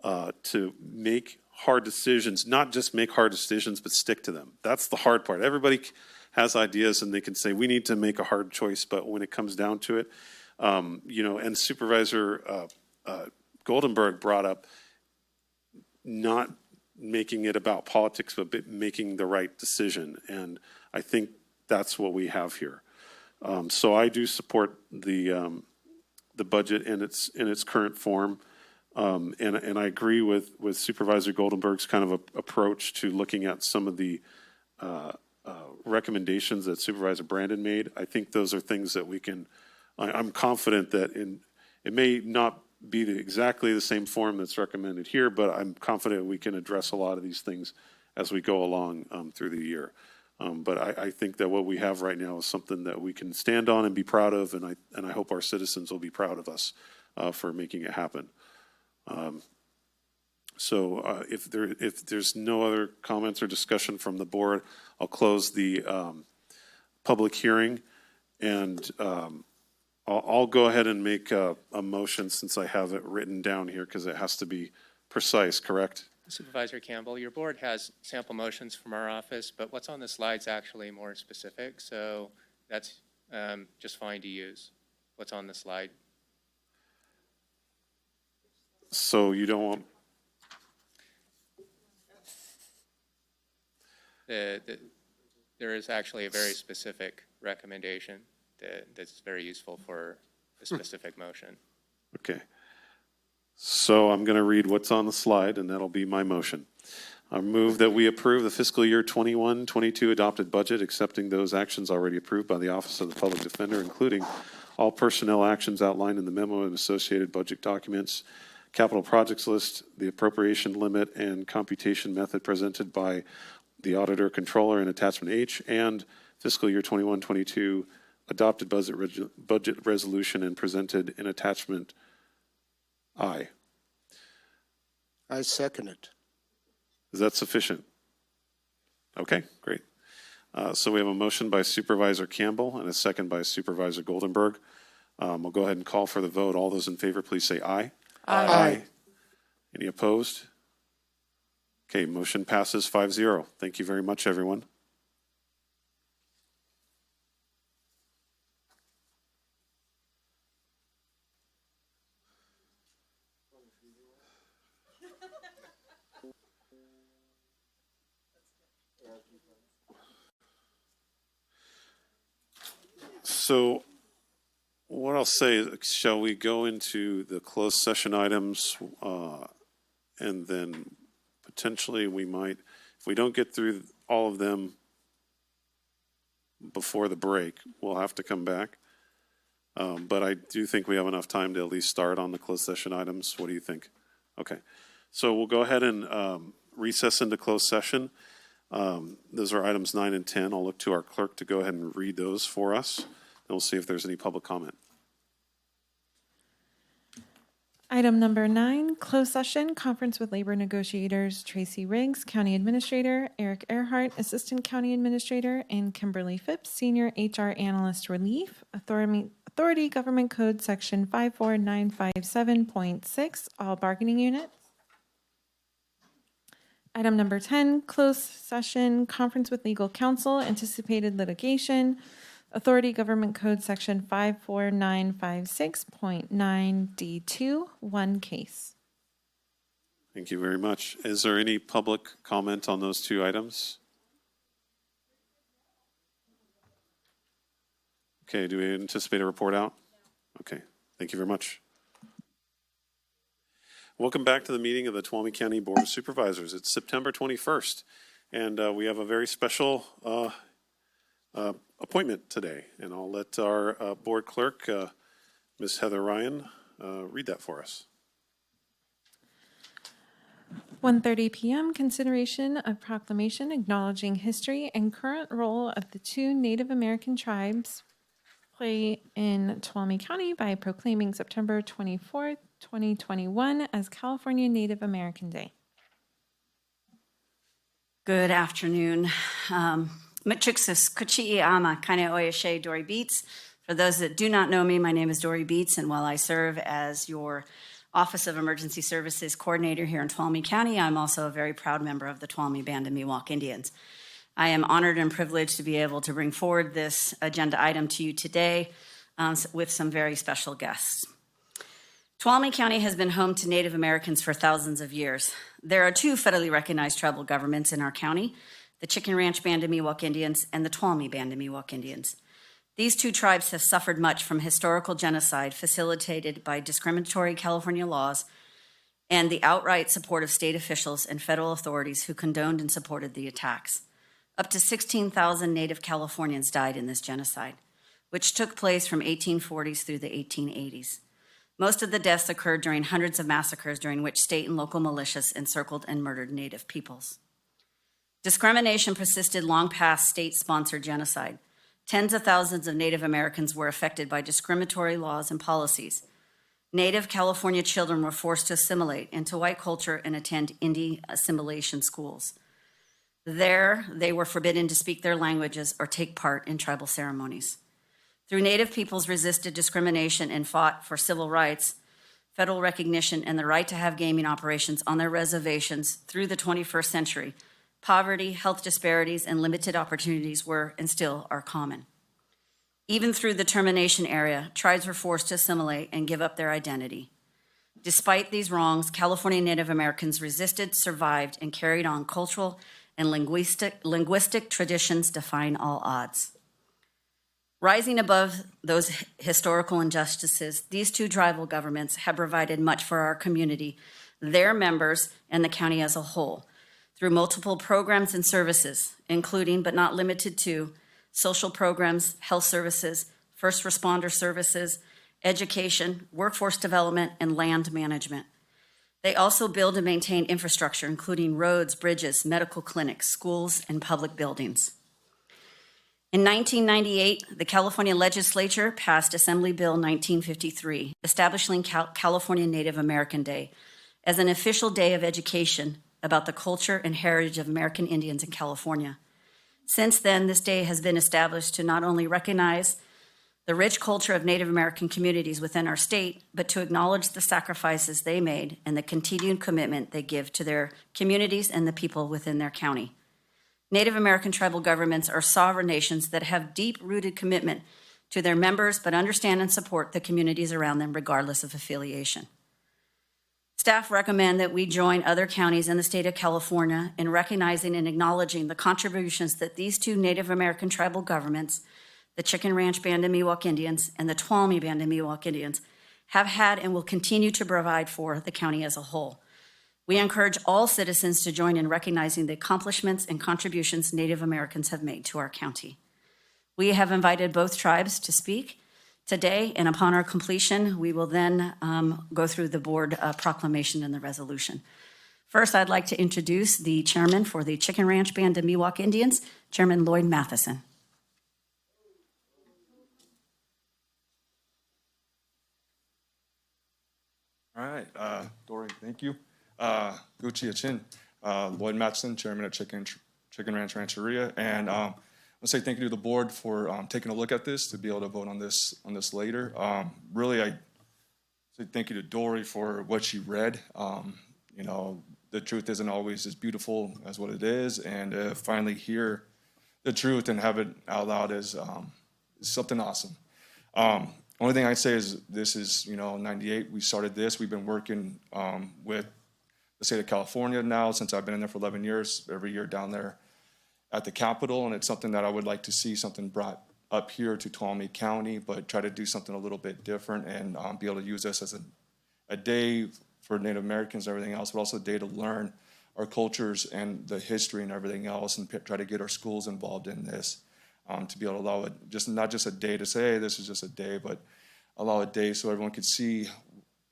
to make hard decisions, not just make hard decisions, but stick to them. That's the hard part. Everybody has ideas and they can say, we need to make a hard choice, but when it comes down to it, and Supervisor Goldenberg brought up not making it about politics, but making the right decision. And I think that's what we have here. So I do support the budget in its current form. And I agree with Supervisor Goldenberg's kind of approach to looking at some of the recommendations that Supervisor Brandon made. I think those are things that we can, I'm confident that it may not be exactly the same form that's recommended here, but I'm confident we can address a lot of these things as we go along through the year. But I think that what we have right now is something that we can stand on and be proud of, and I hope our citizens will be proud of us for making it happen. So if there's no other comments or discussion from the board, I'll close the public hearing, and I'll go ahead and make a motion since I have it written down here because it has to be precise, correct?
Supervisor Campbell, your board has sample motions from our office, but what's on the slide's actually more specific, so that's just fine to use. What's on the slide?
So you don't want,
There is actually a very specific recommendation that's very useful for a specific motion.
okay. So I'm going to read what's on the slide, and that'll be my motion. I move that we approve the fiscal year 21-22 adopted budget, accepting those actions already approved by the Office of the Public Defender, including all personnel actions outlined in the memo and associated budget documents, capital projects list, the appropriation limit and computation method presented by the auditor controller in attachment H, and fiscal year 21-22 adopted budget resolution and presented in attachment I.
I second it.
Is that sufficient? Okay, great. So we have a motion by Supervisor Campbell and a second by Supervisor Goldenberg. We'll go ahead and call for the vote. All those in favor, please say aye.
Aye.
Any opposed? Okay, motion passes 5-0. Thank you very much, everyone. So what I'll say is, shall we go into the closed session items, and then potentially we might, if we don't get through all of them before the break, we'll have to come back. But I do think we have enough time to at least start on the closed session items. What do you think? Okay. So we'll go ahead and recess into closed session. Those are items 9 and 10. I'll look to our clerk to go ahead and read those for us. And we'll see if there's any public comment.
Item number 9, closed session, conference with labor negotiators Tracy Riggs, County Administrator, Eric Earhart, Assistant County Administrator, and Kimberly Phipps, Senior HR Analyst Relief, Authority Government Code Section 54957.6, all bargaining units. Item number 10, closed session, conference with legal counsel, anticipated litigation, Authority Government Code Section 54956.9D2, one case.
Thank you very much. Is there any public comment on those two items? Okay, do we anticipate a report out? Okay, thank you very much. Welcome back to the meeting of the Tuolumne County Board of Supervisors. It's September 21st, and we have a very special appointment today, and I'll let our board clerk, Ms. Heather Ryan, read that for us.
1:30 p.m. Consideration of proclamation acknowledging history and current role of the 2 Native American tribes play in Tuolumne County by proclaiming September 24th, 2021 as California Native American Day.
Good afternoon. Matrixus Kuchi'i Ama Kaine Oyeshe Dory Beats. For those that do not know me, my name is Dory Beats, and while I serve as your Office of Emergency Services Coordinator here in Tuolumne County, I'm also a very proud member of the Tuolumne Band of Miwok Indians. I am honored and privileged to be able to bring forward this agenda item to you today with some very special guests. Tuolumne County has been home to Native Americans for thousands of years. There are 2 federally recognized tribal governments in our county, the Chicken Ranch Band of Miwok Indians and the Tuolumne Band of Miwok Indians. These 2 tribes have suffered much from historical genocide facilitated by discriminatory California laws and the outright support of state officials and federal authorities who condoned and supported the attacks. Up to 16,000 Native Californians died in this genocide, which took place from 1840s through the 1880s. Most of the deaths occurred during hundreds of massacres during which state and local militias encircled and murdered Native peoples. Discrimination persisted long past state-sponsored genocide. Tens of thousands of Native Americans were affected by discriminatory laws and policies. Native California children were forced to assimilate into white culture and attend Indian assimilation schools. There, they were forbidden to speak their languages or take part in tribal ceremonies. Through Native peoples resisted discrimination and fought for civil rights, federal recognition, and the right to have gaming operations on their reservations through the 21st century, poverty, health disparities, and limited opportunities were and still are common. Even through the termination era, tribes were forced to assimilate and give up their identity. Despite these wrongs, California Native Americans resisted, survived, and carried on cultural and linguistic traditions defying all odds. Rising above those historical injustices, these two tribal governments have provided much for our community, their members, and the county as a whole, through multiple programs and services, including but not limited to social programs, health services, first responder services, education, workforce development, and land management. They also build and maintain infrastructure, including roads, bridges, medical clinics, schools, and public buildings. In 1998, the California legislature passed Assembly Bill 1953, establishing California Native American Day as an official day of education about the culture and heritage of American Indians in California. Since then, this day has been established to not only recognize the rich culture of Native American communities within our state, but to acknowledge the sacrifices they made and the continued commitment they give to their communities and the people within their county. Native American tribal governments are sovereign nations that have deep-rooted commitment to their members, but understand and support the communities around them regardless of affiliation. Staff recommend that we join other counties in the state of California in recognizing and acknowledging the contributions that these two Native American tribal governments, the Chicken Ranch Band of Miwok Indians and the Tuolumne Band of Miwok Indians, have had and will continue to provide for the county as a whole. We encourage all citizens to join in recognizing the accomplishments and contributions Native Americans have made to our county. We have invited both tribes to speak today, and upon our completion, we will then go through the board proclamation and the resolution. First, I'd like to introduce the chairman for the Chicken Ranch Band of Miwok Indians, Chairman Lloyd Matheson.
All right, Dory, thank you. Gucci Achin, Lloyd Matheson, Chairman at Chicken Ranch Rancheria, and I want to say thank you to the board for taking a look at this to be able to vote on this later. Really, I say thank you to Dory for what she read. You know, the truth isn't always as beautiful as what it is, and finally hear the truth and have it out loud is something awesome. Only thing I'd say is this is, 98, we started this. We've been working with the state of California now since I've been in there for 11 years, every year down there at the Capitol, and it's something that I would like to see something brought up here to Tuolumne County, but try to do something a little bit different and be able to use this as a day for Native Americans and everything else, but also a day to learn our cultures and the history and everything else, and try to get our schools involved in this, to be able to allow it, not just a day to say, hey, this is just a day, but allow a day so everyone could see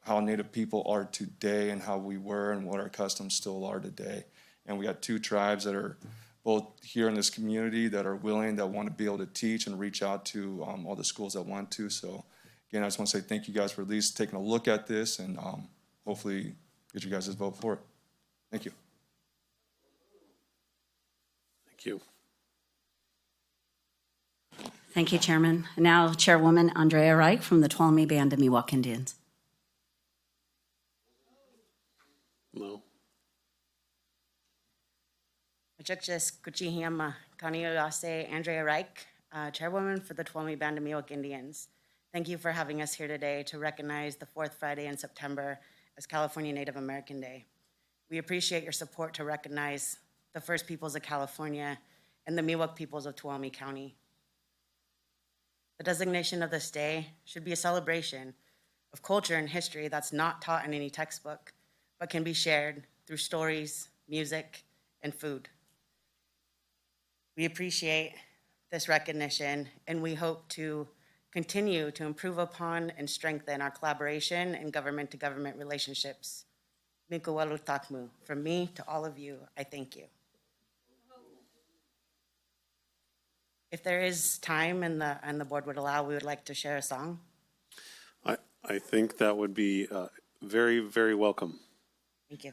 how Native people are today and how we were and what our customs still are today. And we got two tribes that are both here in this community that are willing, that want to be able to teach and reach out to all the schools that want to. So again, I just want to say thank you guys for at least taking a look at this and hopefully get you guys' vote for it. Thank you.
Thank you.
Thank you, Chairman. Now, Chairwoman Andrea Reich from the Tuolumne Band of Miwok Indians.
Hello.
Machukchis Kuchihiyama Kaniyase Andrea Reich, Chairwoman for the Tuolumne Band of Miwok Indians. Thank you for having us here today to recognize the fourth Friday in September as California Native American Day. We appreciate your support to recognize the First Peoples of California and the Miwok peoples of Tuolumne County. The designation of this day should be a celebration of culture and history that's not taught in any textbook, but can be shared through stories, music, and food. We appreciate this recognition, and we hope to continue to improve upon and strengthen our collaboration and government-to-government relationships. Mikuwalu Takmu. From me to all of you, I thank you. If there is time and the board would allow, we would like to share a song.
I think that would be very, very welcome.
Thank you.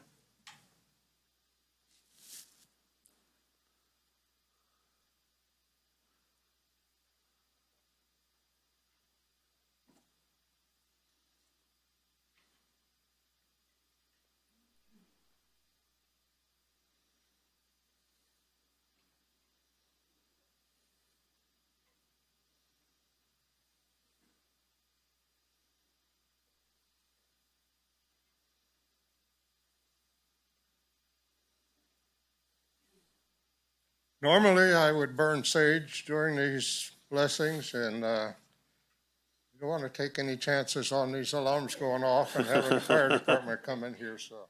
Normally, I would burn sage during these blessings, and you don't want to take any chances on these alarms going off and having the fire department come in here. So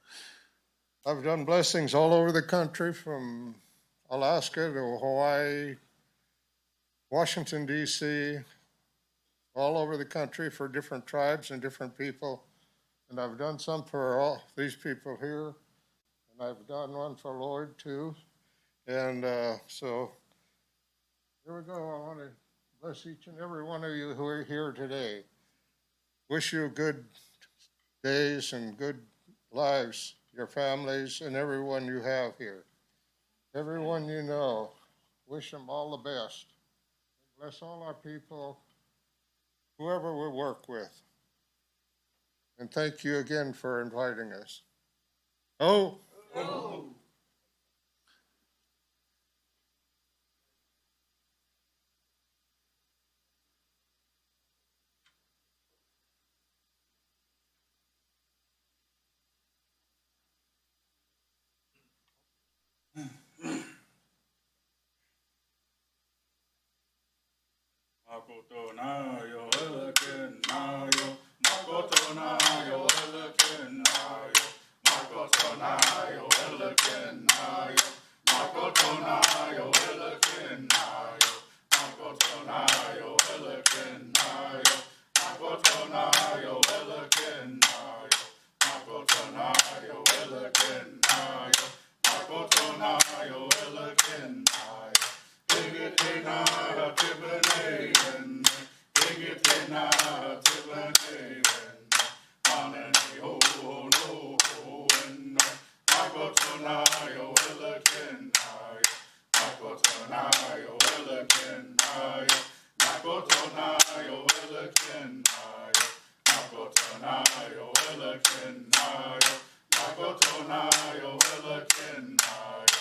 I've done blessings all over the country, from Alaska to Hawaii, Washington, D.C., all over the country for different tribes and different people. And I've done some for all these people here, and I've done one for Lloyd too. And so here we go. I want to bless each and every one of you who are here today. Wish you good days and good lives, your families, and everyone you have here. Everyone you know, wish them all the best. Bless all our people, whoever we work with. And thank you again for inviting us. Oh. Oh.
Makoto na yo eleken na yo, makoto na yo eleken na yo, makoto na yo eleken na yo, makoto na yo eleken na yo, makoto na yo eleken na yo, makoto na yo eleken na yo, makoto na yo eleken na yo, makoto na yo eleken na yo. Tigitina Tibenayan, Tigitina Tibenayan, Anani ho no ho and Makotonayo Elekenayo, Makotonayo Elekenayo, Makotonayo Elekenayo, Makotonayo Elekenayo, Makotonayo Elekenayo,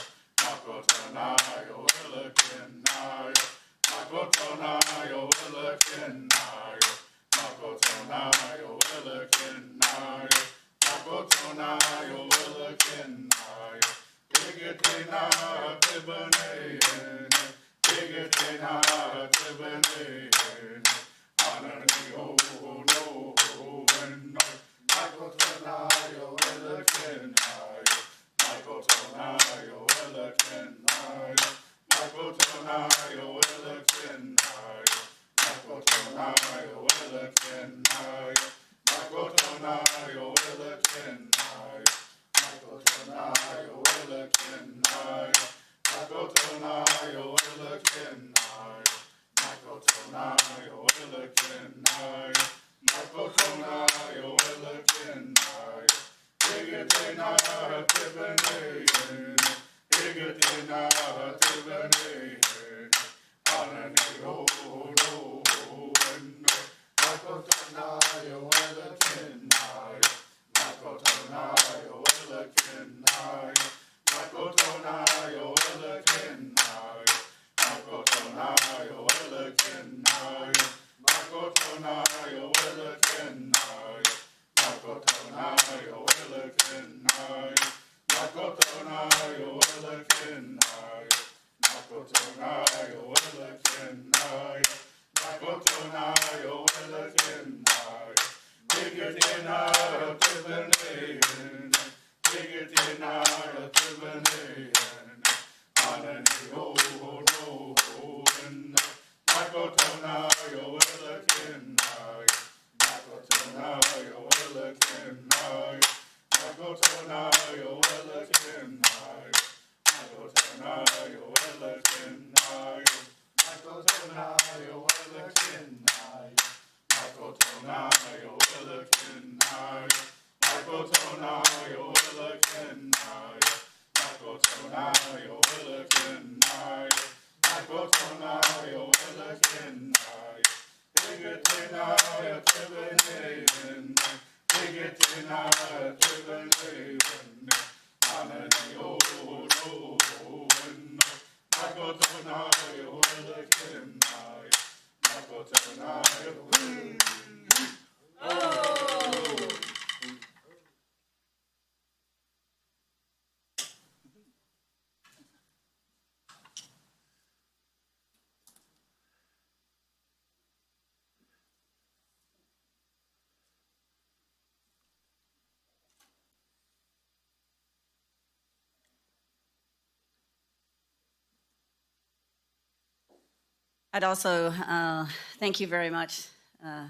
Makotonayo Elekenayo, Makotonayo Elekenayo, Makotonayo Elekenayo, Makotonayo Elekenayo, Tigitina Tibenayan, Tigitina Tibenayan, Anani ho no ho and Makotonayo Elekenayo, Makotonayo Elekenayo, Makotonayo Elekenayo, Makotonayo Elekenayo, Makotonayo Elekenayo, Makotonayo Elekenayo, Makotonayo Elekenayo, Makotonayo Elekenayo, Makotonayo Elekenayo, Tigitina Tibenayan, Tigitina Tibenayan, Anani ho no ho and Makotonayo Elekenayo, Makotonayo Elekenayo, Makotonayo Elekenayo, Makotonayo Elekenayo, Makotonayo Elekenayo, Makotonayo Elekenayo, Makotonayo Elekenayo, Makotonayo Elekenayo, Makotonayo Elekenayo, Tigitina Tibenayan, Tigitina Tibenayan, Anani ho no ho and Makotonayo Elekenayo, Makotonayo Elekenayo, Makotonayo Elekenayo, Makotonayo Elekenayo, Makotonayo Elekenayo, Makotonayo Elekenayo, Makotonayo Elekenayo, Makotonayo Elekenayo, Makotonayo Elekenayo, Tigitina Tibenayan, Tigitina Tibenayan, Anani ho no ho and Makotonayo Elekenayo, Makotonayo
I'd also thank you very much,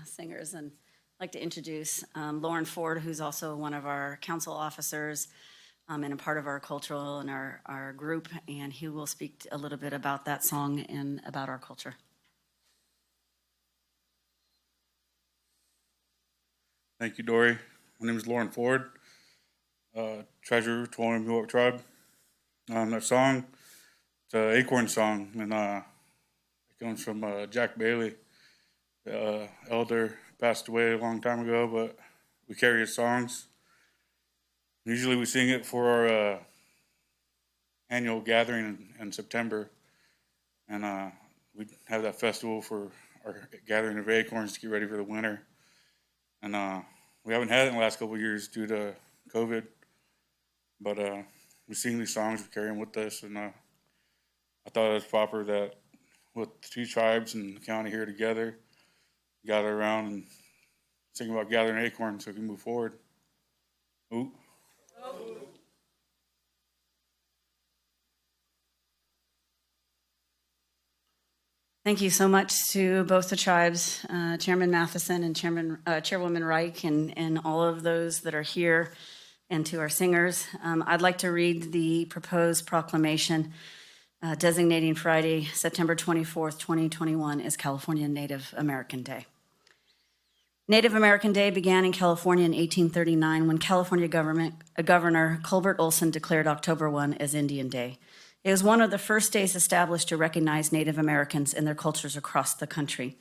singers, and I'd like to introduce Lauren Ford, who's also one of our council officers and a part of our cultural and our group, and he will speak a little bit about that song and about our culture.
Thank you, Dory. My name is Lauren Ford, treasurer, Tuolumne Miwok Tribe. That song, it's an acorn song, and it comes from Jack Bailey. The elder passed away a long time ago, but we carry his songs. Usually we sing it for our annual gathering in September, and we have that festival for our gathering of acorns to get ready for the winter. And we haven't had it in the last couple of years due to COVID, but we sing these songs, we carry them with us, and I thought it was proper that with the two tribes and the county here together, gather around and sing about gathering acorns so we can move forward. Ooh.
Thank you so much to both the tribes, Chairman Matheson and Chairwoman Reich, and all of those that are here, and to our singers. I'd like to read the proposed proclamation designating Friday, September 24th, 2021 as California Native American Day. Native American Day began in California in 1839 when California Governor Colbert Olson declared October 1 as Indian Day. It was one of the first days established to recognize Native Americans and their cultures across the country.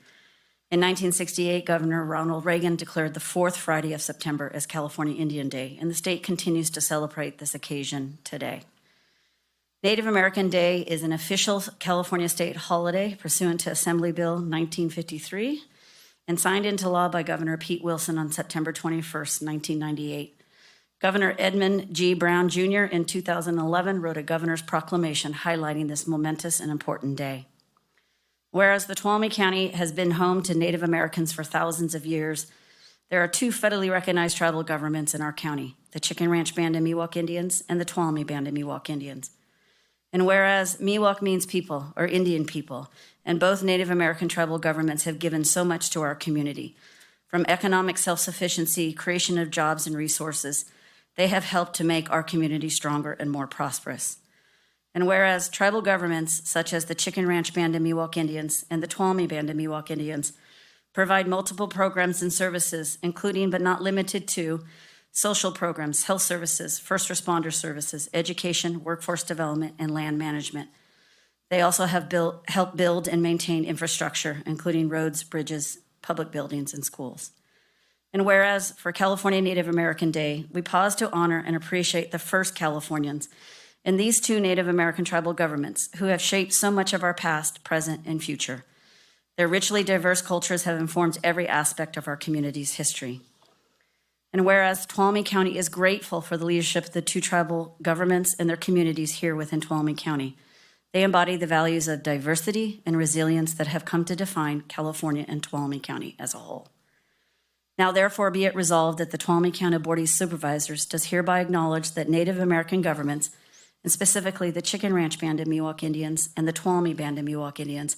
In 1968, Governor Ronald Reagan declared the fourth Friday of September as California Indian Day, and the state continues to celebrate this occasion today. Native American Day is an official California state holiday pursuant to Assembly Bill 1953 and signed into law by Governor Pete Wilson on September 21st, 1998. Governor Edmund G. Brown Jr. in 2011 wrote a governor's proclamation highlighting this momentous and important day. Whereas the Tuolumne County has been home to Native Americans for thousands of years, there are two federally recognized tribal governments in our county, the Chicken Ranch Band of Miwok Indians and the Tuolumne Band of Miwok Indians. And whereas Miwok means people or Indian people, and both Native American tribal governments have given so much to our community, from economic self-sufficiency, creation of jobs and resources, they have helped to make our community stronger and more prosperous. And whereas tribal governments, such as the Chicken Ranch Band of Miwok Indians and the Tuolumne Band of Miwok Indians, provide multiple programs and services, including but not limited to social programs, health services, first responder services, education, workforce development, and land management. They also have helped build and maintain infrastructure, including roads, bridges, public buildings, and schools. And whereas for California Native American Day, we pause to honor and appreciate the first Californians and these two Native American tribal governments who have shaped so much of our past, present, and future. Their richly diverse cultures have informed every aspect of our community's history. And whereas Tuolumne County is grateful for the leadership of the two tribal governments and their communities here within Tuolumne County, they embody the values of diversity and resilience that have come to define California and Tuolumne County as a whole. Now, therefore, be it resolved that the Tuolumne County Board of Supervisors does hereby acknowledge that Native American governments, and specifically the Chicken Ranch Band of Miwok Indians and the Tuolumne Band of Miwok Indians,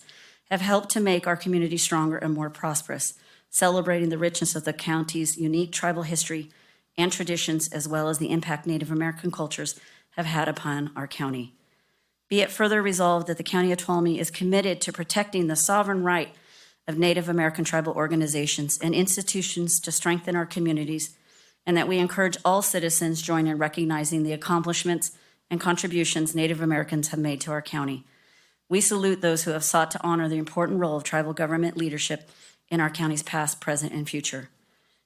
have helped to make our community stronger and more prosperous, celebrating the richness of the county's unique tribal history and traditions, as well as the impact Native American cultures have had upon our county. Be it further resolved that the County of Tuolumne is committed to protecting the sovereign right of Native American tribal organizations and institutions to strengthen our communities, and that we encourage all citizens join in recognizing the accomplishments and contributions Native Americans have made to our county. We salute those who have sought to honor the important role of tribal government leadership in our county's past, present, and future.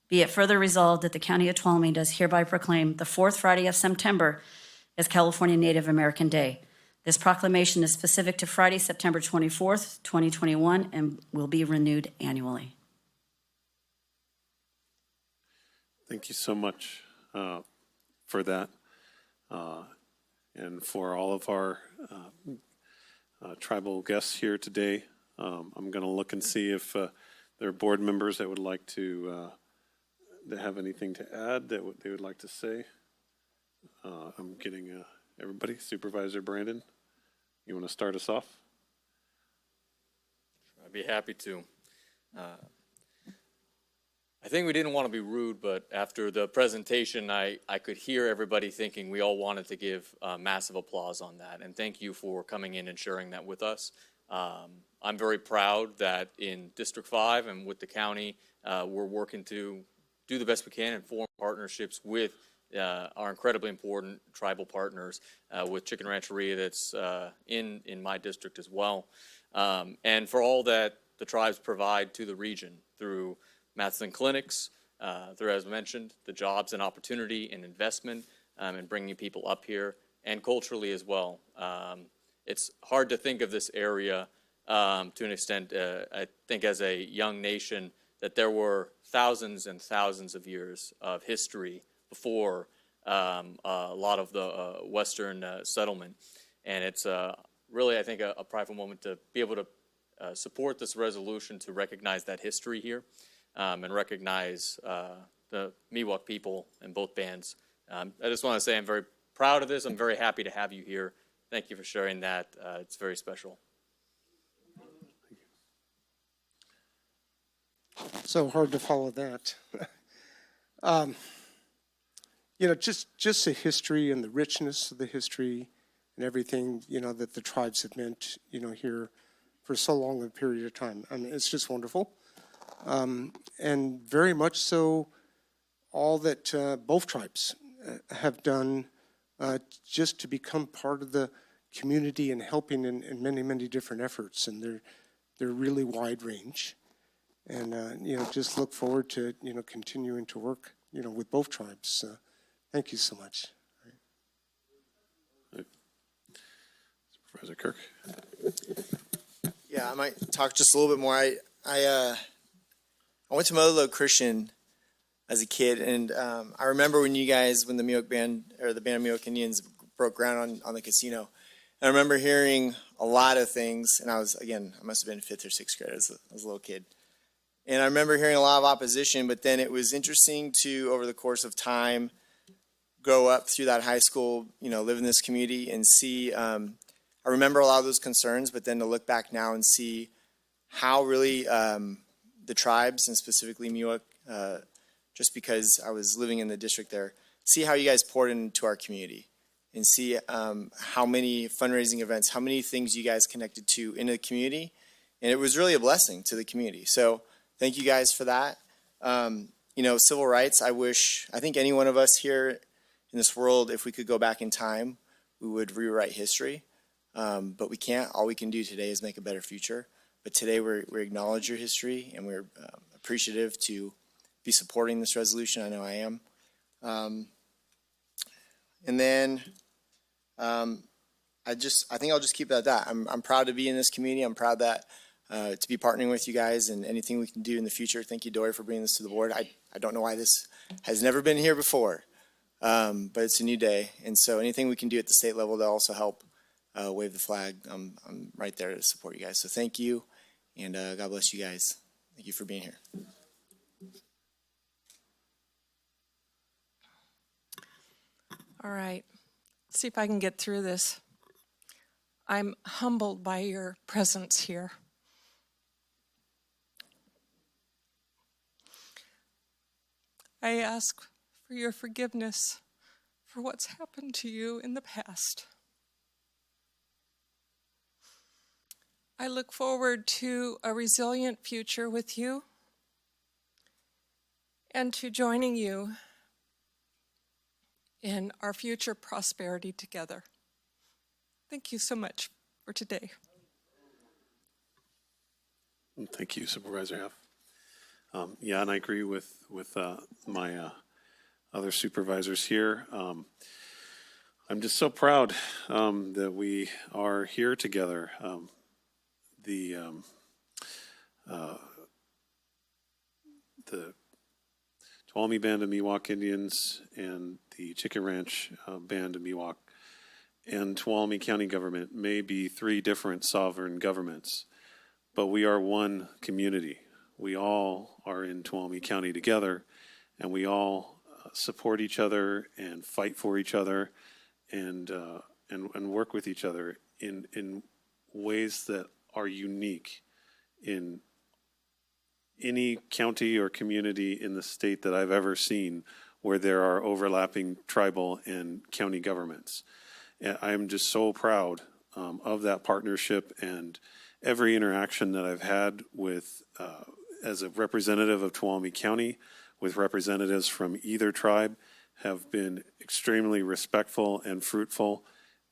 Be it further resolved that the County of Tuolumne does hereby proclaim the fourth Friday of September as California Native American Day. This proclamation is specific to Friday, September 24th, 2021, and will be renewed annually.
Thank you so much for that. And for all of our tribal guests here today, I'm going to look and see if there are board members that would like to that have anything to add that they would like to say. I'm getting everybody. Supervisor Brandon, you want to start us off?
be happy to. I think we didn't want to be rude, but after the presentation, I could hear everybody thinking we all wanted to give massive applause on that. And thank you for coming in and sharing that with us. I'm very proud that in District 5 and with the county, we're working to do the best we can and form partnerships with our incredibly important tribal partners, with Chicken Rancheria that's in my district as well. And for all that the tribes provide to the region through Matheson clinics, through, as mentioned, the jobs and opportunity and investment, and bringing people up here, and culturally as well. It's hard to think of this area to an extent, I think as a young nation, that there were thousands and thousands of years of history before a lot of the Western settlement. And it's really, I think, a prideful moment to be able to support this resolution to recognize that history here. And recognize the Miwok people and both bands. I just want to say I'm very proud of this. I'm very happy to have you here. Thank you for sharing that. It's very special.
So hard to follow that. Just the history and the richness of the history and everything, that the tribes have meant, here for so long a period of time. I mean, it's just wonderful. And very much so all that both tribes have done just to become part of the community and helping in many, many different efforts. And they're really wide range. And, just look forward to, continuing to work, with both tribes. Thank you so much.
Supervisor Kirk.
Yeah, I might talk just a little bit more. I went to Motherlode Christian as a kid, and I remember when the Miwok band, or the band of Miwok Indians, broke ground on the casino. And I remember hearing a lot of things, and I must have been 5th or 6th grade. I was a little kid. And I remember hearing a lot of opposition, but then it was interesting to, over the course of time, go up through that high school, live in this community and see, I remember a lot of those concerns, but then to look back now and see how really the tribes, and specifically Miwok, just because I was living in the district there, see how you guys poured into our community and see how many fundraising events, how many things you guys connected to in the community. And it was really a blessing to the community. So thank you guys for that. Civil rights, I think any one of us here in this world, if we could go back in time, we would rewrite history. But we can't. All we can do today is make a better future. But today we acknowledge your history, and we're appreciative to be supporting this resolution. I know I am. And then I think I'll just keep it at that. I'm proud to be in this community. I'm proud that to be partnering with you guys, and anything we can do in the future. Thank you, Dory, for bringing this to the board. I don't know why this has never been here before, but it's a new day. And so anything we can do at the state level to also help wave the flag, I'm right there to support you guys. So thank you, and God bless you guys. Thank you for being here.
All right, let's see if I can get through this. I'm humbled by your presence here. I ask for your forgiveness for what's happened to you in the past. I look forward to a resilient future with you and to joining you in our future prosperity together. Thank you so much for today.
Thank you, Supervisor Huff. Yeah, and I agree with my other supervisors here. I'm just so proud that we are here together. The Tuolumne Band of Miwok Indians and the Chicken Ranch Band of Miwok and Tuolumne County government may be three different sovereign governments, but we are one community. We all are in Tuolumne County together, and we all support each other and fight for each other and work with each other in ways that are unique in any county or community in the state that I've ever seen where there are overlapping tribal and county governments. And I am just so proud of that partnership, and every interaction that I've had with, as a representative of Tuolumne County, with representatives from either tribe, have been extremely respectful and fruitful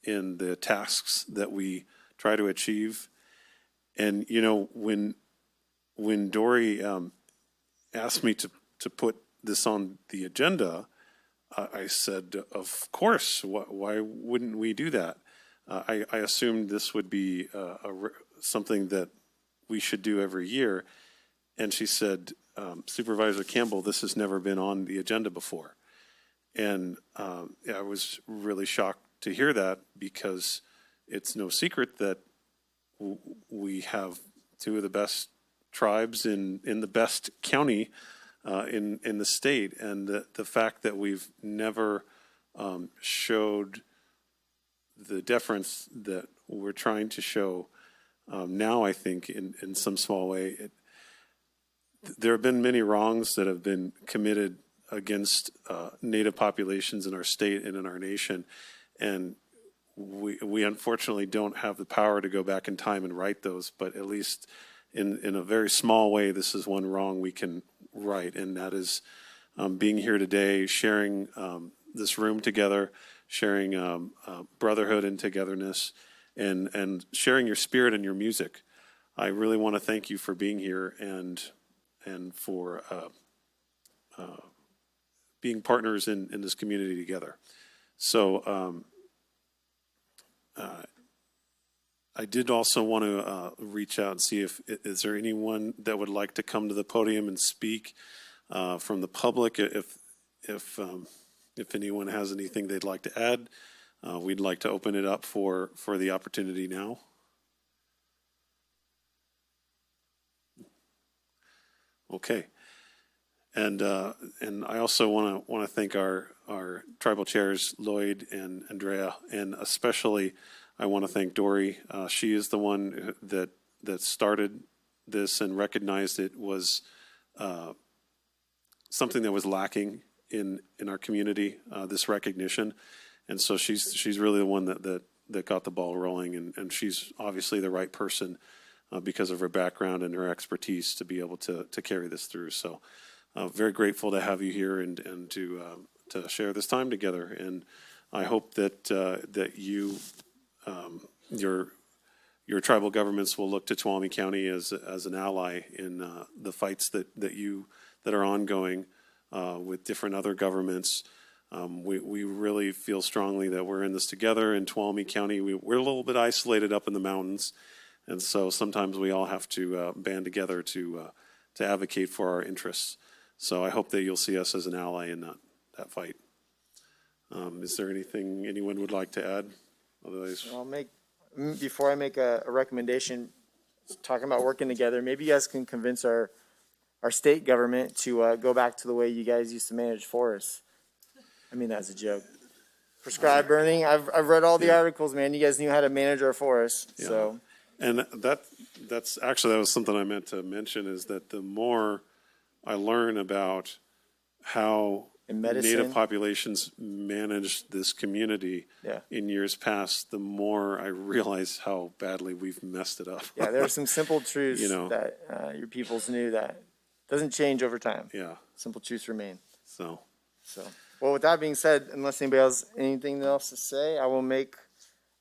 in the tasks that we try to achieve. And, you know, when Dory asked me to put this on the agenda, I said, of course, why wouldn't we do that? I assumed this would be something that we should do every year. And she said, Supervisor Campbell, this has never been on the agenda before. And I was really shocked to hear that, because it's no secret that we have two of the best tribes in the best county in the state. And the fact that we've never showed the deference that we're trying to show now, I think, in some small way, there have been many wrongs that have been committed against Native populations in our state and in our nation. And we unfortunately don't have the power to go back in time and right those, but at least in a very small way, this is one wrong we can right. And that is being here today, sharing this room together, sharing brotherhood and togetherness, and sharing your spirit and your music. I really want to thank you for being here and for being partners in this community together. So I did also want to reach out and see if is there anyone that would like to come to the podium and speak from the public. If anyone has anything they'd like to add, we'd like to open it up for the opportunity now. Okay. And I also want to thank our tribal chairs, Lloyd and Andrea, and especially I want to thank Dory. She is the one that started this and recognized it was something that was lacking in our community, this recognition. And so she's really the one that got the ball rolling, and she's obviously the right person because of her background and her expertise to be able to carry this through. So very grateful to have you here and to share this time together. And I hope that you your tribal governments will look to Tuolumne County as an ally in the fights that are ongoing with different other governments. We really feel strongly that we're in this together in Tuolumne County. We're a little bit isolated up in the mountains, and so sometimes we all have to band together to advocate for our interests. So I hope that you'll see us as an ally in that fight. Is there anything anyone would like to add? Otherwise,
before I make a recommendation, talking about working together, maybe you guys can convince our state government to go back to the way you guys used to manage forests. I mean, that's a joke. Prescribed burning. I've read all the articles, man. You guys knew how to manage our forests.
yeah.
So,
and that's actually, that was something I meant to mention, is that the more I learn about how Native populations managed this community in years past, the more I realize how badly we've messed it up.
yeah, there are some simple truths that your peoples knew that doesn't change over time.
Yeah.
Simple truths remain.
So.
Well, with that being said, unless anybody has anything else to say, I will make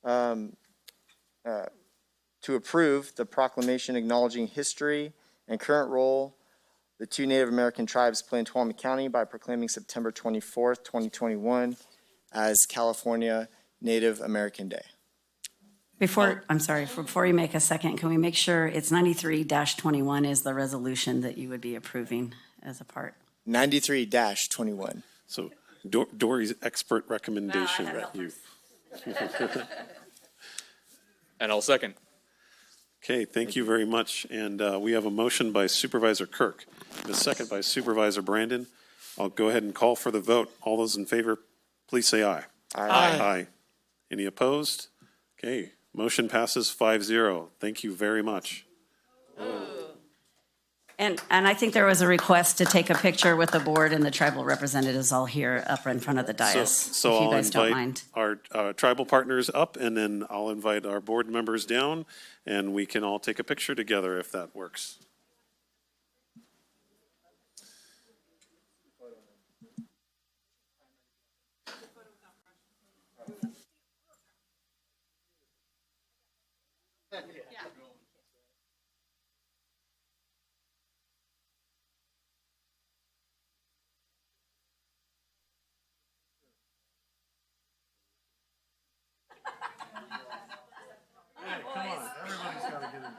to approve the proclamation acknowledging history and current role the two Native American tribes play in Tuolumne County by proclaiming September 24th, 2021 as California Native American Day.
Before you make a second, can we make sure it's 93-21 is the resolution that you would be approving as a part?
93-21.
So Dory's expert recommendation.
And I'll second.
Okay, thank you very much. And we have a motion by Supervisor Kirk and a second by Supervisor Brandon. I'll go ahead and call for the vote. All those in favor, please say aye.
Aye.
Aye. Any opposed? Okay, motion passes 5-0. Thank you very much.
And I think there was a request to take a picture with the board and the tribal representatives all here up in front of the dais,
So
if you
I'll
guys don't
invite
mind.
our tribal partners up, and then I'll invite our board members down, and we can all take a picture together if that works.
Come on, everybody's got to get in there.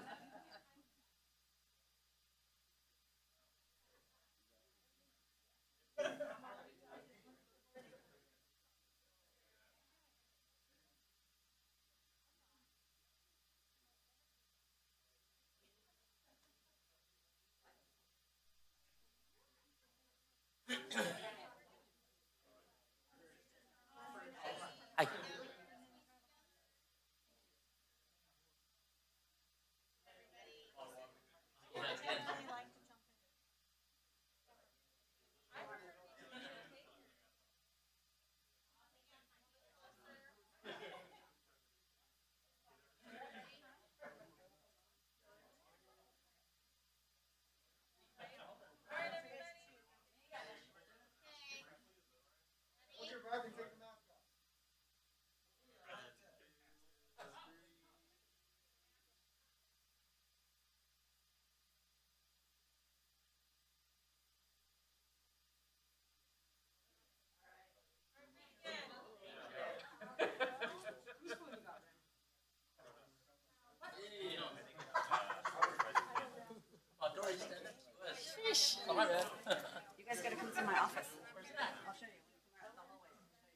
You guys gotta come to my office. I'll show you.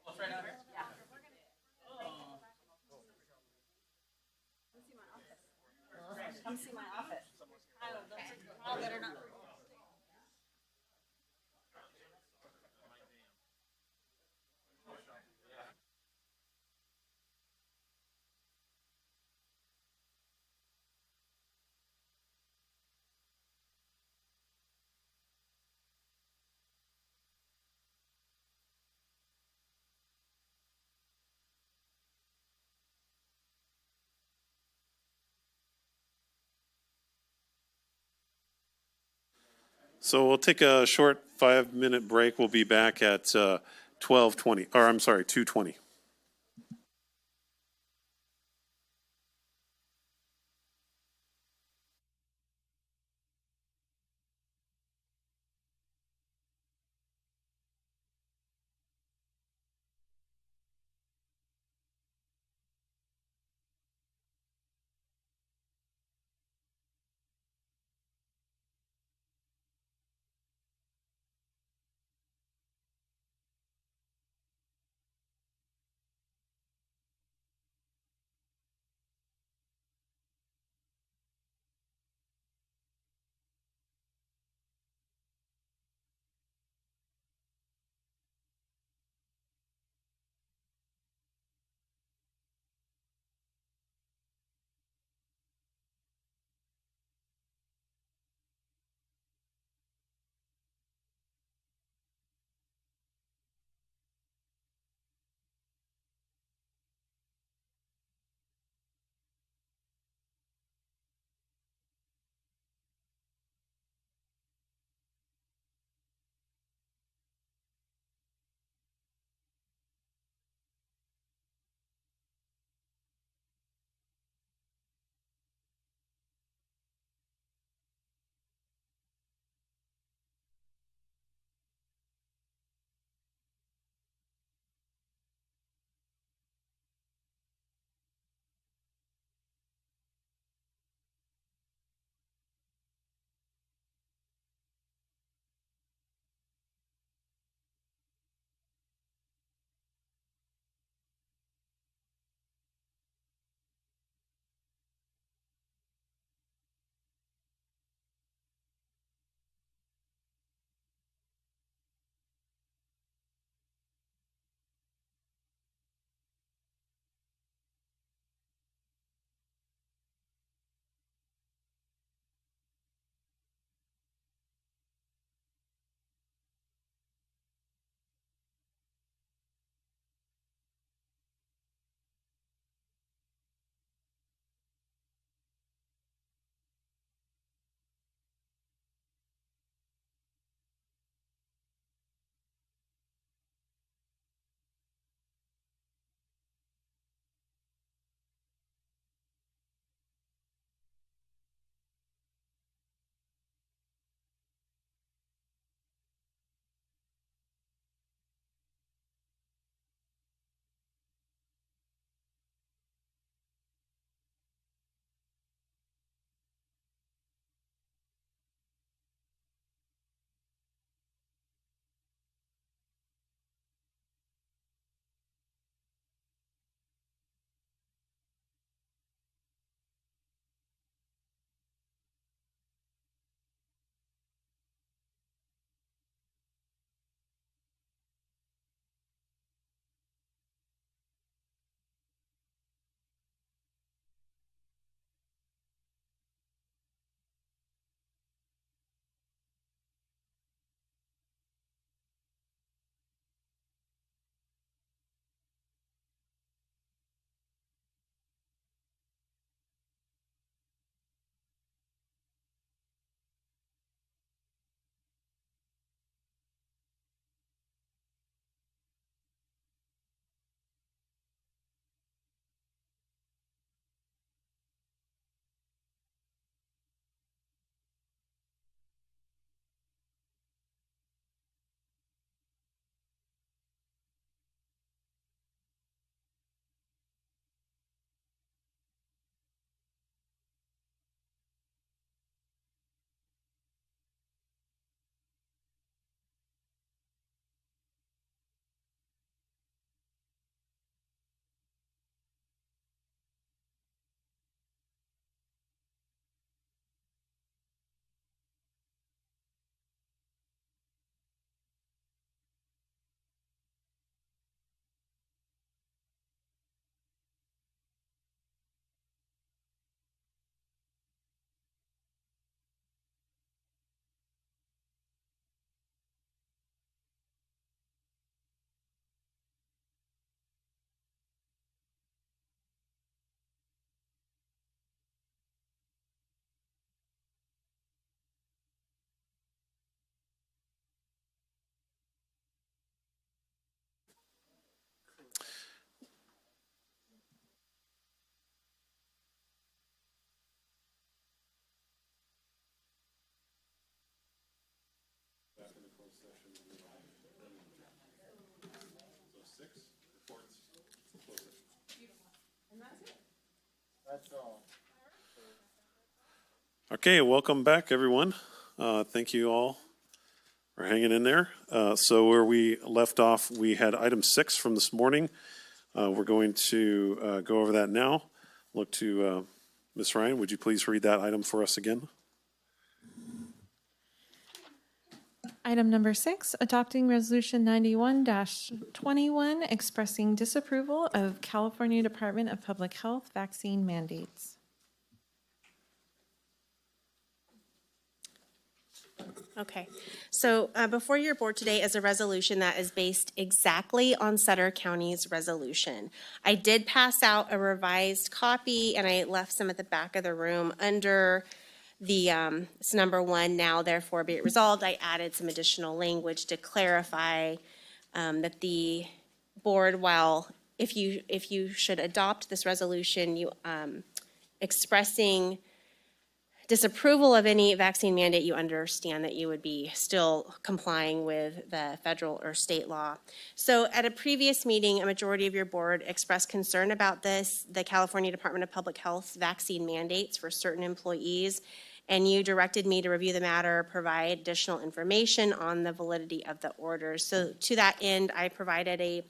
Oh, it's right out here? Yeah. Come see my office. I'll get her not.
So we'll take a short 5-minute break. We'll be back at 12:20, or I'm sorry, 2:20.
That's all.
Okay, welcome back, everyone. Thank you all for hanging in there. So where we left off, we had item 6 from this morning. We're going to go over that now. Look to Ms. Ryan, would you please read that item for us again?
Item number 6, adopting Resolution 91-21, expressing disapproval of California Department of Public Health vaccine mandates.
Okay, so before your board today is a resolution that is based exactly on Sutter County's resolution. I did pass out a revised copy, and I left some at the back of the room under the, it's number 1, now therefore be it resolved. I added some additional language to clarify that the board, while if you should adopt this resolution, you expressing disapproval of any vaccine mandate, you understand that you would be still complying with the federal or state law. So at a previous meeting, a majority of your board expressed concern about this, the California Department of Public Health vaccine mandates for certain employees, and you directed me to review the matter, provide additional information on the validity of the orders. So to that end, I provided a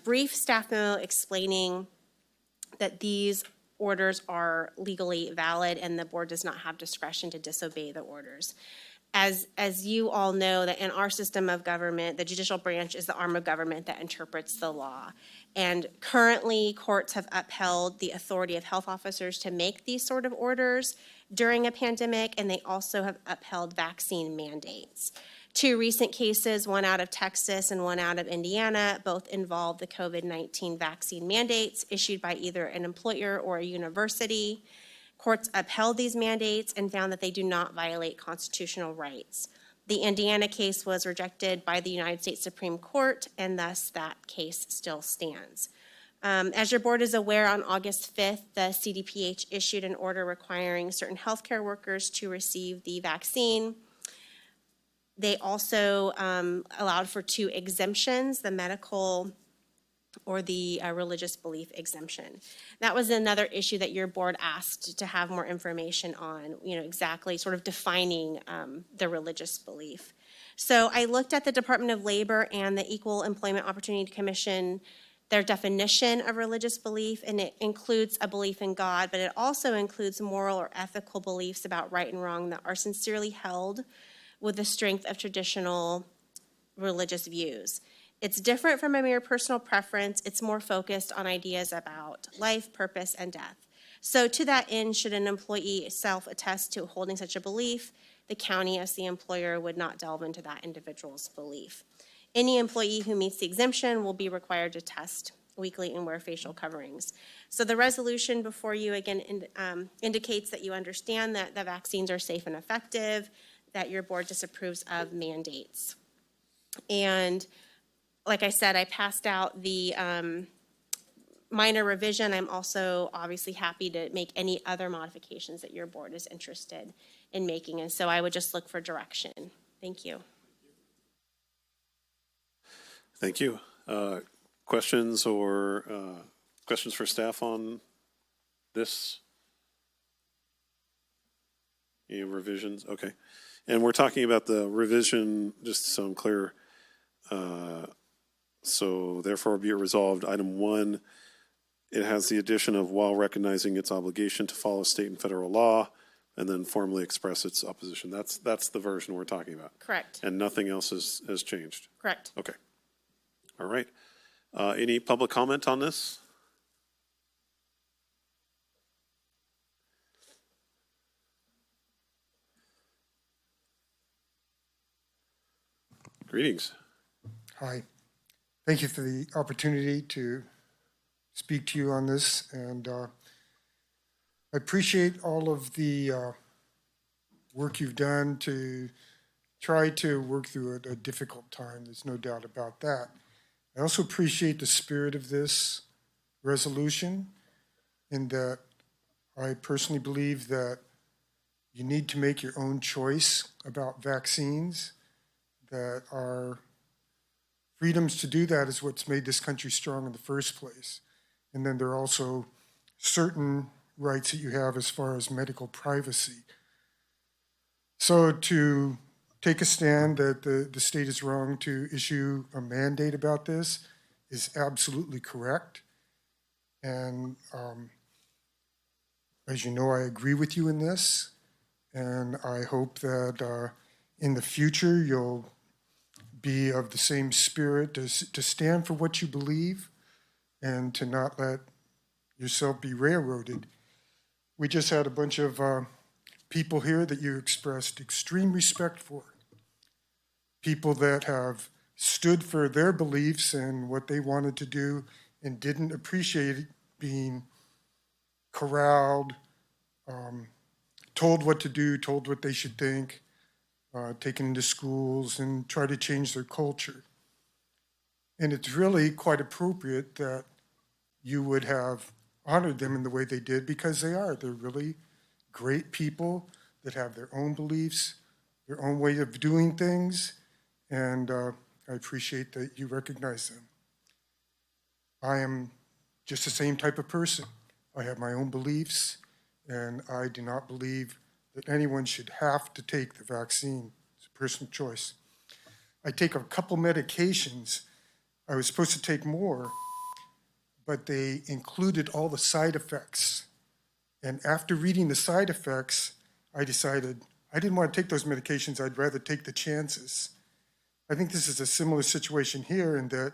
brief staff memo explaining that these orders are legally valid and the board does not have discretion to disobey the orders. As you all know, that in our system of government, the judicial branch is the arm of government that interprets the law. And currently, courts have upheld the authority of health officers to make these sort of orders during a pandemic, and they also have upheld vaccine mandates. 2 recent cases, one out of Texas and one out of Indiana, both involve the COVID-19 vaccine mandates issued by either an employer or a university. Courts upheld these mandates and found that they do not violate constitutional rights. The Indiana case was rejected by the United States Supreme Court, and thus that case still stands. As your board is aware, on August 5th, the CDPH issued an order requiring certain healthcare workers to receive the vaccine. They also allowed for 2 exemptions, the medical or the religious belief exemption. That was another issue that your board asked to have more information on, exactly sort of defining the religious belief. So I looked at the Department of Labor and the Equal Employment Opportunity Commission, their definition of religious belief, and it includes a belief in God, but it also includes moral or ethical beliefs about right and wrong that are sincerely held with the strength of traditional religious views. It's different from a mere personal preference. It's more focused on ideas about life, purpose, and death. So to that end, should an employee self-attest to holding such a belief, the county as the employer would not delve into that individual's belief. Any employee who meets the exemption will be required to test weekly and wear facial coverings. So the resolution before you again indicates that you understand that the vaccines are safe and effective, that your board disapproves of mandates. And like I said, I passed out the minor revision. I'm also obviously happy to make any other modifications that your board is interested in making. And so I would just look for direction. Thank you.
Thank you. Questions or questions for staff on this? Any revisions? Okay. And we're talking about the revision, just so I'm clear. So therefore be it resolved, item 1, it has the addition of while recognizing its obligation to follow state and federal law, and then formally express its opposition. That's the version we're talking about.
Correct.
And nothing else has changed.
Correct.
Okay. All right. Any public comment on this? Greetings.
Hi. Thank you for the opportunity to speak to you on this, and I appreciate all of the work you've done to try to work through a difficult time. There's no doubt about that. I also appreciate the spirit of this resolution, in that I personally believe that you need to make your own choice about vaccines, that our freedoms to do that is what's made this country strong in the first place. And then there are also certain rights that you have as far as medical privacy. So to take a stand that the state is wrong to issue a mandate about this is absolutely correct. And as you know, I agree with you in this. And I hope that in the future, you'll be of the same spirit to stand for what you believe and to not let yourself be railroaded. We just had a bunch of people here that you expressed extreme respect for. People that have stood for their beliefs and what they wanted to do and didn't appreciate being corralled, told what to do, told what they should think, taken into schools and try to change their culture. And it's really quite appropriate that you would have honored them in the way they did, because they are. They're really great people that have their own beliefs, their own way of doing things, and I appreciate that you recognize them. I am just the same type of person. I have my own beliefs, and I do not believe that anyone should have to take the vaccine. It's a personal choice. I take a couple medications. I was supposed to take more, but they included all the side effects. And after reading the side effects, I decided I didn't want to take those medications. I'd rather take the chances. I think this is a similar situation here in that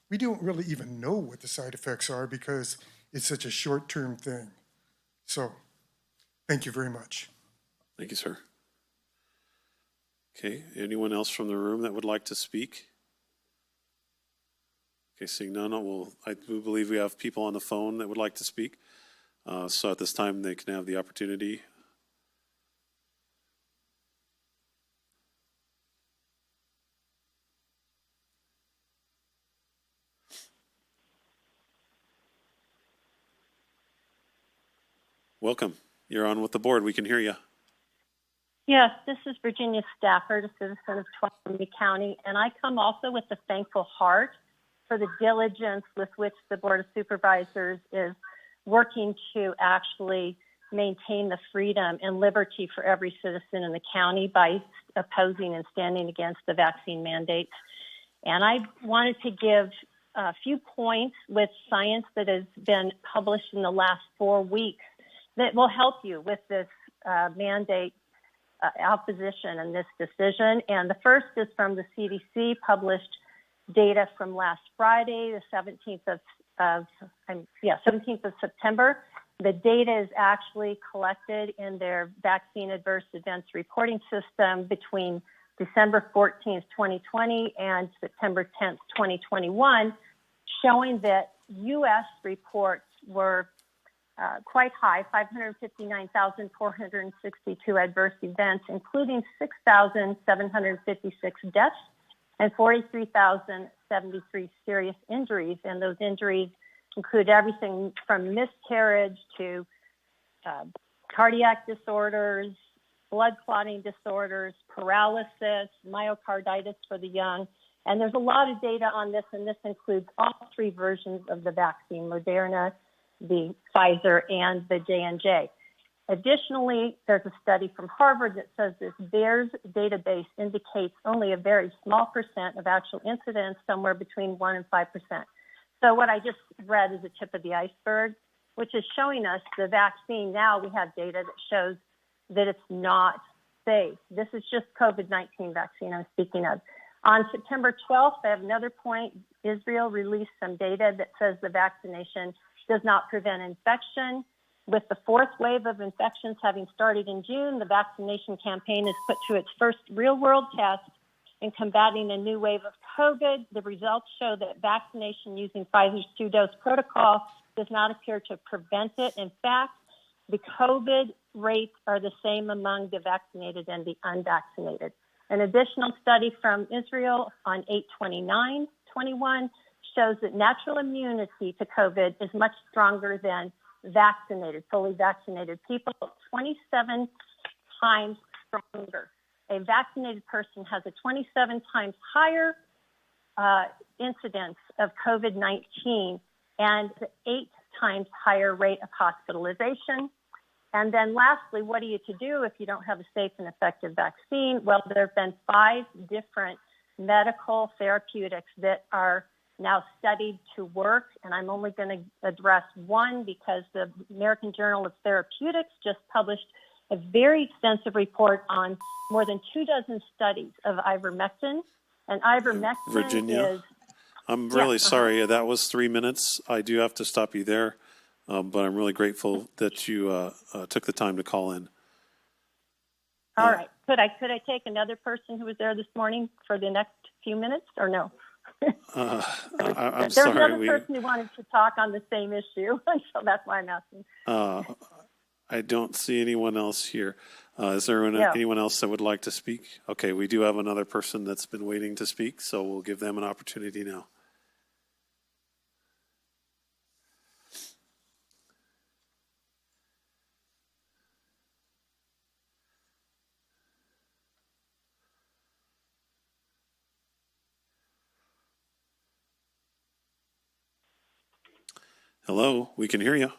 we don't really even know what the side effects are because it's such a short-term thing. So, thank you very much.
Thank you, sir. Okay, anyone else from the room that would like to speak? Okay, seeing none, I do believe we have people on the phone that would like to speak. So at this time, they can have the opportunity. Welcome. You're on with the board. We can hear you.
Yes, this is Virginia Stafford, a citizen of Tuolumne County, and I come also with a thankful heart for the diligence with which the Board of Supervisors is working to actually maintain the freedom and liberty for every citizen in the county by opposing and standing against the vaccine mandates. And I wanted to give a few points with science that has been published in the last 4 weeks that will help you with this mandate opposition and this decision. And the first is from the CDC, published data from last Friday, the 17th of September. The data is actually collected in their vaccine adverse events reporting system between December 14th, 2020 and September 10th, 2021, showing that U.S. reports were quite high, 559,462 adverse events, including 6,756 deaths and 43,073 serious injuries. And those injuries include everything from miscarriage to cardiac disorders, blood clotting disorders, paralysis, myocarditis for the young. And there's a lot of data on this, and this includes all 3 versions of the vaccine, Moderna, the Pfizer, and the J&J. Additionally, there's a study from Harvard that says this VAERS database indicates only a very small percent of actual incidents, somewhere between 1 and 5%. So what I just read is the tip of the iceberg, which is showing us the vaccine. Now we have data that shows that it's not safe. This is just COVID-19 vaccine I'm speaking of. On September 12th, I have another point. Israel released some data that says the vaccination does not prevent infection. With the 4th wave of infections having started in June, the vaccination campaign is put to its first real-world test in combating a new wave of COVID. The results show that vaccination using Pfizer's 2-dose protocol does not appear to prevent it. In fact, the COVID rates are the same among the vaccinated and the unvaccinated. An additional study from Israel on 8/29/21 shows that natural immunity to COVID is much stronger than fully vaccinated people, 27 times stronger. a vaccinated person has a 27 times higher incidence of COVID-19 and 8 times higher rate of hospitalization. And then lastly, what are you to do if you don't have a safe and effective vaccine? Well, there have been 5 different medical therapeutics that are now studied to work, and I'm only going to address one because the American Journal of Therapeutics just published a very extensive report on more than 24 studies of ivermectin. And ivermectin
Virginia,
is...
I'm really sorry. That was 3 minutes. I do have to stop you there, but I'm really grateful that you took the time to call in.
All right. Could I take another person who was there this morning for the next few minutes, or no?
I'm
There's
sorry.
another person who wanted to talk on the same issue, so that's why I'm asking.
I don't see anyone else here. Is there
No.
anyone else that would like to speak? Okay, we do have another person that's been waiting to speak, so we'll give them an opportunity now. Hello, we can hear you.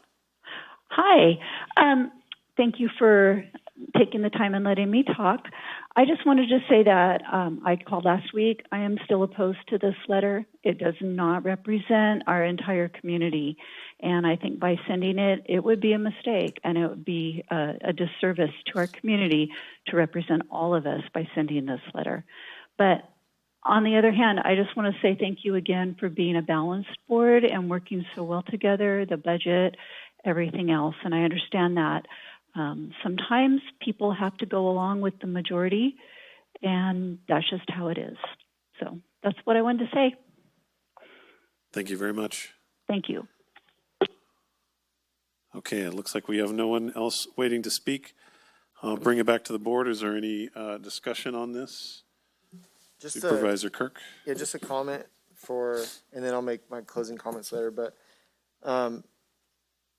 Hi. Thank you for taking the time and letting me talk. I just wanted to say that I called last week. I am still opposed to this letter. It does not represent our entire community. And I think by sending it, it would be a mistake and it would be a disservice to our community to represent all of us by sending this letter. But on the other hand, I just want to say thank you again for being a balanced board and working so well together, the budget, everything else. And I understand that sometimes people have to go along with the majority, and that's just how it is. So that's what I wanted to say.
Thank you very much.
Thank you.
Okay, it looks like we have no one else waiting to speak. I'll bring it back to the board. Is there any discussion on this?
Just
Supervisor Kirk?
Yeah, just a comment and then I'll make my closing comments later. But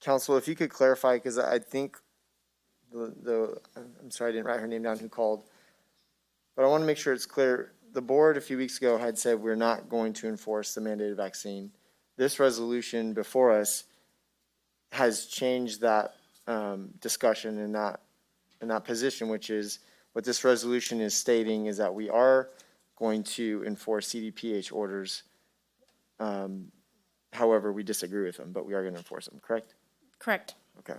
Council, if you could clarify, because I think I'm sorry I didn't write her name down who called, but I want to make sure it's clear. The board a few weeks ago had said we're not going to enforce the mandated vaccine. This resolution before us has changed that discussion and that position, which is what this resolution is stating is that we are going to enforce CDPH orders. However, we disagree with them, but we are going to enforce them, correct?
Correct.
Okay.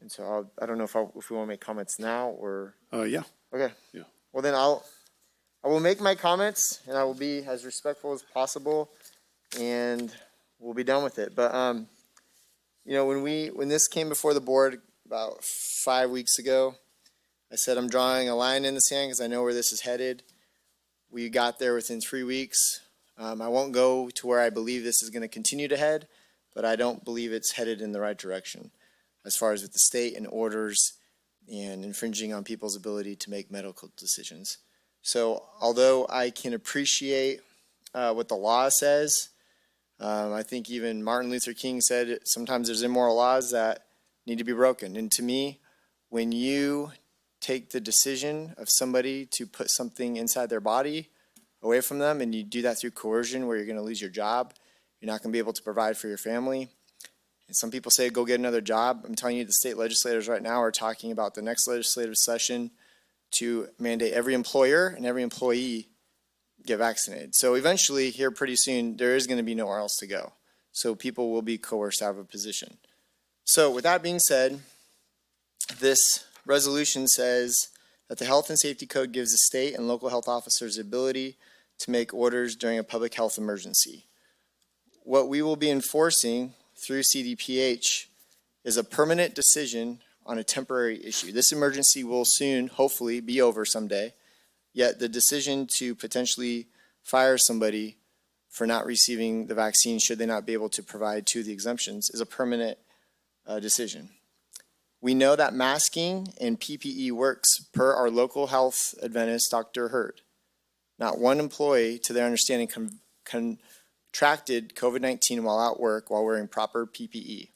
And so I don't know if we want to make comments now or.
Yeah.
Okay.
Yeah.
Well, then I will make my comments and I will be as respectful as possible and we'll be done with it. But, when this came before the board about 5 weeks ago, I said, I'm drawing a line in the sand because I know where this is headed. We got there within 3 weeks. I won't go to where I believe this is going to continue to head, but I don't believe it's headed in the right direction as far as with the state and orders and infringing on people's ability to make medical decisions. So although I can appreciate what the law says, I think even Martin Luther King said sometimes there's immoral laws that need to be broken. And to me, when you take the decision of somebody to put something inside their body away from them, and you do that through coercion where you're going to lose your job, you're not going to be able to provide for your family. And some people say, go get another job. I'm telling you, the state legislators right now are talking about the next legislative session to mandate every employer and every employee get vaccinated. So eventually, here pretty soon, there is going to be nowhere else to go. So people will be coerced out of a position. So with that being said, this resolution says that the Health and Safety Code gives the state and local health officers the ability to make orders during a public health emergency. What we will be enforcing through CDPH is a permanent decision on a temporary issue. This emergency will soon, hopefully, be over someday, yet the decision to potentially fire somebody for not receiving the vaccine should they not be able to provide to the exemptions is a permanent decision. We know that masking and PPE works per our local health adventist, Dr. Hurd. Not one employee, to their understanding, contracted COVID-19 while at work while wearing proper PPE.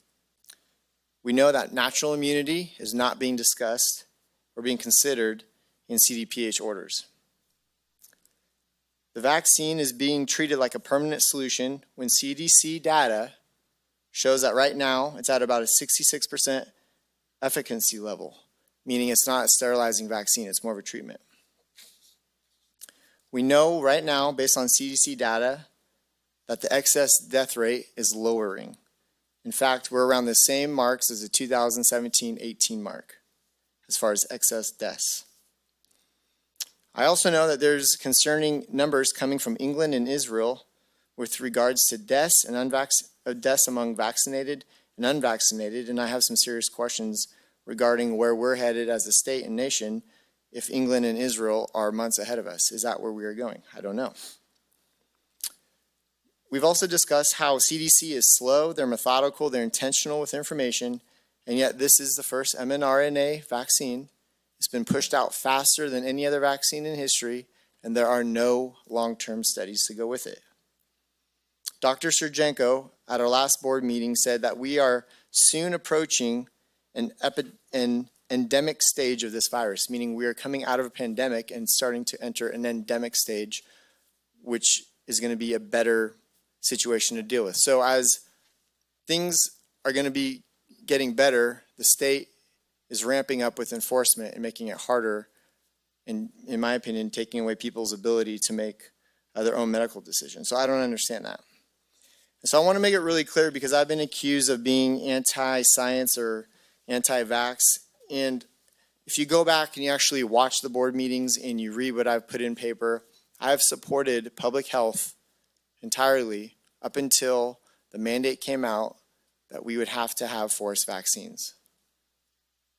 We know that natural immunity is not being discussed or or being considered in CDPH orders. The vaccine is being treated like a permanent solution when CDC data shows that right now it's at about a 66% efficacy level, meaning it's not a sterilizing vaccine, it's more of a treatment. We know right now, based on CDC data, that the excess death rate is lowering. In fact, we're around the same marks as the 2017-18 mark as far as excess deaths. I also know that there's concerning numbers coming from England and Israel with regards to deaths and deaths among vaccinated and unvaccinated, and I have some serious questions regarding where we're headed as a state and nation if England and Israel are months ahead of us. Is that where we are going? I don't know. We've also discussed how CDC is slow, they're methodical, they're intentional with information, and yet this is the first mRNA vaccine. It's been pushed out faster than any other vaccine in history, and there are no long-term studies to go with it. Dr. Surjenko, at our last board meeting, said that we are soon approaching an endemic stage of this virus, meaning we are coming out of a pandemic and starting to enter an endemic stage, which is going to be a better situation to deal with. So as things are going to be getting better, the state is ramping up with enforcement and making it harder, and in my opinion, taking away people's ability to make their own medical decisions. So I don't understand that. And so I want to make it really clear, because I've been accused of being anti-science or anti-vax, and if you go back and you actually watch the board meetings and you read what I've put in paper, I've supported public health entirely up until the mandate came out that we would have to have forced vaccines.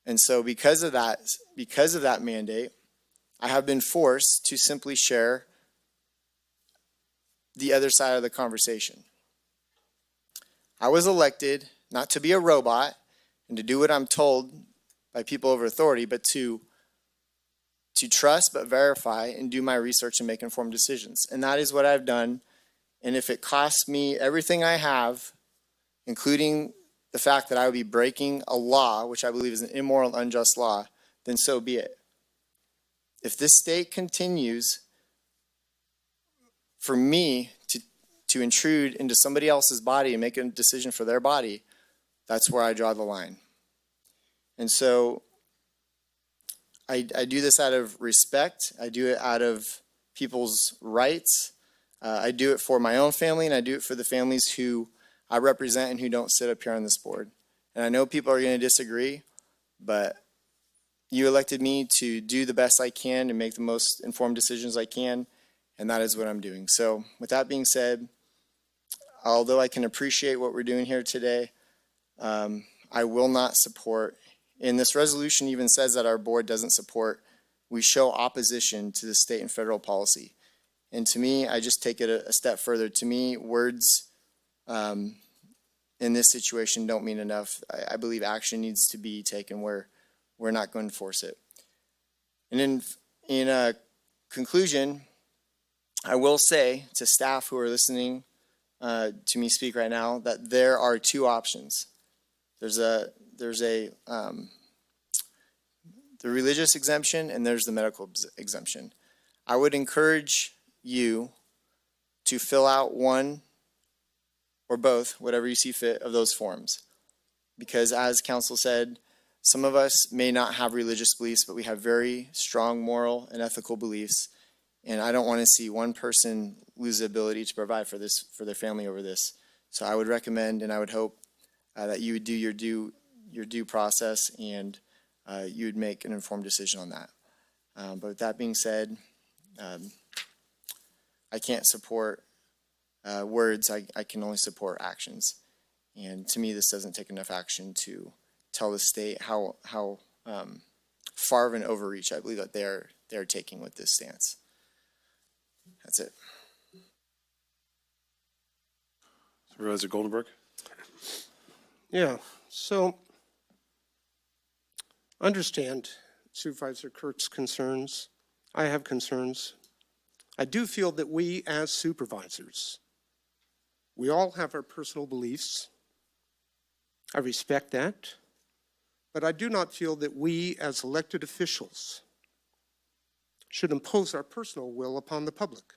And so because of that mandate, I have been forced to simply share the other side of the conversation. I was elected not to be a robot and to do what I'm told by people over authority, but to trust but verify and do my research and make informed decisions. And that is what I've done. And if it costs me everything I have, including the fact that I would be breaking a law, which I believe is an immoral, unjust law, then so be it. If this state continues for me to intrude into somebody else's body and make a decision for their body, that's where I draw the line. And so I do this out of respect. I do it out of people's rights. I do it for my own family, and I do it for the families who I represent and who don't sit up here on this board. And I know people are going to disagree, but you elected me to do the best I can and make the most informed decisions I can, and that is what I'm doing. So with that being said, although I can appreciate what we're doing here today, I will not support, and this resolution even says that our board doesn't support, we show opposition to the state and federal policy. And to me, I just take it a step further. To me, words in this situation don't mean enough. I believe action needs to be taken where we're not going to force it. And in conclusion, I will say to staff who are listening to me speak right now that there are two options. There's the religious exemption and there's the medical exemption. I would encourage you to fill out one or both, whatever you see fit, of those forms. Because as council said, some of us may not have religious beliefs, but we have very strong moral and ethical beliefs. And I don't want to see one person lose the ability to provide for their family over this. So I would recommend and I would hope that you would do your due process and you would make an informed decision on that. But with that being said, I can't support words. I can only support actions. And to me, this doesn't take enough action to tell the state how far of an overreach I believe that they're taking with this stance. That's it.
Supervisor Goldenberg.
Yeah, so understand Supervisor Kirk's concerns. I have concerns. I do feel that we as supervisors, we all have our personal beliefs. I respect that. but I do not feel that we as elected officials should impose our personal will upon the public.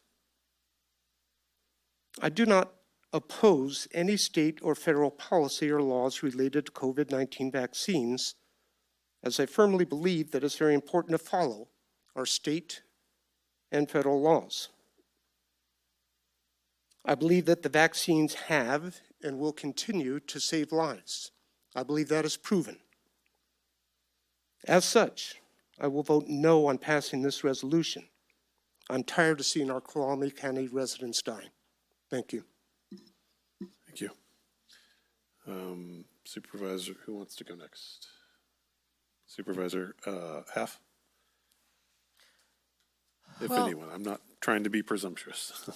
I do not oppose any state or federal policy or laws related to COVID-19 vaccines, as I firmly believe that it's very important to follow our state and federal laws. I believe that the vaccines have and will continue to save lives. I believe that is proven. As such, I will vote no on passing this resolution. I'm tired of seeing our Tuolumne County residents die. Thank you.
Thank you. Supervisor, who wants to go next? Supervisor Half? If
Well,
anyone, I'm not trying to be presumptuous.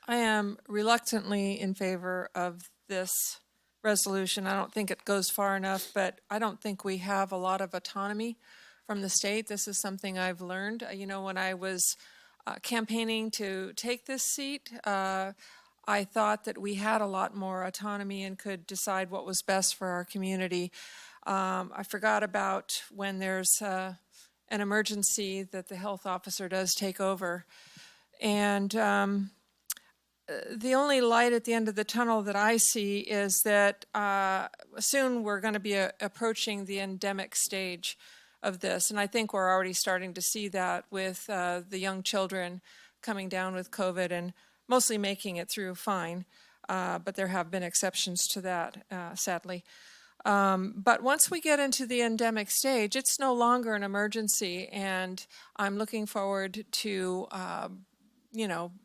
I am reluctantly in favor of this resolution. I don't think it goes far enough, but I don't think we have a lot of autonomy from the state. This is something I've learned. You know, when I was campaigning to take this seat, I thought that we had a lot more autonomy and could decide what was best for our community. I forgot about when there's an emergency that the health officer does take over. And the only light at the end of the tunnel that I see is that soon we're going to be approaching the endemic stage of this. And I think we're already starting to see that with the young children coming down with COVID and mostly making it through fine. But there have been exceptions to that, sadly. But once we get into the endemic stage, it's no longer an emergency. And I'm looking forward to,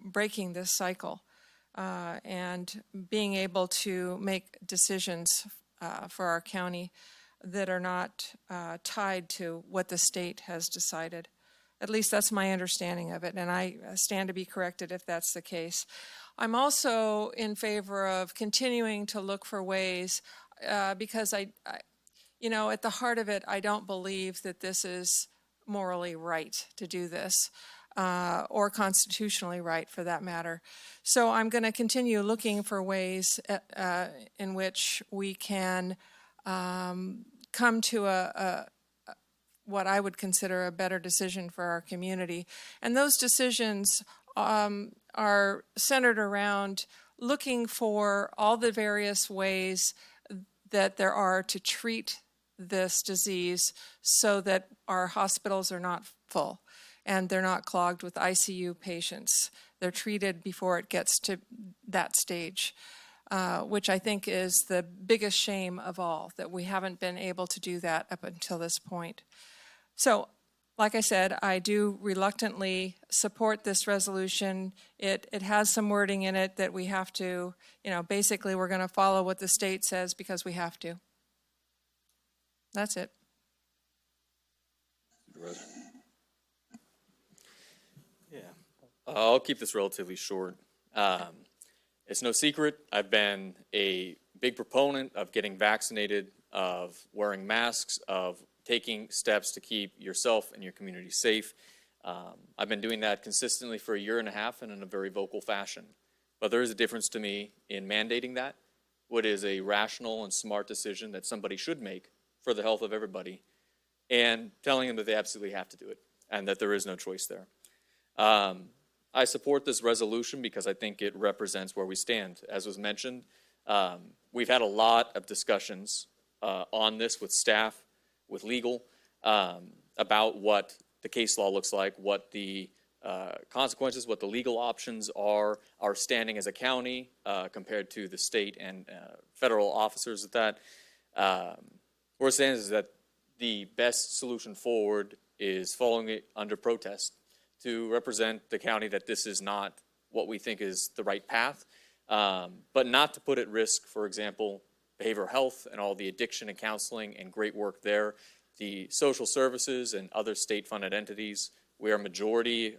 breaking this cycle. And being able to make decisions for our county that are not tied to what the state has decided. At least that's my understanding of it, and I stand to be corrected if that's the case. I'm also in favor of continuing to look for ways, because I, at the heart of it, I don't believe that this is morally right to do this. Or constitutionally right, for that matter. So I'm going to continue looking for ways in which we can come to what I would consider a better decision for our community. And those decisions are centered around looking for all the various ways that there are to treat this disease so that our hospitals are not full and they're not clogged with ICU patients. They're treated before it gets to that stage, which I think is the biggest shame of all, that we haven't been able to do that up until this point. So, like I said, I do reluctantly support this resolution. It has some wording in it that we have to, basically we're going to follow what the state says because we have to. That's it.
I'll keep this relatively short. It's no secret, I've been a big proponent of getting vaccinated, of wearing masks, of taking steps to keep yourself and your community safe. I've been doing that consistently for 1.5 years and in a very vocal fashion. But there is a difference to me in mandating that, what is a rational and smart decision that somebody should make for the health of everybody, and telling them that they absolutely have to do it and that there is no choice there. I support this resolution because I think it represents where we stand. As was mentioned, we've had a lot of discussions on this with staff, with legal, about what the case law looks like, what the consequences, what the legal options are, our standing as a county compared to the state and federal officers at that. Where it stands is that the best solution forward is following it under protest, to represent the county that this is not what we think is the right path, but not to put at risk, for example, behavioral health and all the addiction and counseling and great work there, the social services and other state-funded entities. We are majority,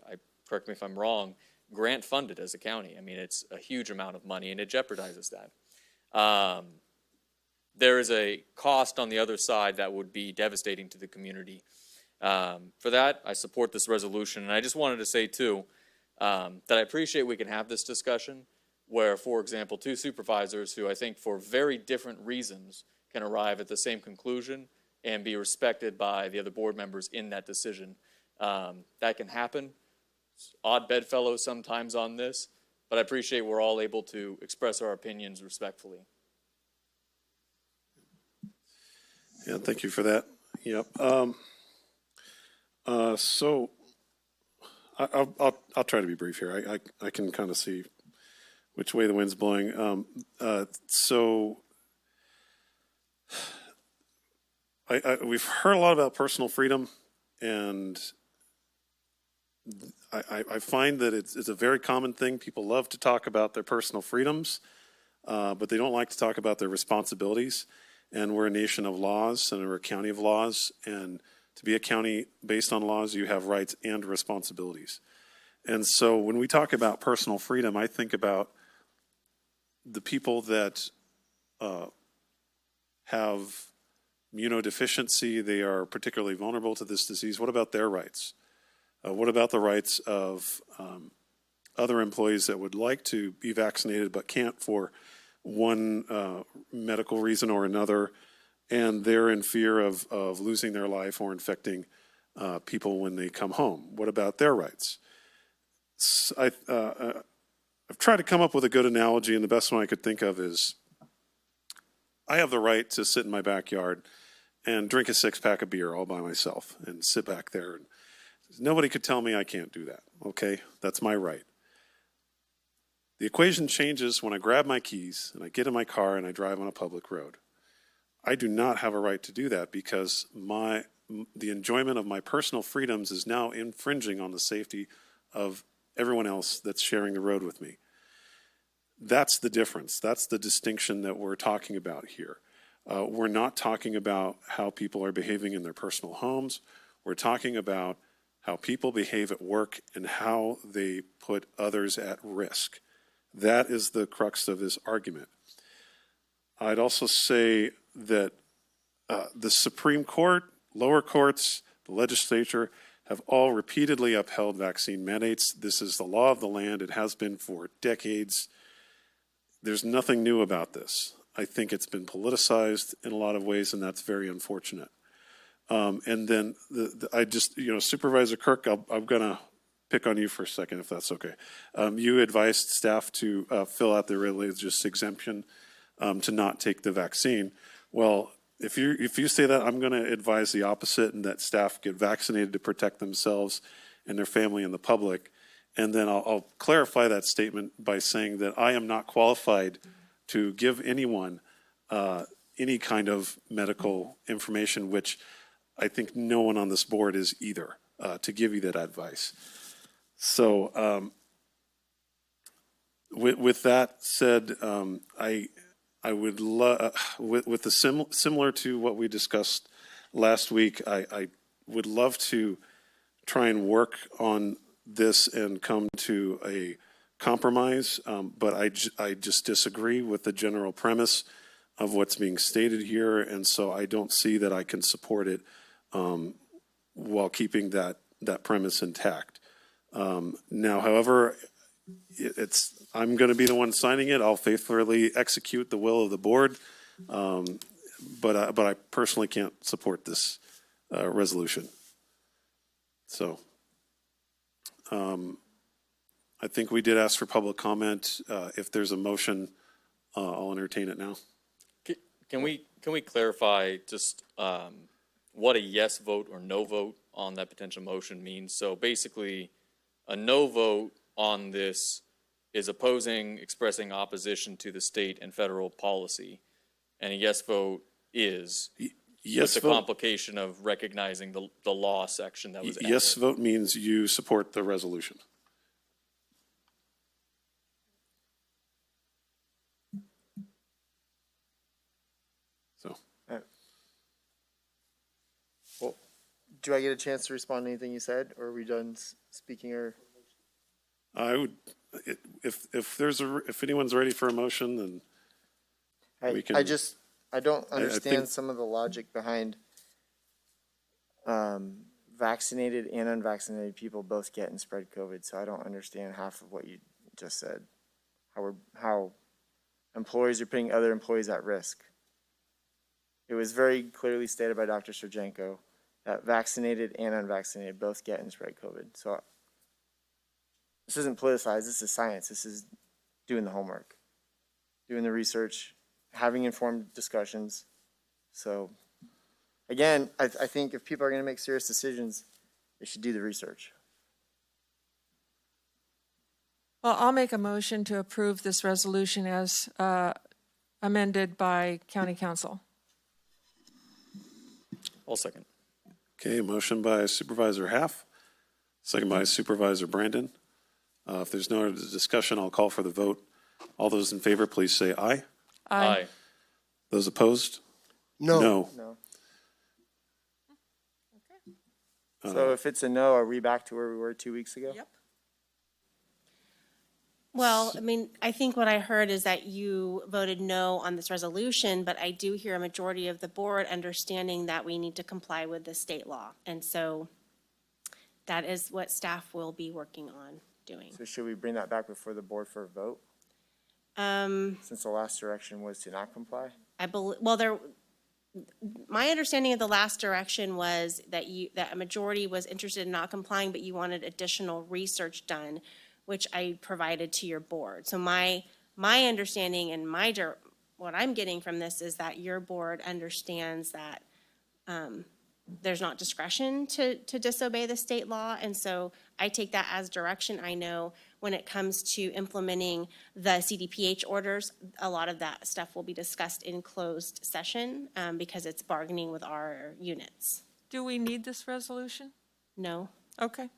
correct me if I'm wrong, grant funded as a county. I mean, it's a huge amount of money and it jeopardizes that. There is a cost on the other side that would be devastating to the community. For that, I support this resolution. And I just wanted to say, too, that I appreciate we can have this discussion where, for example, two supervisors who I think for very different reasons can arrive at the same conclusion and be respected by the other board members in that decision. That can happen. Odd bedfellows sometimes on this, but I appreciate we're all able to express our opinions respectfully.
Yeah, thank you for that. Yep. So I'll try to be brief here. I can kind of see which way the wind's blowing. So we've heard a lot about personal freedom, and I find that it's a very common thing. People love to talk about their personal freedoms, but they don't like to talk about their responsibilities. And we're a nation of laws, and we're a county of laws. And to be a county based on laws, you have rights and responsibilities. And so when we talk about personal freedom, I think about the people that have immunodeficiency. They are particularly vulnerable to this disease. What about their rights? What about the rights of other employees that would like to be vaccinated but can't for one medical reason or another, and they're in fear of losing their life or infecting people when they come home? What about their rights? I've tried to come up with a good analogy, and the best one I could think of is I have the right to sit in my backyard and drink a six-pack of beer all by myself and sit back there. And nobody could tell me I can't do that, okay? That's my right. The equation changes when I grab my keys and I get in my car and I drive on a public road. I do not have a right to do that because the enjoyment of my personal freedoms is now infringing on the safety of everyone else that's sharing the road with me. That's the difference. That's the distinction that we're talking about here. We're not talking about how people are behaving in their personal homes. We're talking about how people behave at work and how they put others at risk. That is the crux of this argument. I'd also say that the Supreme Court, lower courts, the legislature have all repeatedly upheld vaccine mandates. This is the law of the land. It has been for decades. There's nothing new about this. I think it's been politicized in a lot of ways, and that's very unfortunate. And then Supervisor Kirk, I'm going to pick on you for a second, if that's okay. You advised staff to fill out the religious exemption to not take the vaccine. Well, if you say that, I'm going to advise the opposite, and that staff get vaccinated to protect themselves and their family and the public. And then I'll clarify that statement by saying that I am not qualified to give anyone any kind of medical information, which I think no one on this board is either, to give you that advice. So with that said, I would love, with the similar to what we discussed last week, I would love to try and work on this and come to a compromise, but I just disagree with the general premise of what's being stated here, and so I don't see that I can support it while keeping that premise intact. Now, however, I'm going to be the one signing it. I'll faithfully execute the will of the board, but I personally can't support this resolution. So I think we did ask for public comment. If there's a motion, I'll entertain it now.
Can we clarify just what a yes vote or no vote on that potential motion means? So basically, a no vote on this is opposing, expressing opposition to the state and federal policy, and a yes vote is
yes
with the
vote.
complication of recognizing the law section that was added.
Yes vote means you support the resolution. So.
Well, do I get a chance to respond to anything you said, or are we done speaking? Or
I would, if anyone's ready for a motion, then we can.
I don't understand
think,
some of the logic behind vaccinated and unvaccinated people both get and spread COVID. So I don't understand half of what you just said. How employees are putting other employees at risk. It was very clearly stated by Dr. Sergenko that vaccinated and unvaccinated both get and spread COVID. So this isn't politicized, this is science. This is doing the homework, doing the research, having informed discussions. So again, I think if people are going to make serious decisions, they should do the research.
Well, I'll make a motion to approve this resolution as amended by County Council.
I'll second.
Okay, motion by Supervisor Half, second by Supervisor Brandon. If there's no other discussion, I'll call for the vote. All those in favor, please say aye.
Aye.
Those opposed?
No.
No. So if it's a no, are we back to where we were 2 weeks ago?
Yep.
Well, I mean, I think what I heard is that you voted no on this resolution, but I do hear a majority of the board understanding that we need to comply with the state law. And so that is what staff will be working on doing.
So should we bring that back before the board for a vote? Since the last direction was to not comply?
I believe, well, my understanding of the last direction was that that a majority was interested in not complying, but you wanted additional research done, which I provided to your board. So my understanding and what I'm getting from this is that your board understands that there's not discretion to disobey the state law. And so I take that as direction. I know when it comes to implementing the CDPH orders, a lot of that stuff will be discussed in closed session because it's bargaining with our units.
Do we need this resolution?
No.
Okay.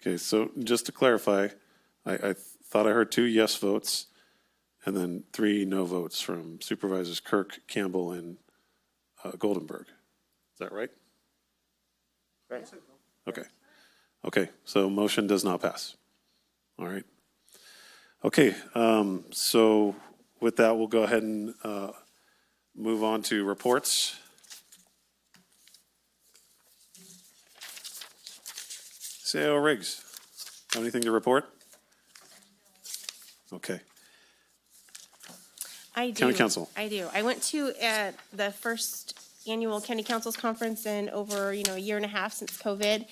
Okay, so just to clarify, I thought I heard 2 yes votes and then 3 no votes from Supervisors Kirk, Campbell, and Goldenberg. Is that right?
Right.
Okay. Okay, so motion does not pass. All right. Okay, so with that, we'll go ahead and move on to reports. CAO Riggs, have anything to report? Okay.
I do.
County Council.
I do. I went to the first annual County Council's conference in over, a year and a half since COVID.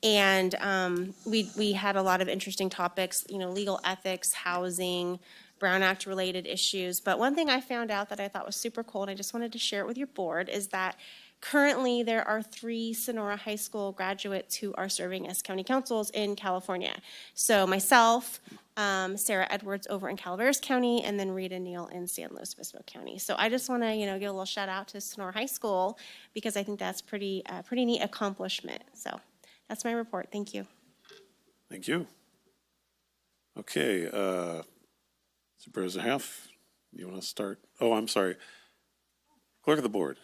And we had a lot of interesting topics, legal ethics, housing, Brown Act related issues. But one thing I found out that I thought was super cool, and I just wanted to share it with your board, is that currently there are 3 Sonora High School graduates who are serving as county councils in California. So myself, Sarah Edwards over in Calaveras County, and then Rita Neal in San Luis Obispo County. So I just want to, give a little shout out to Sonora High School because I think that's pretty neat accomplishment. So that's my report. Thank you.
Thank you. Okay, Supervisor Half, you want to start? Oh, I'm sorry. Clerk of the board.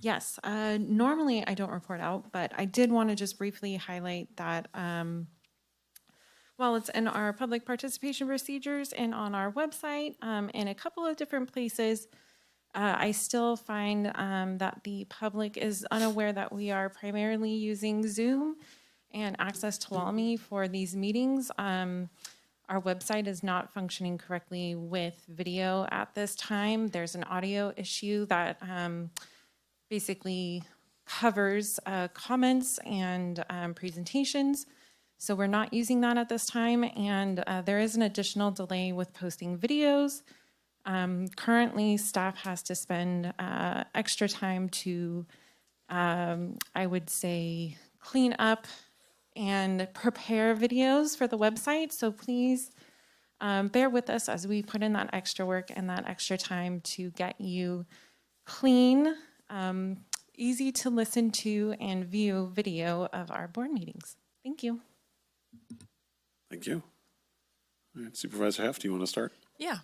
Yes, normally I don't report out, but I did want to just briefly highlight that while it's in our public participation procedures and on our website, in a couple of different places, I still find that the public is unaware that we are primarily using Zoom and Access to WALME for these meetings. Our website is not functioning correctly with video at this time. There's an audio issue that basically covers comments and presentations. So we're not using that at this time, and there is an additional delay with posting videos. Currently, staff has to spend extra time to, I would say, clean up and prepare videos for the website. So please bear with us as we put in that extra work and that extra time to get you clean, easy to listen to and view video of our board meetings. Thank you.
Thank you. All right, Supervisor Heft, do you want to start?
Yeah.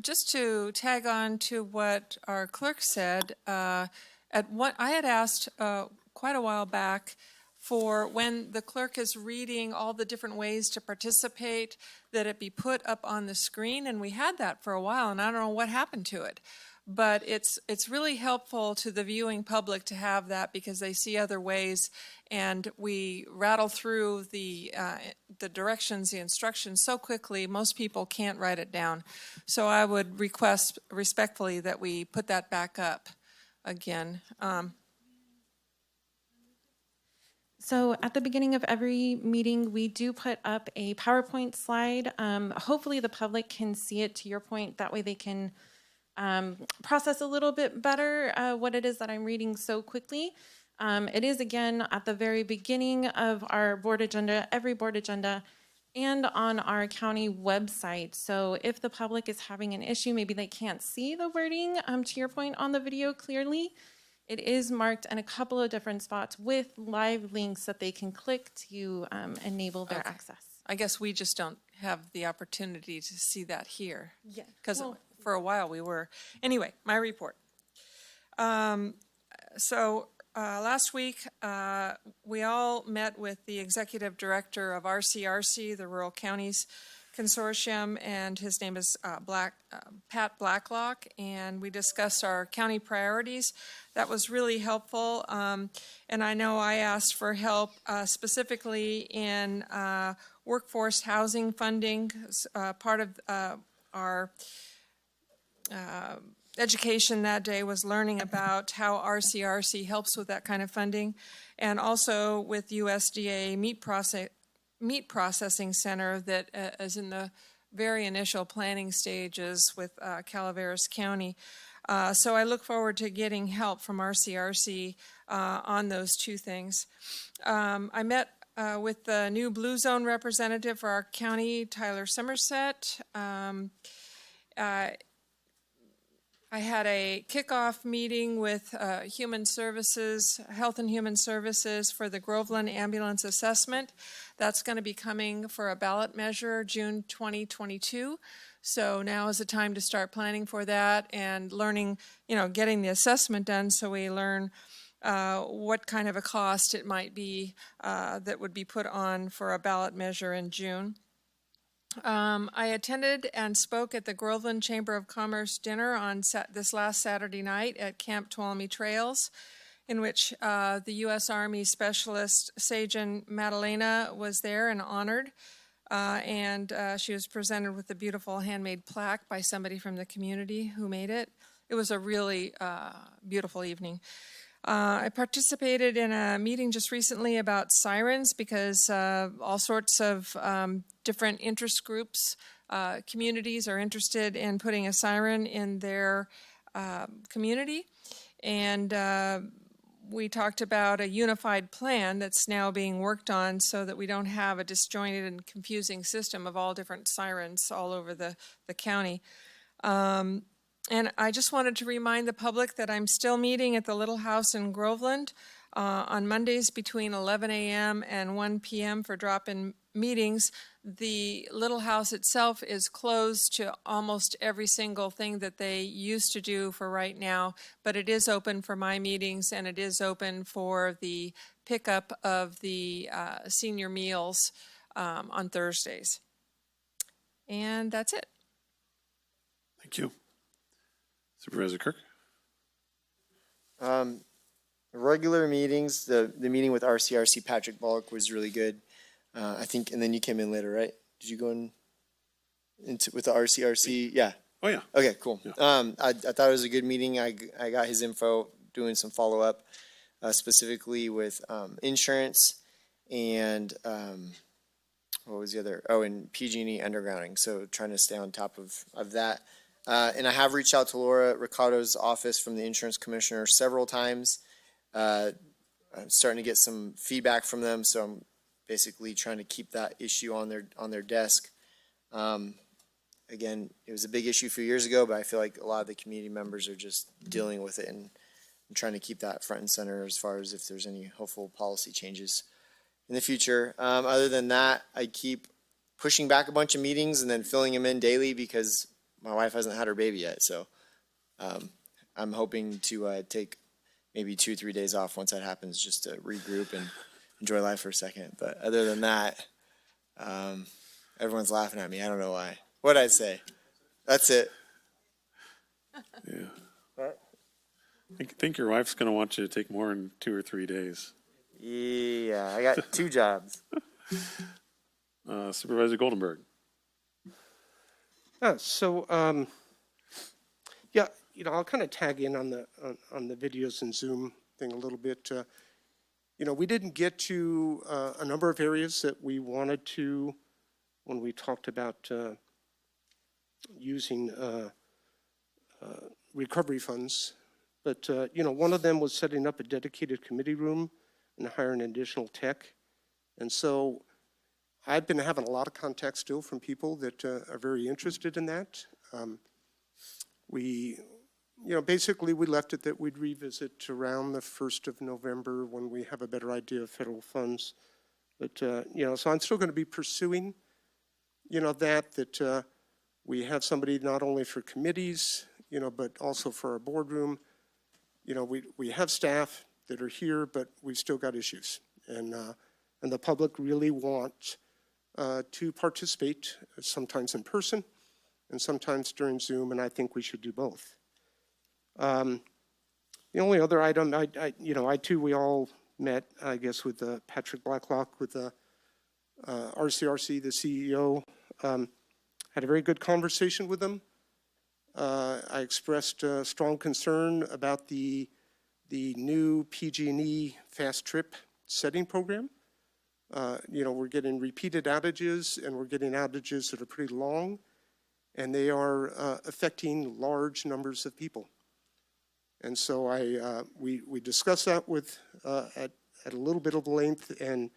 Just to tag on to what our clerk said, I had asked quite a while back for when the clerk is reading all the different ways to participate, that it be put up on the screen, and we had that for a while, and I don't know what happened to it. but it's really helpful to the viewing public to have that because they see other ways, and we rattle through the directions, the instructions so quickly, most people can't write it down. So I would request respectfully that we put that back up again.
So at the beginning of every meeting, we do put up a PowerPoint slide. Hopefully the public can see it, to your point. That way they can process a little bit better what it is that I'm reading so quickly. It is, again, at the very beginning of our board agenda, every board agenda, and on our county website. So if the public is having an issue, maybe they can't see the wording, to your point, on the video clearly, it is marked in a couple of different spots with live links that they can click to enable their access.
I guess we just don't have the opportunity to see that here.
Yeah.
Because for a while we were. Anyway, my report. Last week, we all met with the executive director of RCRC, the Rural Counties Consortium, and his name is Pat Blacklock, and we discussed our county priorities. That was really helpful, and I know I asked for help specifically in workforce housing funding. Part of our education that day was learning about how RCRC helps with that kind of funding, and also with USDA meat processing center that is in the very initial planning stages with Calaveras County. So I look forward to getting help from RCRC on those two things. I met with the new Blue Zone representative for our county, Tyler Somerset. I had a kickoff meeting with Human Services, Health and Human Services for the Groveland Ambulance Assessment. That's going to be coming for a ballot measure June 2022. So now is the time to start planning for that and learning, getting the assessment done so we learn what kind of a cost it might be that would be put on for a ballot measure in June. I attended and spoke at the Groveland Chamber of Commerce dinner on this last Saturday night at Camp Tuolumne Trails, in which the U.S. Army Specialist Sajan Madalena was there and honored. And she was presented with a beautiful handmade plaque by somebody from the community who made it. It was a really beautiful evening. I participated in a meeting just recently about sirens because all sorts of different interest groups, communities are interested in putting a siren in their community. And we talked about a unified plan that's now being worked on so that we don't have a disjointed and confusing system of all different sirens all over the county. And I just wanted to remind the public that I'm still meeting at the Little House in Groveland on Mondays between 11 a.m. and 1 p.m. for drop-in meetings. The Little House itself is closed to almost every single thing that they used to do for right now, but it is open for my meetings and it is open for the pickup of the senior meals on Thursdays. And that's it.
Thank you. Supervisor Kirk?
Regular meetings, the meeting with RCRC Patrick Bullock was really good. I think, and then you came in later, right? Did you go into with the RCRC? Yeah.
Oh, yeah.
Okay, cool.
Yeah.
I thought it was a good meeting. I got his info, doing some follow-up, specifically with insurance and what was the other? Oh, and PG&E undergrounding. So trying to stay on top of that. And I have reached out to Laura Ricardo's office from the insurance commissioner several times. I'm starting to get some feedback from them, so I'm basically trying to keep that issue on their desk. Again, it was a big issue a few years ago, but I feel like a lot of the community members are just dealing with it, and I'm trying to keep that front and center as far as if there's any hopeful policy changes in the future. Other than that, I keep pushing back a bunch of meetings and then filling them in daily because my wife hasn't had her baby yet. So I'm hoping to take maybe 2 or 3 days off once that happens, just to regroup and enjoy life for a second. But other than that, everyone's laughing at me. I don't know why. What'd I say? That's it.
Yeah. I think your wife's going to want you to take more than 2 or 3 days.
Yeah, I got 2 jobs.
Supervisor Goldenberg.
Yeah, I'll kind of tag in on the videos and Zoom thing a little bit. We didn't get to a number of areas that we wanted to when we talked about using recovery funds. But, one of them was setting up a dedicated committee room and hiring additional tech. And so I've been having a lot of contact still from people that are very interested in that. Basically we left it that we'd revisit around the 1st of November when we have a better idea of federal funds. But, so I'm still going to be pursuing, that we have somebody not only for committees, but also for our boardroom. We have staff that are here, but we've still got issues. And the public really want to participate, sometimes in person and sometimes during Zoom, and I think we should do both. The only other item, we all met, I guess, with Patrick Blacklock, with RCRC, the CEO. Had a very good conversation with him. I expressed strong concern about the new PG&E fast trip setting program. We're getting repeated outages, and we're getting outages that are pretty long, and they are affecting large numbers of people. And so we discussed that with at a little bit of length, and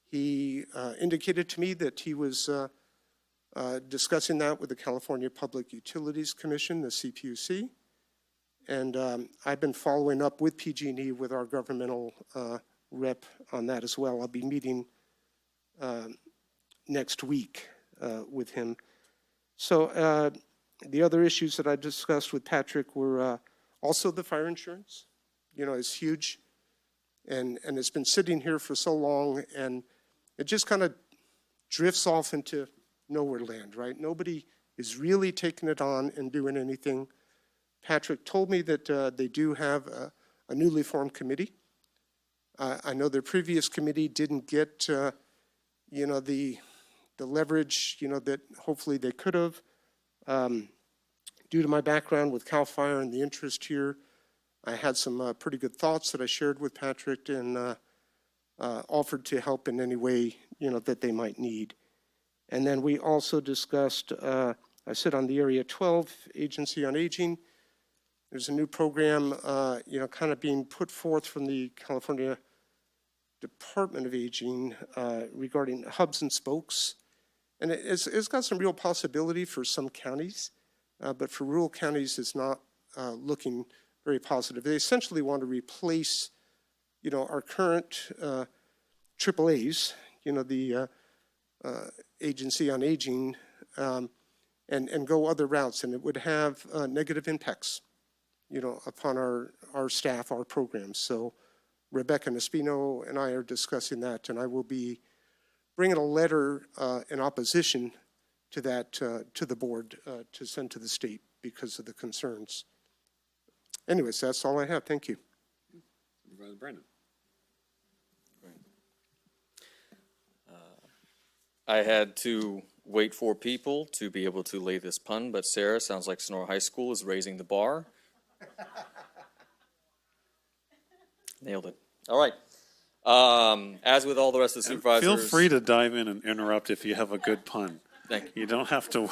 he indicated to me that he was discussing that with the California Public Utilities Commission, the CPUC. And I've been following up with PG&E with our governmental rep on that as well. I'll be meeting next week with him. So the other issues that I discussed with Patrick were also the fire insurance. It's huge, and it's been sitting here for so long, and it just kind of drifts off into nowhere land, right? Nobody is really taking it on and doing anything. Patrick told me that they do have a newly formed committee. I know their previous committee didn't get, the leverage, that hopefully they could have. Due to my background with CAL FIRE and the interest here, I had some pretty good thoughts that I shared with Patrick and offered to help in any way, that they might need. And then we also discussed, I sit on the Area 12 Agency on Aging. There's a new program, kind of being put forth from the California Department of Aging regarding hubs and spokes. And it's got some real possibility for some counties, but for rural counties, it's not looking very positive. They essentially want to replace, our current AAAs, the Agency on Aging, and go other routes, and it would have negative impacts, upon our staff, our programs. So Rebecca Nespino and I are discussing that, and I will be bringing a letter in opposition to that to the board to send to the state because of the concerns. Anyways, that's all I have. Thank you.
Supervisor Brandon.
I had to wait for people to be able to lay this pun, but Sarah, sounds like Sonora High School is raising the bar. Nailed it. All right. As with all the rest of the supervisors.
Feel free to dive in and interrupt if you have a good pun.
Thank you.
You don't have to.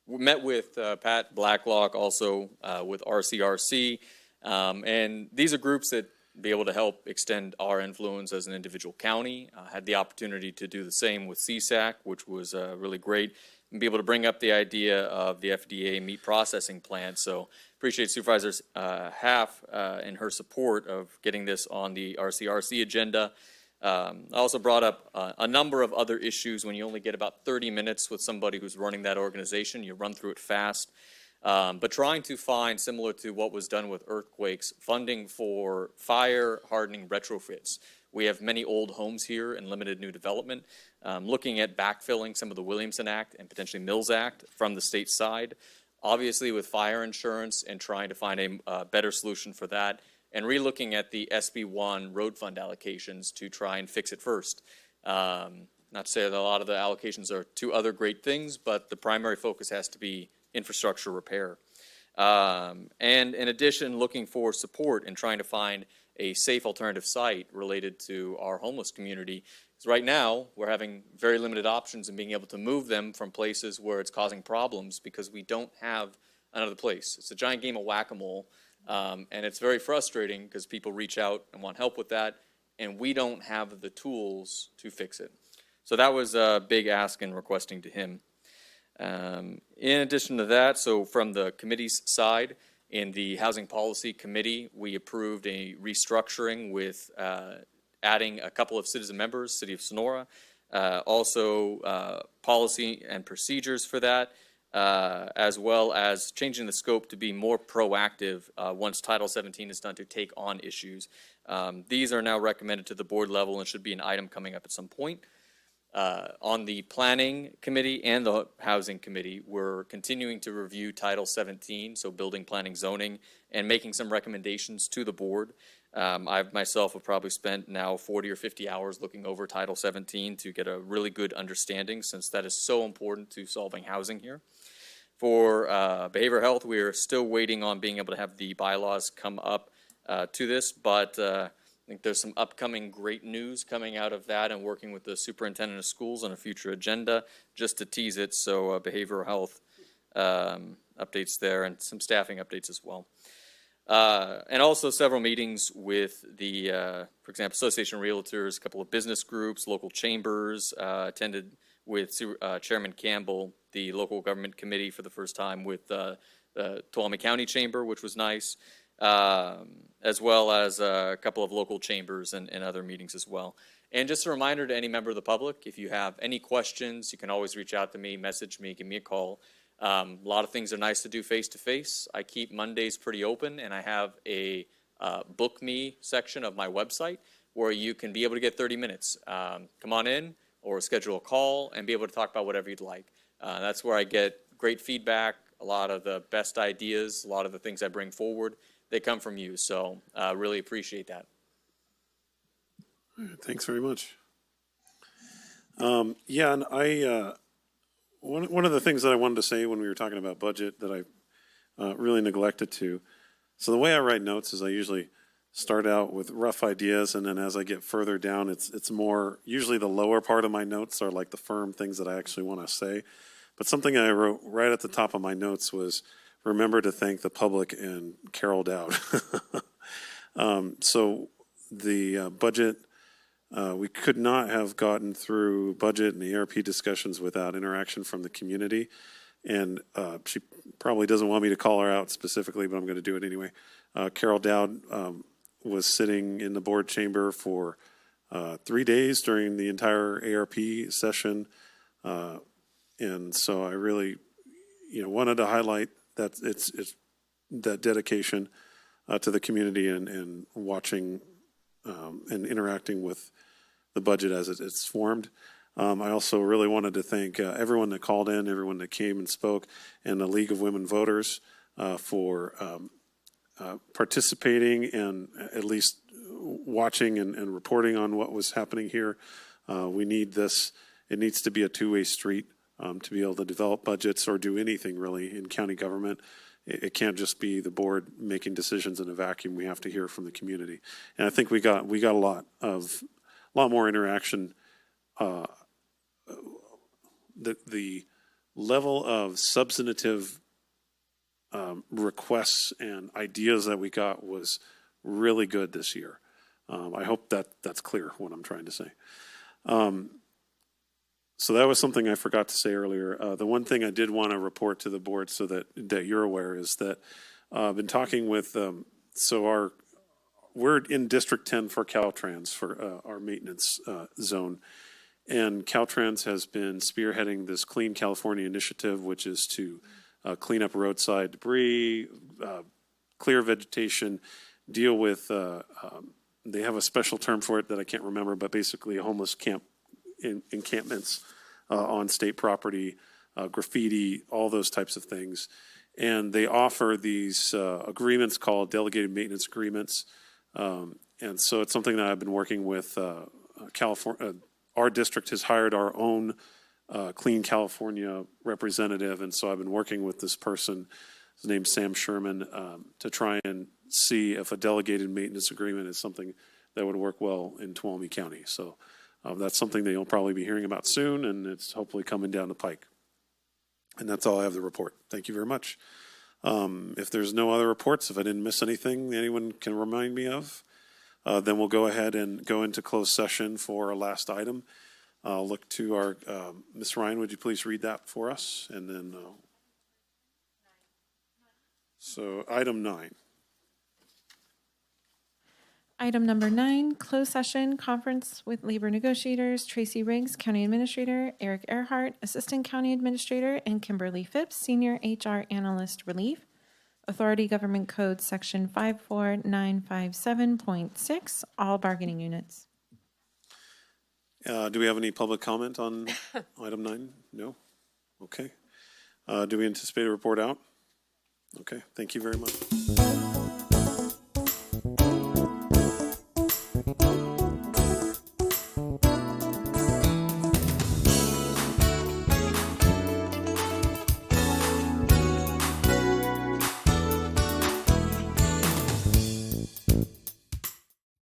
We met with Pat Blacklock, also with RCRC, and these are groups that be able to help extend our influence as an individual county. Had the opportunity to do the same with CSAC, which was really great, and be able to bring up the idea of the FDA meat processing plant. So appreciate Supervisor Half and her support of getting this on the RCRC agenda. I also brought up a number of other issues. When you only get about 30 minutes with somebody who's running that organization, you run through it fast. But trying to find, similar to what was done with earthquakes, funding for fire hardening retrofits. We have many old homes here and limited new development. Looking at backfilling some of the Williamson Act and potentially Mills Act from the state side. obviously with fire insurance and trying to find a better solution for that, and relooking at the SB1 road fund allocations to try and fix it first. Not to say that a lot of the allocations are to other great things, but the primary focus has to be infrastructure repair. And in addition, looking for support and trying to find a safe alternative site related to our homeless community. Because right now, we're having very limited options in being able to move them from places where it's causing problems because we don't have another place. It's a giant game of whack-a-mole, and it's very frustrating because people reach out and want help with that, and we don't have the tools to fix it. So that was a big ask and requesting to him. In addition to that, so from the committee's side, in the Housing Policy Committee, we approved a restructuring with adding a couple of citizen members, City of Sonora, also policy and procedures for that, as well as changing the scope to be more proactive once Title 17 is done to take on issues. These are now recommended to the board level and should be an item coming up at some point. On the Planning Committee and the Housing Committee, we're continuing to review Title 17, so building, planning, zoning, and making some recommendations to the board. I myself have probably spent now 40 or 50 hours looking over Title 17 to get a really good understanding, since that is so important to solving housing here. For behavioral health, we are still waiting on being able to have the bylaws come up to this, but I think there's some upcoming great news coming out of that, and working with the superintendent of schools on a future agenda just to tease it. So behavioral health updates there, and some staffing updates as well. And also several meetings with the, for example, Association of Realtors, a couple of business groups, local chambers, attended with Chairman Campbell, the local government committee for the first time with the Tuolumne County Chamber, which was nice. As well as a couple of local chambers and other meetings as well. And just a reminder to any member of the public, if you have any questions, you can always reach out to me, message me, give me a call. A lot of things are nice to do face-to-face. I keep Mondays pretty open, and I have a book me section of my website where you can be able to get 30 minutes. Come on in or schedule a call and be able to talk about whatever you'd like. That's where I get great feedback, a lot of the best ideas, a lot of the things I bring forward. They come from you, so really appreciate that.
Thanks very much. Yeah, and one of the things that I wanted to say when we were talking about budget that I really neglected to. So the way I write notes is I usually start out with rough ideas, and then as I get further down, it's more, usually the lower part of my notes are like the firm things that I actually want to say. But something I wrote right at the top of my notes was, remember to thank the public and Carol Dowd. So the budget, we could not have gotten through budget and the ARP discussions without interaction from the community. And she probably doesn't want me to call her out specifically, but I'm going to do it anyway. Carol Dowd was sitting in the board chamber for 3 days during the entire ARP session. And so I really, wanted to highlight that it's that dedication to the community and watching and interacting with the budget as it's formed. I also really wanted to thank everyone that called in, everyone that came and spoke, and the League of Women Voters for participating and at least watching and reporting on what was happening here. We need this. It needs to be a two-way street. To be able to develop budgets or do anything really in county government. It can't just be the board making decisions in a vacuum. We have to hear from the community. And I think we got a lot more interaction. The level of substantive requests and ideas that we got was really good this year. I hope that's clear what I'm trying to say. So that was something I forgot to say earlier. The one thing I did want to report to the board so that you're aware is that I've been talking with, we're in District 10 for Caltrans for our maintenance zone. And Caltrans has been spearheading this Clean California initiative, which is to clean up roadside debris, clear vegetation, deal with, they have a special term for it that I can't remember, but basically homeless encampments on state property, graffiti, all those types of things. And they offer these agreements called delegated maintenance agreements. And so it's something that I've been working with California. Our district has hired our own Clean California representative. And so I've been working with this person, his name's Sam Sherman, to try and see if a delegated maintenance agreement is something that would work well in Tuolumne County. So that's something that you'll probably be hearing about soon, and it's hopefully coming down the pike. And that's all I have to report. Thank you very much. If there's no other reports, if I didn't miss anything anyone can remind me of, then we'll go ahead and go into closed session for our last item. I'll look to our, Ms. Ryan, would you please read that for us? And then, so item 9.
Item number 9, closed session, conference with labor negotiators, Tracy Riggs, County Administrator, Eric Earhart, Assistant County Administrator, and Kimberly Phipps, Senior HR Analyst Relief. Authority Government Code Section 54957.6, all bargaining units.
Do we have any public comment on item 9? No? Okay. Do we anticipate a report out? Okay, thank you very much.